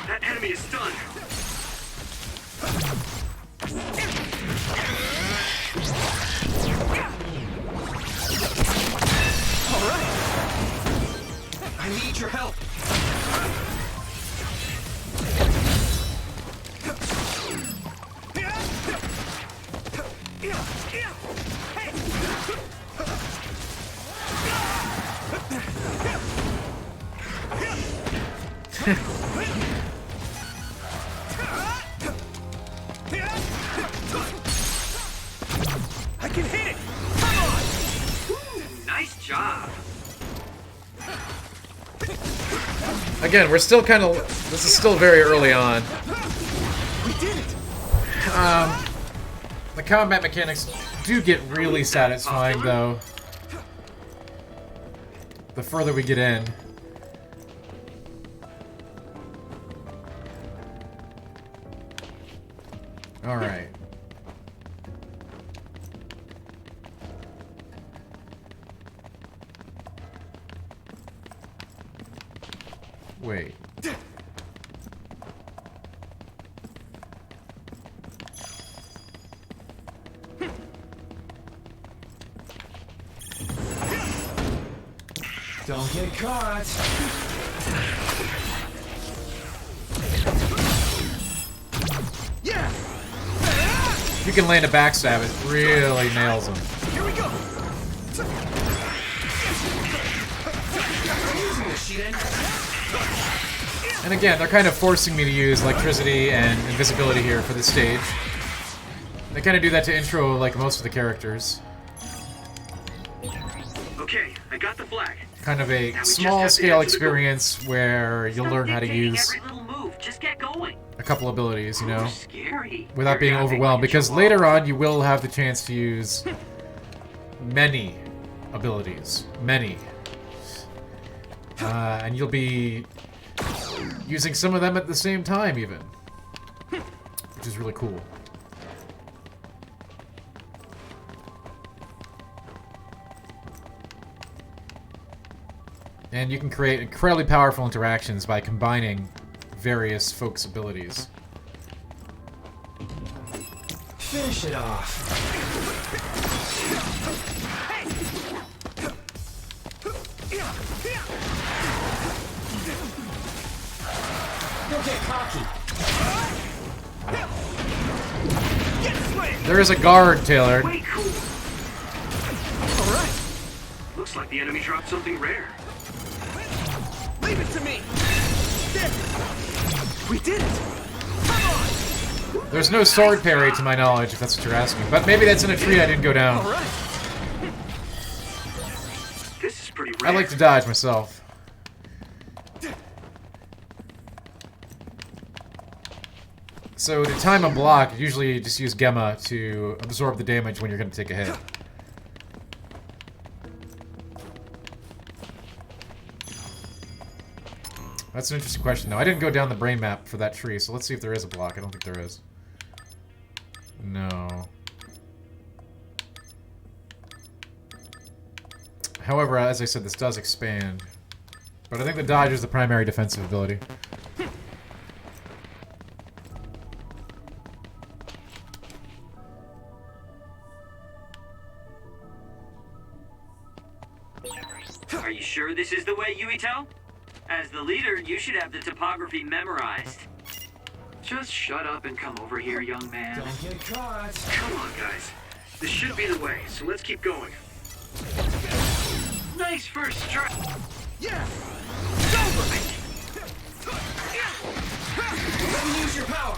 N: That enemy is stunned.
F: All right. I need your help. I can hit it! Come on!
N: Nice job.
A: Again, we're still kind of... This is still very early on.
F: We did it!
A: The combat mechanics do get really satisfying, though. The further we get in. Alright. Wait.
F: Don't get caught! Yeah!
A: You can land a backstab, it really nails him.
F: Here we go! I'm using this, Shiden.
A: And again, they're kind of forcing me to use electricity and invisibility here for this stage. They kind of do that to intro, like, most of the characters.
N: Okay, I got the flag.
A: Kind of a small-scale experience where you'll learn how to use
N: Every little move. Just get going.
A: a couple abilities, you know,
N: Scary.
A: without being overwhelmed. Because later on, you will have the chance to use many abilities. Many. And you'll be using some of them at the same time, even. Which is really cool. And you can create incredibly powerful interactions by combining various folks' abilities.
J: Finish it off. Don't get cocky.
A: There is a guard, Taylor.
N: Way cool. All right. Looks like the enemy dropped something rare.
F: Leave it to me. There. We did it.
A: There's no sword parry to my knowledge, if that's what you're asking. But maybe that's in a tree I didn't go down.
F: All right.
N: This is pretty rare.
A: I like to dodge myself. So to time a block, usually you just use Gemma to absorb the damage when you're going to take a hit. That's an interesting question, though. I didn't go down the brain map for that tree, so let's see if there is a block. I don't think there is. No. However, as I said, this does expand. But I think the dodge is the primary defensive ability.
B: Are you sure this is the way, Yuito? As the leader, you should have the topography memorized.
N: Just shut up and come over here, young man.
J: Don't get caught.
N: Come on, guys. This should be the way, so let's keep going. Nice first try.
F: Yeah. It's over.
J: Let me use your power.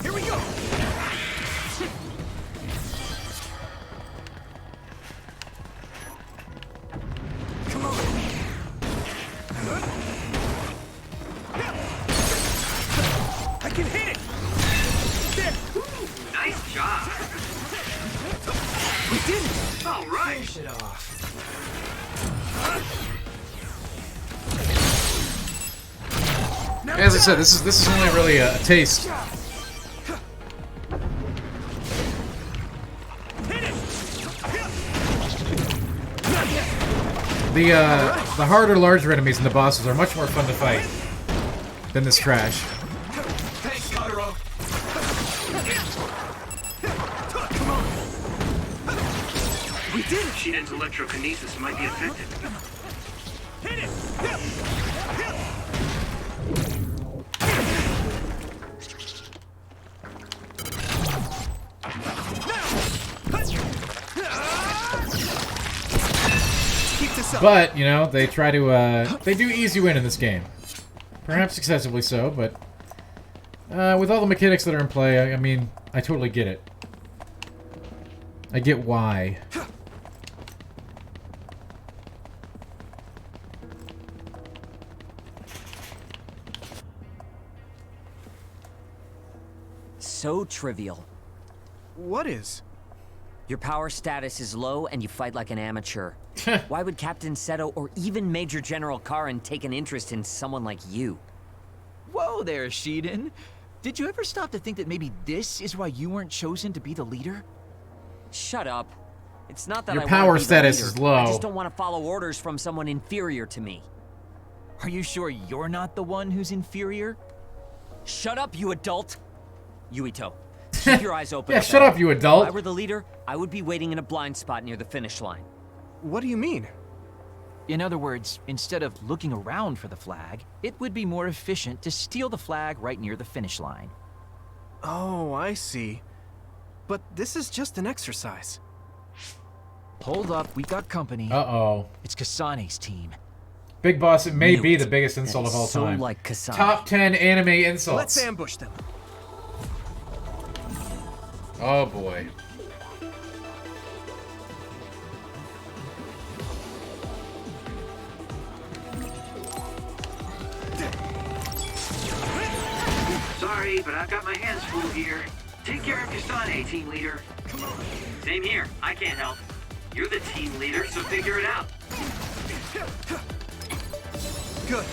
F: Here we go. Come on. I can hit it. There.
N: Nice job.
F: We did it.
N: All right.
J: Finish it off.
A: As I said, this is only really a taste. The harder, larger enemies and the bosses are much more fun to fight than this trash.
J: Thanks, Kagero.
F: Come on. We did it.
N: Shiden's electrokinesis might be affected.
F: Hit it.
A: But, you know, they try to, they do ease you in this game. Perhaps excessively so, but with all the mechanics that are in play, I mean, I totally get it. I get why.
S: So trivial.
E: What is?
S: Your power status is low and you fight like an amateur. Why would Captain Seto or even Major General Karin take an interest in someone like you?
J: Whoa there, Shiden. Did you ever stop to think that maybe this is why you weren't chosen to be the leader?
S: Shut up. It's not that
A: Your
S: I
A: power
S: wanna be the
A: status
S: leader.
A: is low.
S: I just don't want to follow orders from someone inferior to me.
J: Are you sure you're not the one who's inferior?
S: Shut up, you adult! Yuito, keep your eyes open.
A: Yeah, shut up, you adult.
S: If I were the leader, I would be waiting in a blind spot near the finish line.
E: What do you mean?
J: In other words, instead of looking around for the flag, it would be more efficient to steal the flag right near the finish line.
E: Oh, I see. But this is just an exercise.
J: Hold up, we got company.
A: Uh-oh.
J: It's Kasane's team.
A: Big Boss, it may
J: Knew
A: be
J: it.
A: the biggest insult
J: That
A: of
J: is
A: all
J: so
A: time.
J: like Kasane.
A: Top 10 anime insults.
E: Let's ambush them.
A: Oh boy.
B: Sorry, but I've got my hands full here. Take care of Kasane, team leader.
F: Come on.
B: Same here. I can't help. You're the team leader, so figure it out.
F: Good.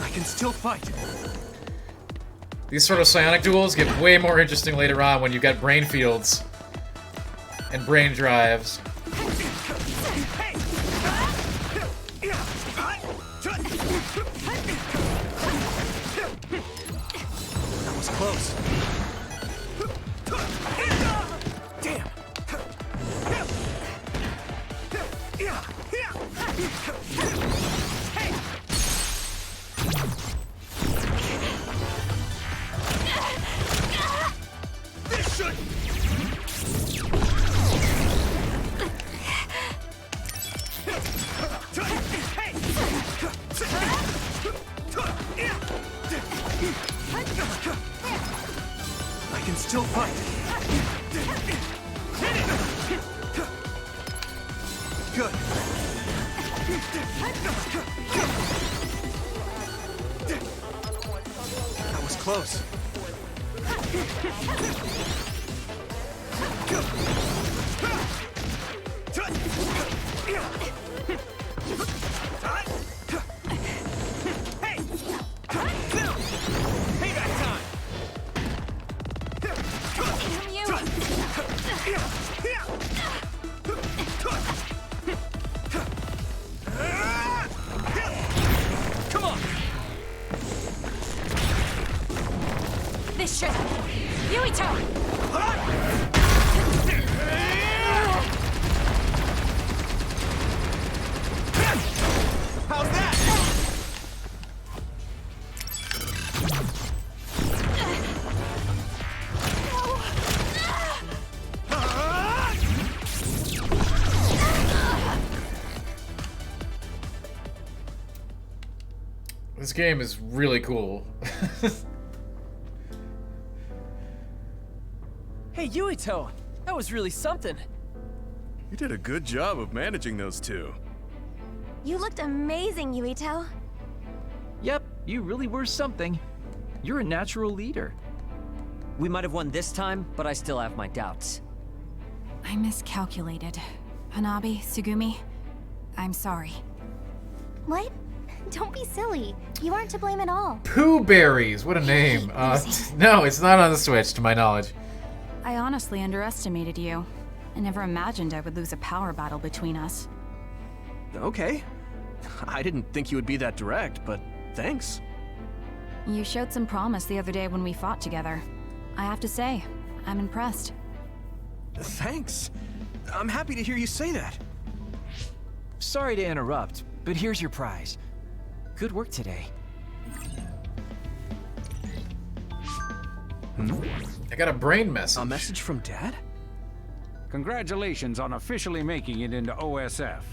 E: I can still fight.
A: These sort of psionic duels get way more interesting later on when you got brain fields and brain drives.
E: That was close. Damn. This should. I can still fight. Good. That was close.
G: Come on!
D: This should... Yuito!
G: How's that?
A: This game is really cool.
F: Hey, Yuito! That was really something.
Q: You did a good job of managing those two.
L: You looked amazing, Yuito.
J: Yep, you really were something. You're a natural leader.
S: We might have won this time, but I still have my doubts.
R: I miscalculated. Hanabi, Tsugumi, I'm sorry.
L: What? Don't be silly. You aren't to blame at all.
A: Pooh Berries, what a name. No, it's not on the Switch, to my knowledge.
R: I honestly underestimated you. I never imagined I would lose a power battle between us.
E: Okay. I didn't think you would be that direct, but thanks.
R: You showed some promise the other day when we fought together. I have to say, I'm impressed.
E: Thanks. I'm happy to hear you say that.
J: Sorry to interrupt, but here's your prize. Good work today.
A: I got a brain message.
E: A message from Dad?
T: Congratulations on officially making it into OSF.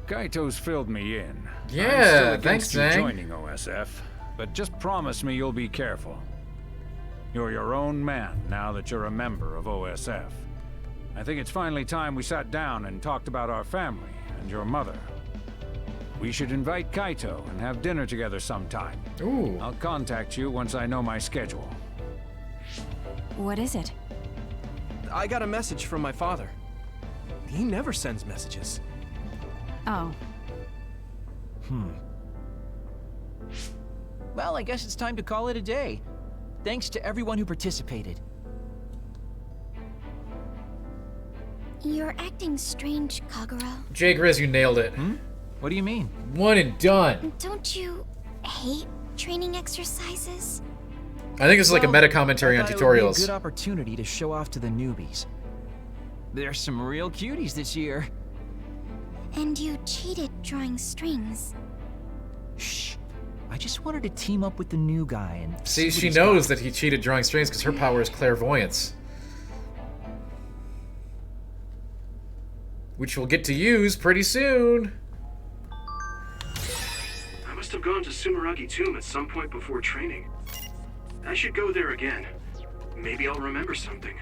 T: Kaito's filled me in.
A: Yeah,
T: I'm still against
A: thanks,
T: you
A: Zang.
T: joining OSF, but just promise me you'll be careful. You're your own man now that you're a member of OSF. I think it's finally time we sat down and talked about our family and your mother. We should invite Kaito and have dinner together sometime.
A: Ooh.
T: I'll contact you once I know my schedule.
R: What is it?
E: I got a message from my father. He never sends messages.
R: Oh.
J: Well, I guess it's time to call it a day. Thanks to everyone who participated.
L: You're acting strange, Kagura.
A: Jay Grizz, you nailed it.
J: What do you mean?
A: One and done.
L: Don't you hate training exercises?
A: I think this is like a meta commentary on
J: I thought it would be a
A: tutorials.
J: good opportunity to show off to the newbies. There's some real cuties this year.
L: And you cheated drawing strings.
J: Shh. I just wanted to team up with the new guy and
A: See,
J: what
A: she
J: he's
A: knows
J: got.
A: that he cheated drawing strings because her power is clairvoyance. Which we'll get to use pretty soon.
H: I must have gone to Sumeragi Tomb at some point before training. I should go there again. Maybe I'll remember something.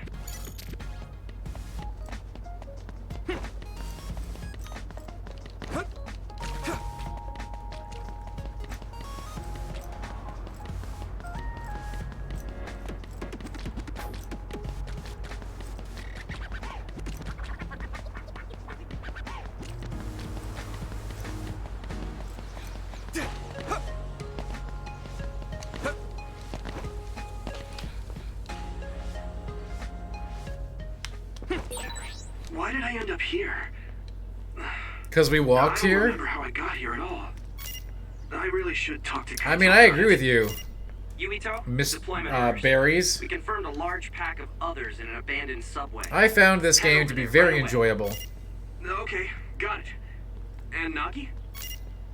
H: I end up here?
A: Because we walked
H: I don't
A: here?
H: remember how I got here at all. I really should talk to
A: I mean, I agree with you.
B: Yuito,
A: Miss
B: deployment orders.
A: Berries.
B: We confirmed a large pack of others in an abandoned subway.
A: I found this game to be very enjoyable.
H: Okay, got it. And Nagi?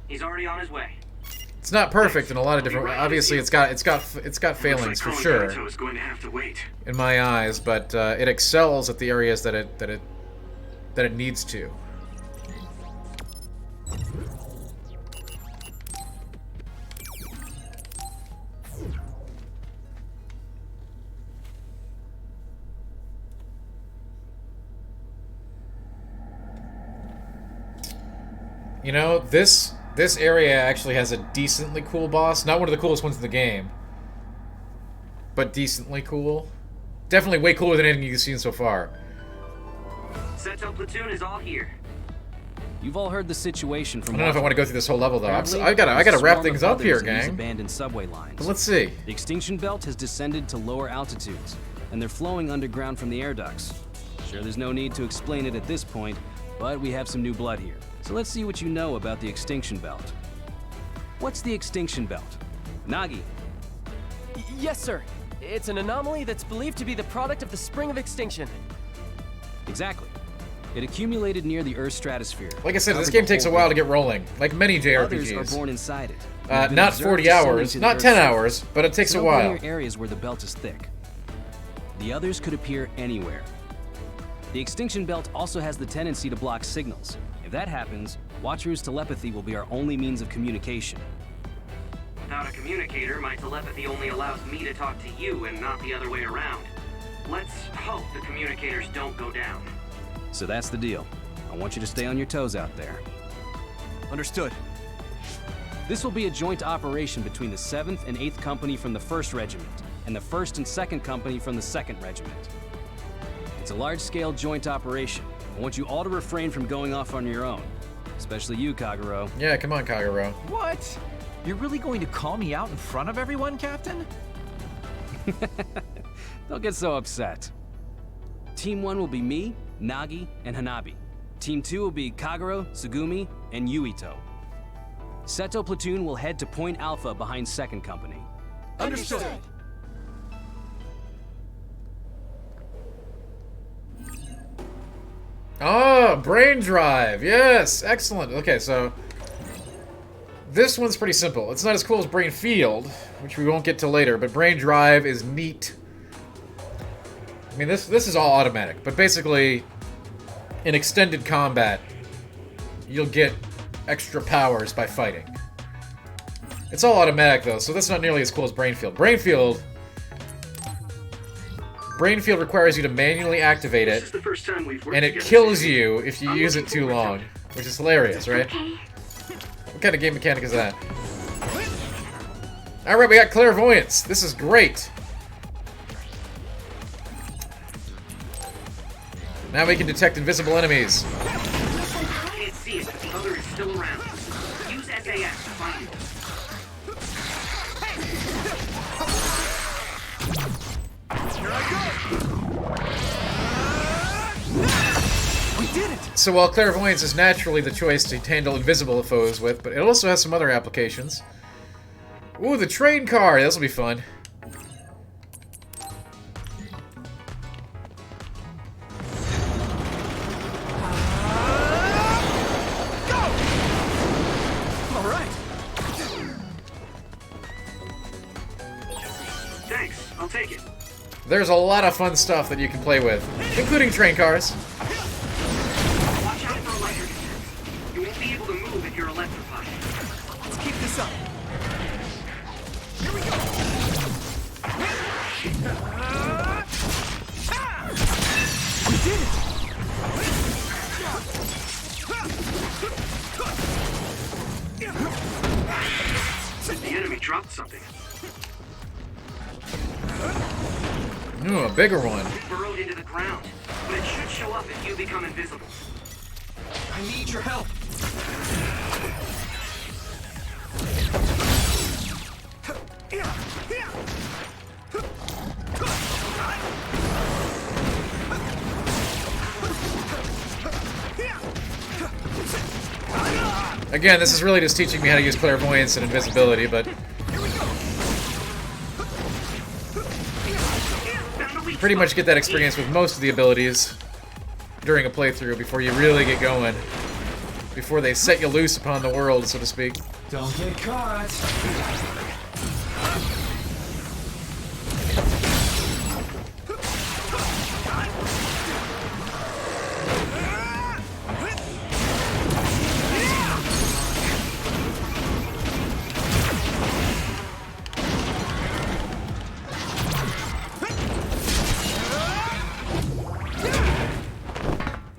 B: He's already on his way.
A: It's not perfect in a lot of different. Obviously, it's got failings for sure.
H: I was going to have to wait.
A: In my eyes, but it excels at the areas that it needs to. You know, this area actually has a decently cool boss. Not one of the coolest ones in the game, but decently cool. Definitely way cooler than anything you've seen so far.
B: Seto platoon is all here.
K: You've all heard the situation from.
A: I don't know if I want to go through this whole level though.
K: Apparently,
A: I gotta wrap things up here,
K: in these
A: gang.
K: abandoned subway lines.
A: But let's see.
K: The extinction belt has descended to lower altitudes, and they're flowing underground from the air ducts. Sure, there's no need to explain it at this point, but we have some new blood here. So let's see what you know about the extinction belt. What's the extinction belt? Nagi.
F: Yes, sir. It's an anomaly that's believed to be the product of the Spring of Extinction.
K: Exactly. It accumulated near the Earth's stratosphere.
A: Like I said, this game takes a while to get rolling, like many JRPGs.
K: Others are born inside it.
A: Not 40 hours, not 10 hours, but it takes a while.
K: Near areas where the belt is thick. The others could appear anywhere. The extinction belt also has the tendency to block signals. If that happens, Wataru's telepathy will be our only means of communication.
B: Without a communicator, my telepathy only allows me to talk to you and not the other way around. Let's hope the communicators don't go down.
K: So that's the deal. I want you to stay on your toes out there.
E: Understood.
K: This will be a joint operation between the 7th and 8th Company from the 1st Regiment, and the 1st and 2nd Company from the 2nd Regiment. It's a large-scale joint operation. I want you all to refrain from going off on your own. Especially you, Kagero.
A: Yeah, come on, Kagero.
S: What? You're really going to call me out in front of everyone, Captain?
K: Don't get so upset. Team 1 will be me, Nagi, and Hanabi. Team 2 will be Kagero, Tsugumi, and Yuito. Seto Platoon will head to Point Alpha behind 2nd Company.
F: Understood.
A: Oh, brain drive. Yes, excellent. Okay, so this one's pretty simple. It's not as cool as brain field, which we won't get to later, but brain drive is neat. I mean, this is all automatic, but basically, in extended combat, you'll get extra powers by fighting. It's all automatic though, so that's not nearly as cool as brain field. Brain field requires you to manually activate it, and it kills you if you use it too long, which is hilarious, right? What kind of game mechanic is that? Alright, we got clairvoyance. This is great. Now we can detect invisible enemies.
B: I can't see it, but the other is still around. Use SAS to find it.
F: Here I go! We did it!
A: So while clairvoyance is naturally the choice to handle invisible foes with, but it also has some other applications. Ooh, the train car! This will be fun.
H: Thanks, I'll take it.
A: There's a lot of fun stuff that you can play with, including train cars.
B: Watch out for electric attacks. You won't be able to move if you're electrified.
F: Let's keep this up. Here we go! We did it!
H: The enemy dropped something.
A: Ooh, a bigger one.
B: It burrowed into the ground, but it should show up if you become invisible.
F: I need your help.
A: Again, this is really just teaching me how to use clairvoyance and invisibility, but pretty much get that experience with most of the abilities during a playthrough before you really get going. Before they set you loose upon the world, so to speak.
G: Don't get caught.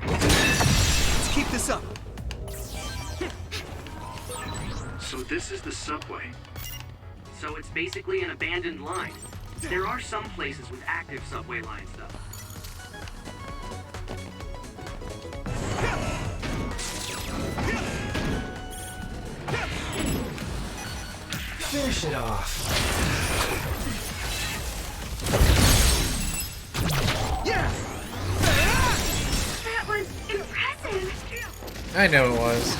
F: Let's keep this up.
H: So this is the subway.
B: So it's basically an abandoned line. There are some places with active subway lines, though.
G: Finish it off.
O: Yeah! That was impressive.
A: I know it was.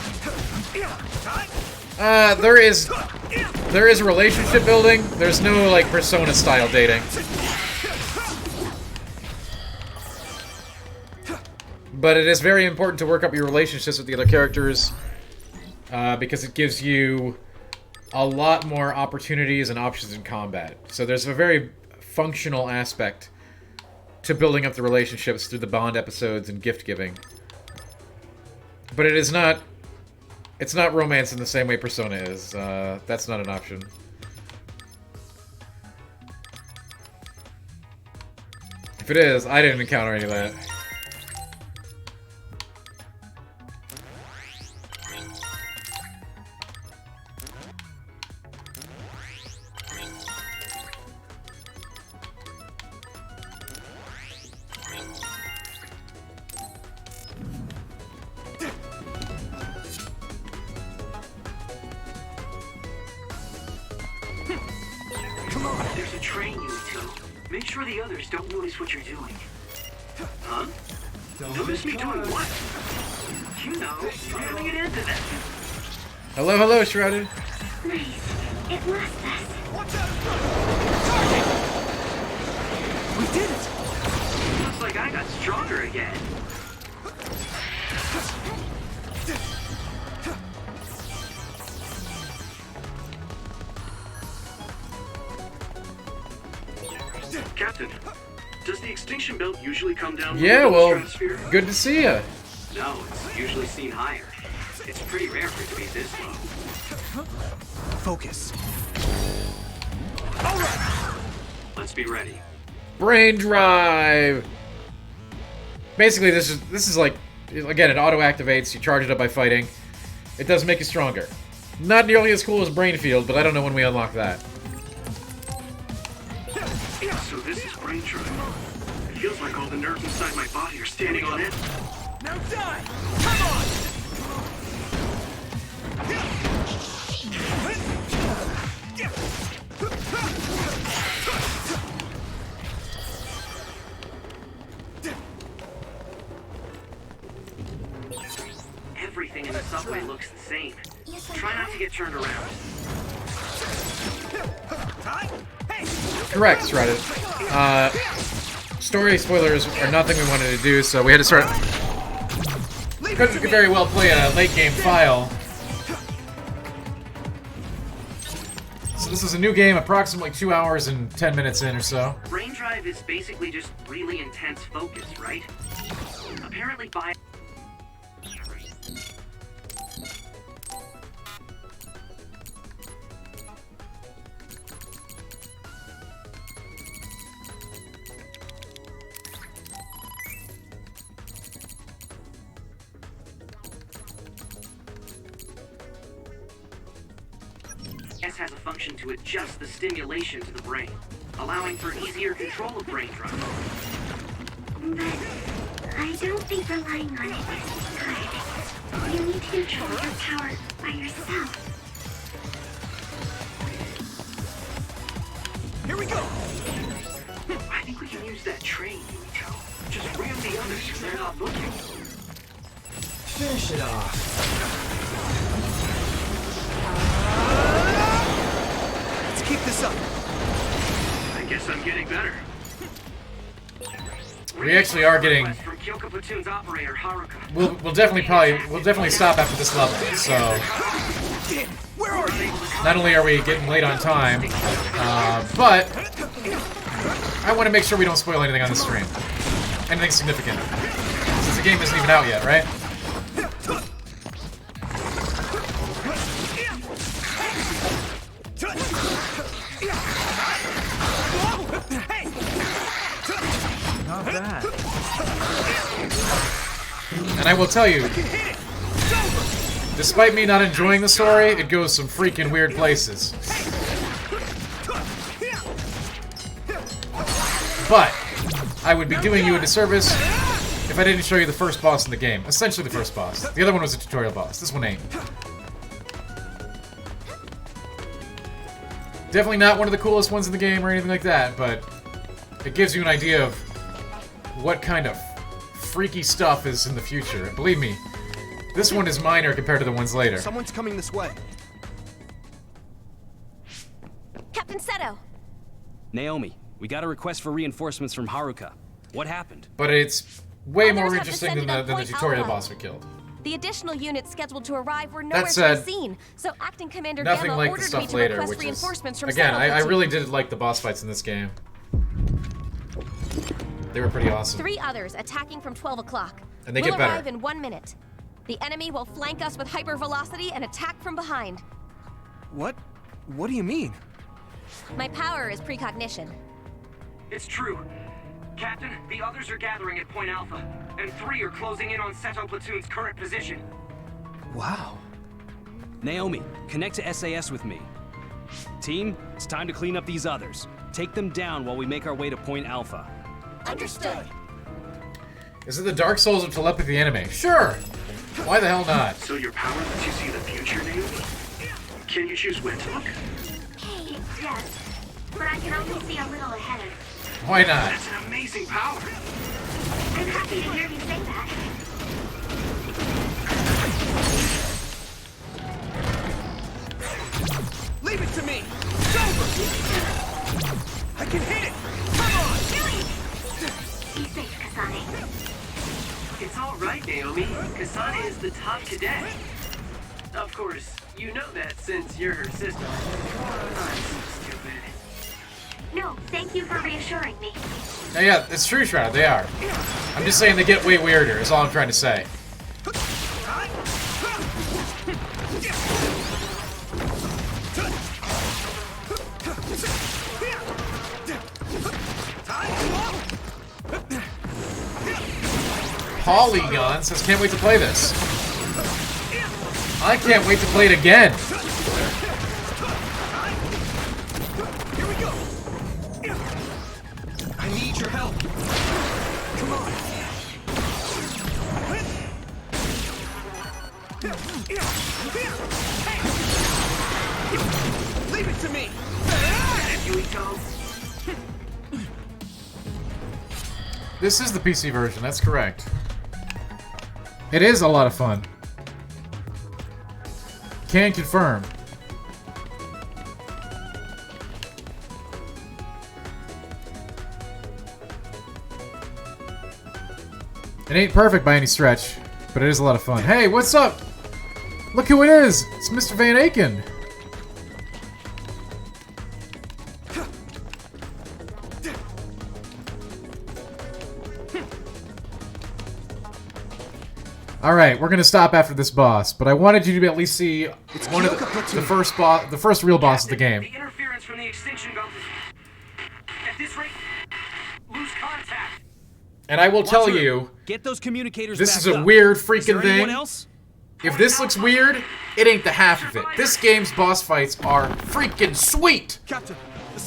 A: There is relationship building. There's no like Persona style dating. But it is very important to work up your relationships with the other characters because it gives you a lot more opportunities and options in combat. So there's a very functional aspect to building up the relationships through the bond episodes and gift giving. But it is not... It's not romance in the same way Persona is. That's not an option. If it is, I didn't encounter any of that.
B: There's a train, Yumito. Make sure the others don't notice what you're doing. Huh? Notice me doing what? You know, ramming it into them.
A: Hello, hello, Shrouded.
O: Nice. It lost us.
G: Watch out!
F: We did it!
B: Looks like I got stronger again.
H: Captain, does the extinction belt usually come down
A: Yeah,
H: below the
A: well,
H: stratosphere?
A: good to see ya.
B: No, it's usually seen higher. It's pretty rare for it to be this low.
F: Focus.
B: Let's be ready.
A: Brain drive. Basically, this is like, again, it auto activates. You charge it up by fighting. It does make you stronger. Not nearly as cool as Brain Field, but I don't know when we unlock that.
H: So this is brain drive. It feels like all the nerves inside my body are standing on it.
G: Now die! Come on!
B: Everything in the subway looks the same. Try not to get turned around.
A: Correct, Shrouded. Story spoilers are nothing we wanted to do, so we had to start. Could very well play a late game file. So this is a new game, approximately 2 hours and 10 minutes in or so.
B: Brain drive is basically just really intense focus, right? Apparently by... has a function to adjust the stimulation to the brain, allowing for easier control of brain drive.
O: But I don't think relying on it is good. You need to control your power by yourself.
G: Here we go!
B: I think we can use that train, Yumito. Just ram the others when they're not looking.
G: Finish it off.
E: Keep this up.
H: I guess I'm getting better.
A: We actually are getting.
N: From Kyoka Platoon's operator, Haruka.
A: We'll definitely stop after this level. So not only are we getting late on time, but I want to make sure we don't spoil anything on the stream. Anything significant. Since the game isn't even out yet, right?
J: Not bad.
A: And I will tell you, despite me not enjoying the story, it goes some freaking weird places. But I would be doing you a disservice if I didn't show you the first boss in the game. Essentially the first boss. The other one was a tutorial boss. This one ain't. Definitely not one of the coolest ones in the game or anything like that, but it gives you an idea of what kind of freaky stuff is in the future. And believe me, this one is minor compared to the ones later.
E: Someone's coming this way.
P: Captain Seto!
K: Naomi, we got a request for reinforcements from Haruka. What happened?
A: But it's way more
P: Others have
A: interesting than
P: descended
A: the
P: on Point
A: tutorial
P: Alpha.
A: boss we killed.
P: The additional units scheduled to arrive were nowhere
A: That
P: to
A: said,
P: be seen, so Acting Commander
A: nothing
P: Gamma
A: like the
P: ordered me
A: stuff
P: to
A: later,
P: request
A: which is...
P: reinforcements from
A: Again,
P: Seto
A: I
P: Platoon.
A: really did like the boss fights in this game. They were pretty awesome.
P: 3 others attacking from 12 o'clock.
A: And they
P: we'll
A: get better.
P: arrive in 1 minute. The enemy will flank us with hypervelocity and attack from behind.
E: What? What do you mean?
P: My power is precognition.
N: It's true. Captain, the others are gathering at Point Alpha, and 3 are closing in on Seto Platoon's current position.
E: Wow.
K: Naomi, connect to SAS with me. Team, it's time to clean up these others. Take them down while we make our way to Point Alpha.
I: Understood.
A: Is it the Dark Souls of telepathy anime? Sure! Why the hell not?
H: So your power lets you see the future, Naomi? Can you choose when to look?
O: Hey, yes. But I can only see a little ahead.
A: Why not?
H: That's an amazing power.
O: I'm happy to hear you say that.
E: Leave it to me! It's over! I can hit it! Come on!
O: Be safe, Kasane.
N: It's all right, Naomi. Kasane is the top cadet. Of course, you know that since you're her sister. I'm so stupid.
O: No, thank you for reassuring me.
A: Yeah, it's true, Shroud. They are. I'm just saying they get way weirder, is all I'm trying to say. Polygon says, can't wait to play this. I can't wait to play it again.
E: Here we go! I need your help. Come on. Hey! Leave it to me!
A: This is the PC version, that's correct. It is a lot of fun. Can confirm. It ain't perfect by any stretch, but it is a lot of fun. Hey, what's up? Look who it is! It's Mr. Van Aken. Alright, we're gonna stop after this boss, but I wanted you to at least see one of the first boss, the first real boss of the game.
N: The interference from the extinction belt is... At this rate, lose contact.
A: And I will tell you,
K: Get those communicators
A: this
K: back
A: is a
K: up.
A: weird
K: Is
A: freaking
K: there anyone
A: thing.
K: else?
A: If this looks weird, it ain't the half of it. This game's boss fights are freaking sweet!
E: Captain,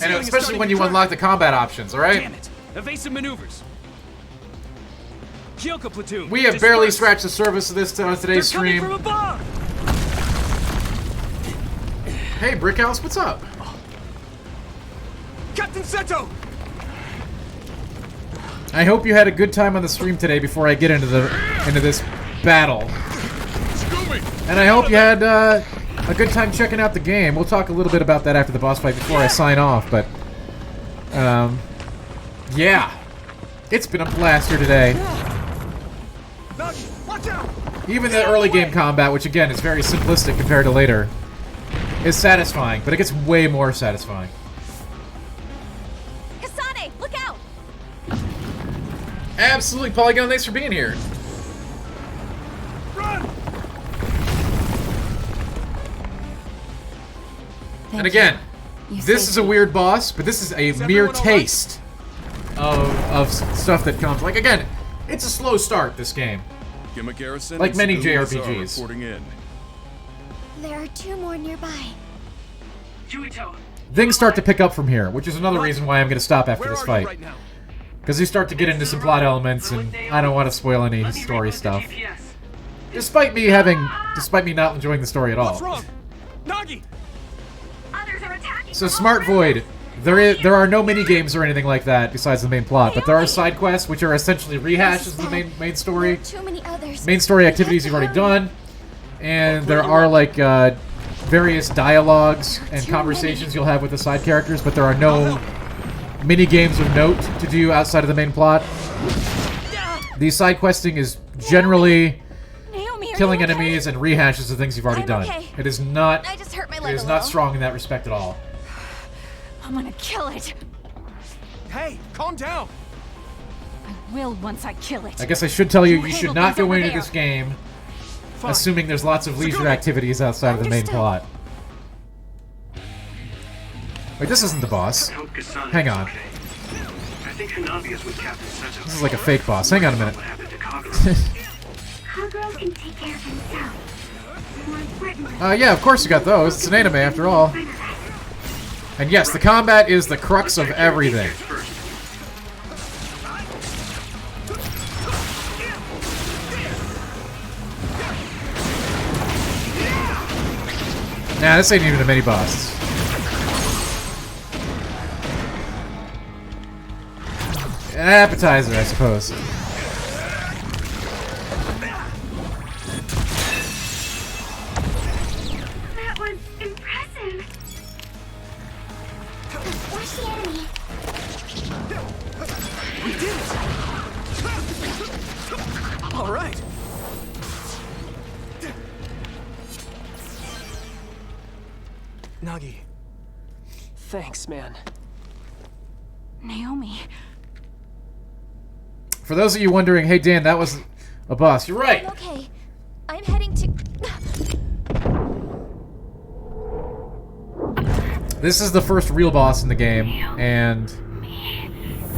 A: And especially when you unlock the combat options, alright?
K: Damn it! Evasive maneuvers. Kyoka Platoon.
A: We have barely scratched the surface of this on today's stream.
K: From above.
A: Hey, Brickhouse, what's up?
E: Captain Seto!
A: I hope you had a good time on the stream today before I get into this battle. And I hope you had a good time checking out the game. We'll talk a little bit about that after the boss fight before I sign off, but yeah. It's been a blast here today. Even the early game combat, which again is very simplistic compared to later, is satisfying, but it gets way more satisfying.
D: Kasane, look out!
A: Absolutely, Polygon, thanks for being here. And again, this is a weird boss, but this is a mere taste of stuff that comes. Like, again, it's a slow start, this game. Like many JRPGs.
O: There are 2 more nearby.
A: Things start to pick up from here, which is another reason why I'm going to stop after this fight. Because you start to get into some plot elements, and I don't want to spoil any story stuff. Despite me not enjoying the story at all.
G: What's wrong? Nagi!
A: So Smart Void, there are no mini games or anything like that besides the main plot, but there are side quests which are essentially rehashes of the main story. Main story activities you've already done, and there are like various dialogues and conversations you'll have with the side characters, but there are no mini games of note to do outside of the main plot. The side questing is generally killing enemies and rehashes of things you've already done. It is not.
D: I just hurt my leg
A: It is
D: a
A: not
D: little.
A: strong in that respect at all.
D: I'm gonna kill it.
E: Hey, calm down.
D: I will once I kill it.
A: I guess I should tell you, you should
D: handle
A: not
D: things
A: go
D: over
A: into
D: there.
A: this game assuming there's lots of leisure activities outside of the main plot. Wait, this isn't the boss. Hang on.
H: I think Hanabi is with Captain Seto.
A: This is like a fake boss. Hang on a minute.
O: Kagura can take care of himself. More importantly,
A: Yeah, of course you got those. It's an anime after all. And yes, the combat is the crux of everything. Nah, this ain't even a mini-boss. An appetizer, I suppose.
O: that was impressive. Where's the enemy?
E: We did it! All right.
F: Nagi. Thanks, man.
D: Naomi.
A: For those of you wondering, hey Dan, that was a boss. You're right.
O: I'm okay. I'm heading to...
A: This is the first real boss in the game, and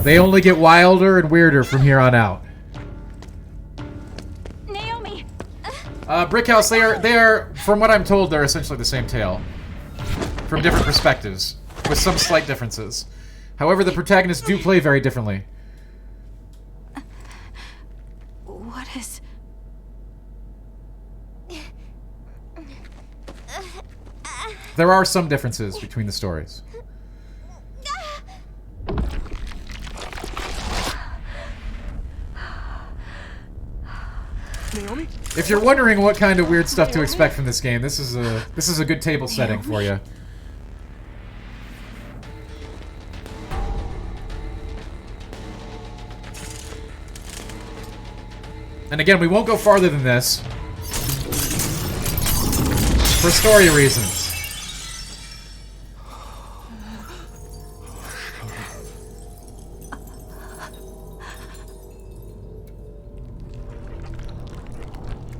A: they only get wilder and weirder from here on out.
D: Naomi.
A: Brickhouse, they are, from what I'm told, they're essentially the same tale. From different perspectives, with some slight differences. However, the protagonists do play very differently.
D: What is...
A: There are some differences between the stories.
E: Naomi?
A: If you're wondering what kind of weird stuff to expect from this game, this is a good table setting for you. And again, we won't go farther than this for story reasons.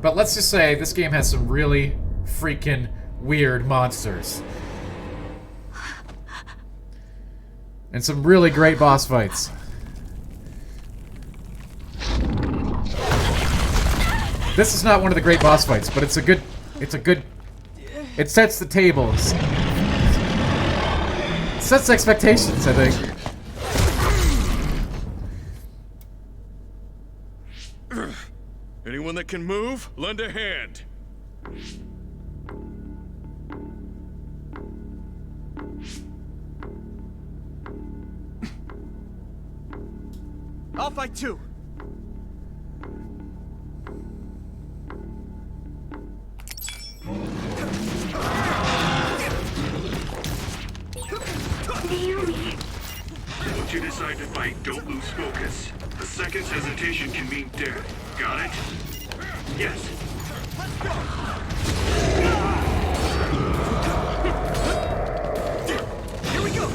A: But let's just say this game has some really freaking weird monsters. And some really great boss fights. This is not one of the great boss fights, but it's a good... It sets the tables. It sets expectations, I think.
Q: Anyone that can move, lend a hand.
E: I'll fight too.
O: Naomi.
H: Once you decide to fight, don't lose focus. A second's hesitation can mean death. Got it? Yes.
G: Here we go!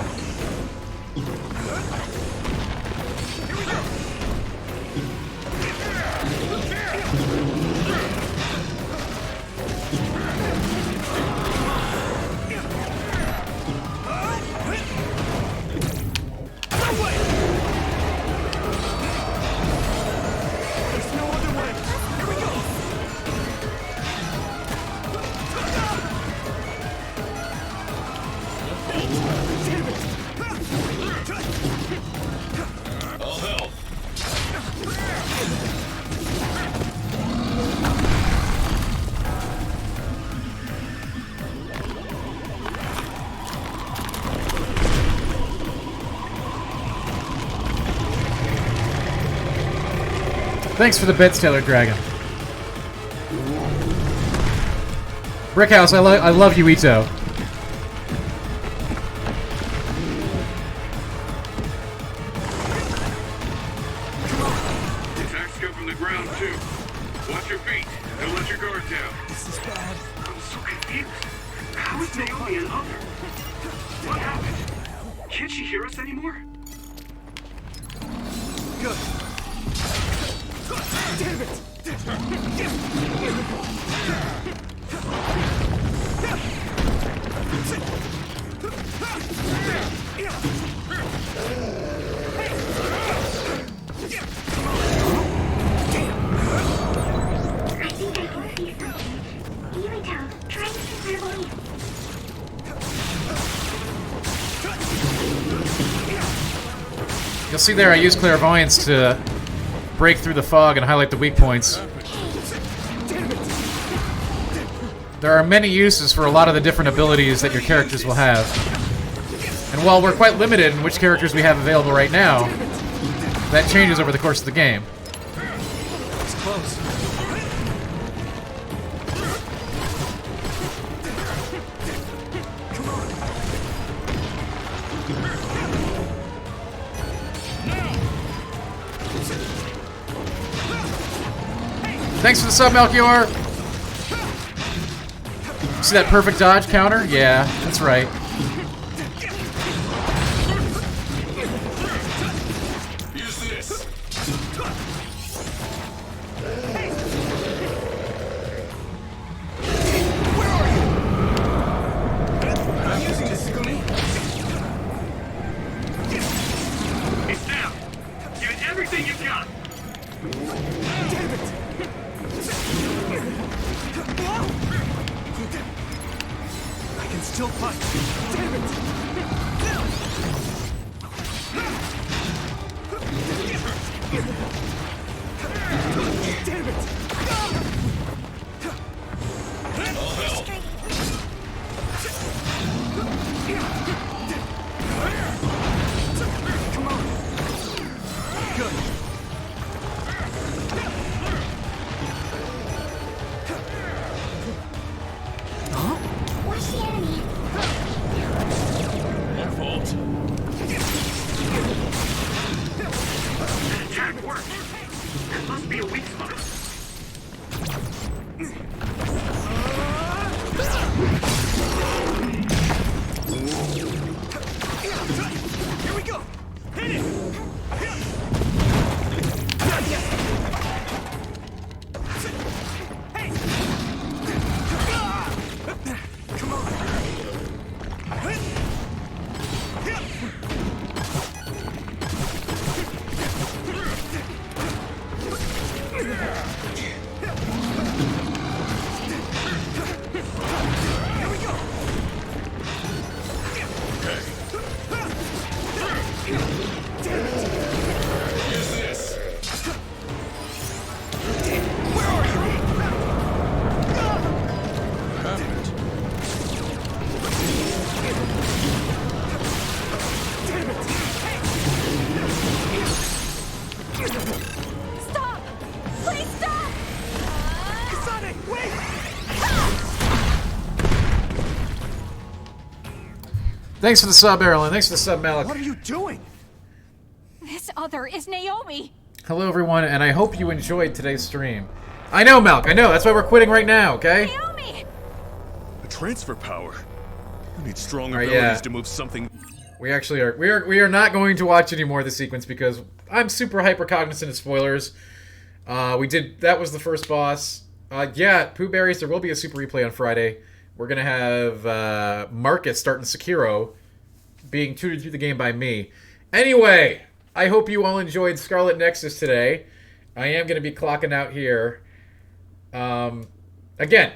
A: Thanks for the bits, Taylor Dragon. Brickhouse, I love you, Ito.
H: Attacks come from the ground, too. Watch your feet. Don't let your guard down.
G: This is bad.
H: I'm so confused. How is Naomi an other? What happened? Can't she hear us anymore?
G: Good. Damn it!
A: You'll see there I use clairvoyance to break through the fog and highlight the weak points. There are many uses for a lot of the different abilities that your characters will have. And while we're quite limited in which characters we have available right now, that changes over the course of the game.
G: It's close.
A: Thanks for the sub, Melchior! See that perfect dodge counter? Yeah, that's right.
G: Use this. Where are you? I'm using this, Gumi.
H: It's down. Give it everything you've got.
G: Damn it! I can still fight. Damn it! Damn it! All help. Come on. Good.
O: Where's the enemy?
G: Their fault.
H: Attack worked. That must be a weak spot.
G: Here we go. Hit it. Hey. Come on. Here we go.
A: Thanks for the sub, Erlen. Thanks for the sub, Malik.
F: What are you doing?
D: This other is Naomi.
A: Hello, everyone, and I hope you enjoyed today's stream. I know, Malk. I know. That's why we're quitting right now. Okay.
D: Naomi.
Q: A transfer power. You need strong
A: Right,
Q: abilities
A: yeah.
Q: to move something.
A: We actually are. We are not going to watch any more of the sequence because I'm super hyper cognizant of spoilers. That was the first boss. Yeah, Pooh Berries. There will be a super replay on Friday. We're gonna have Marcus starting Sekiro, being tutored through the game by me. Anyway, I hope you all enjoyed Scarlet Nexus today. I am gonna be clocking out here. Again,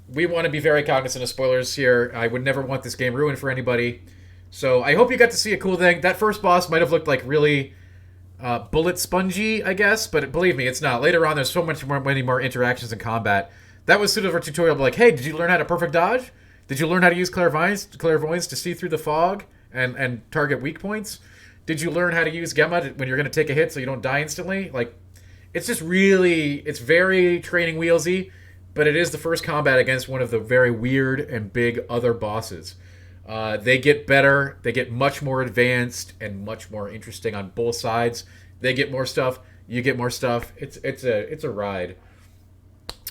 A: we want to be very cognizant of spoilers here. I would never want this game ruined for anybody. So I hope you got to see a cool thing. That first boss might have looked like really bullet spongy, I guess, but believe me, it's not. Later on, there's so many more interactions in combat. That was sort of a tutorial, like, hey, did you learn how to perfect dodge? Did you learn how to use clairvoyance to see through the fog and target weak points? Did you learn how to use Gemma when you're going to take a hit so you don't die instantly? Like, it's just really, it's very training wheelsy, but it is the first combat against one of the very weird and big other bosses. They get better, they get much more advanced and much more interesting on both sides. They get more stuff, you get more stuff. It's a ride.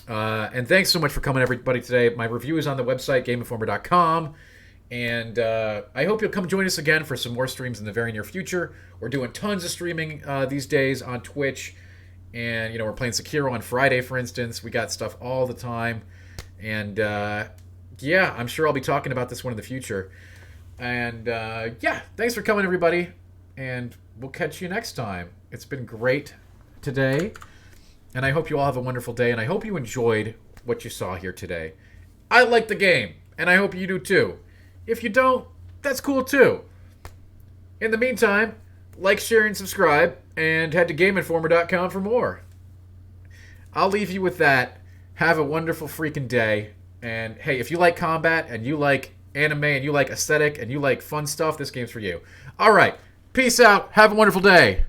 A: And thanks so much for coming, everybody, today. My review is on the website, GameInformer.com. And I hope you'll come join us again for some more streams in the very near future. We're doing tons of streaming these days on Twitch. And, we're playing Sekiro on Friday, for instance. We got stuff all the time. And, yeah, I'm sure I'll be talking about this one in the future. And, yeah, thanks for coming, everybody. And we'll catch you next time. It's been great today. And I hope you all have a wonderful day. And I hope you enjoyed what you saw here today. I like the game. And I hope you do, too. If you don't, that's cool, too. In the meantime, like, share, and subscribe. And head to GameInformer.com for more. I'll leave you with that. Have a wonderful freaking day. And hey, if you like combat and you like anime and you like aesthetic and you like fun stuff, this game's for you. All right. Peace out. Have a wonderful day.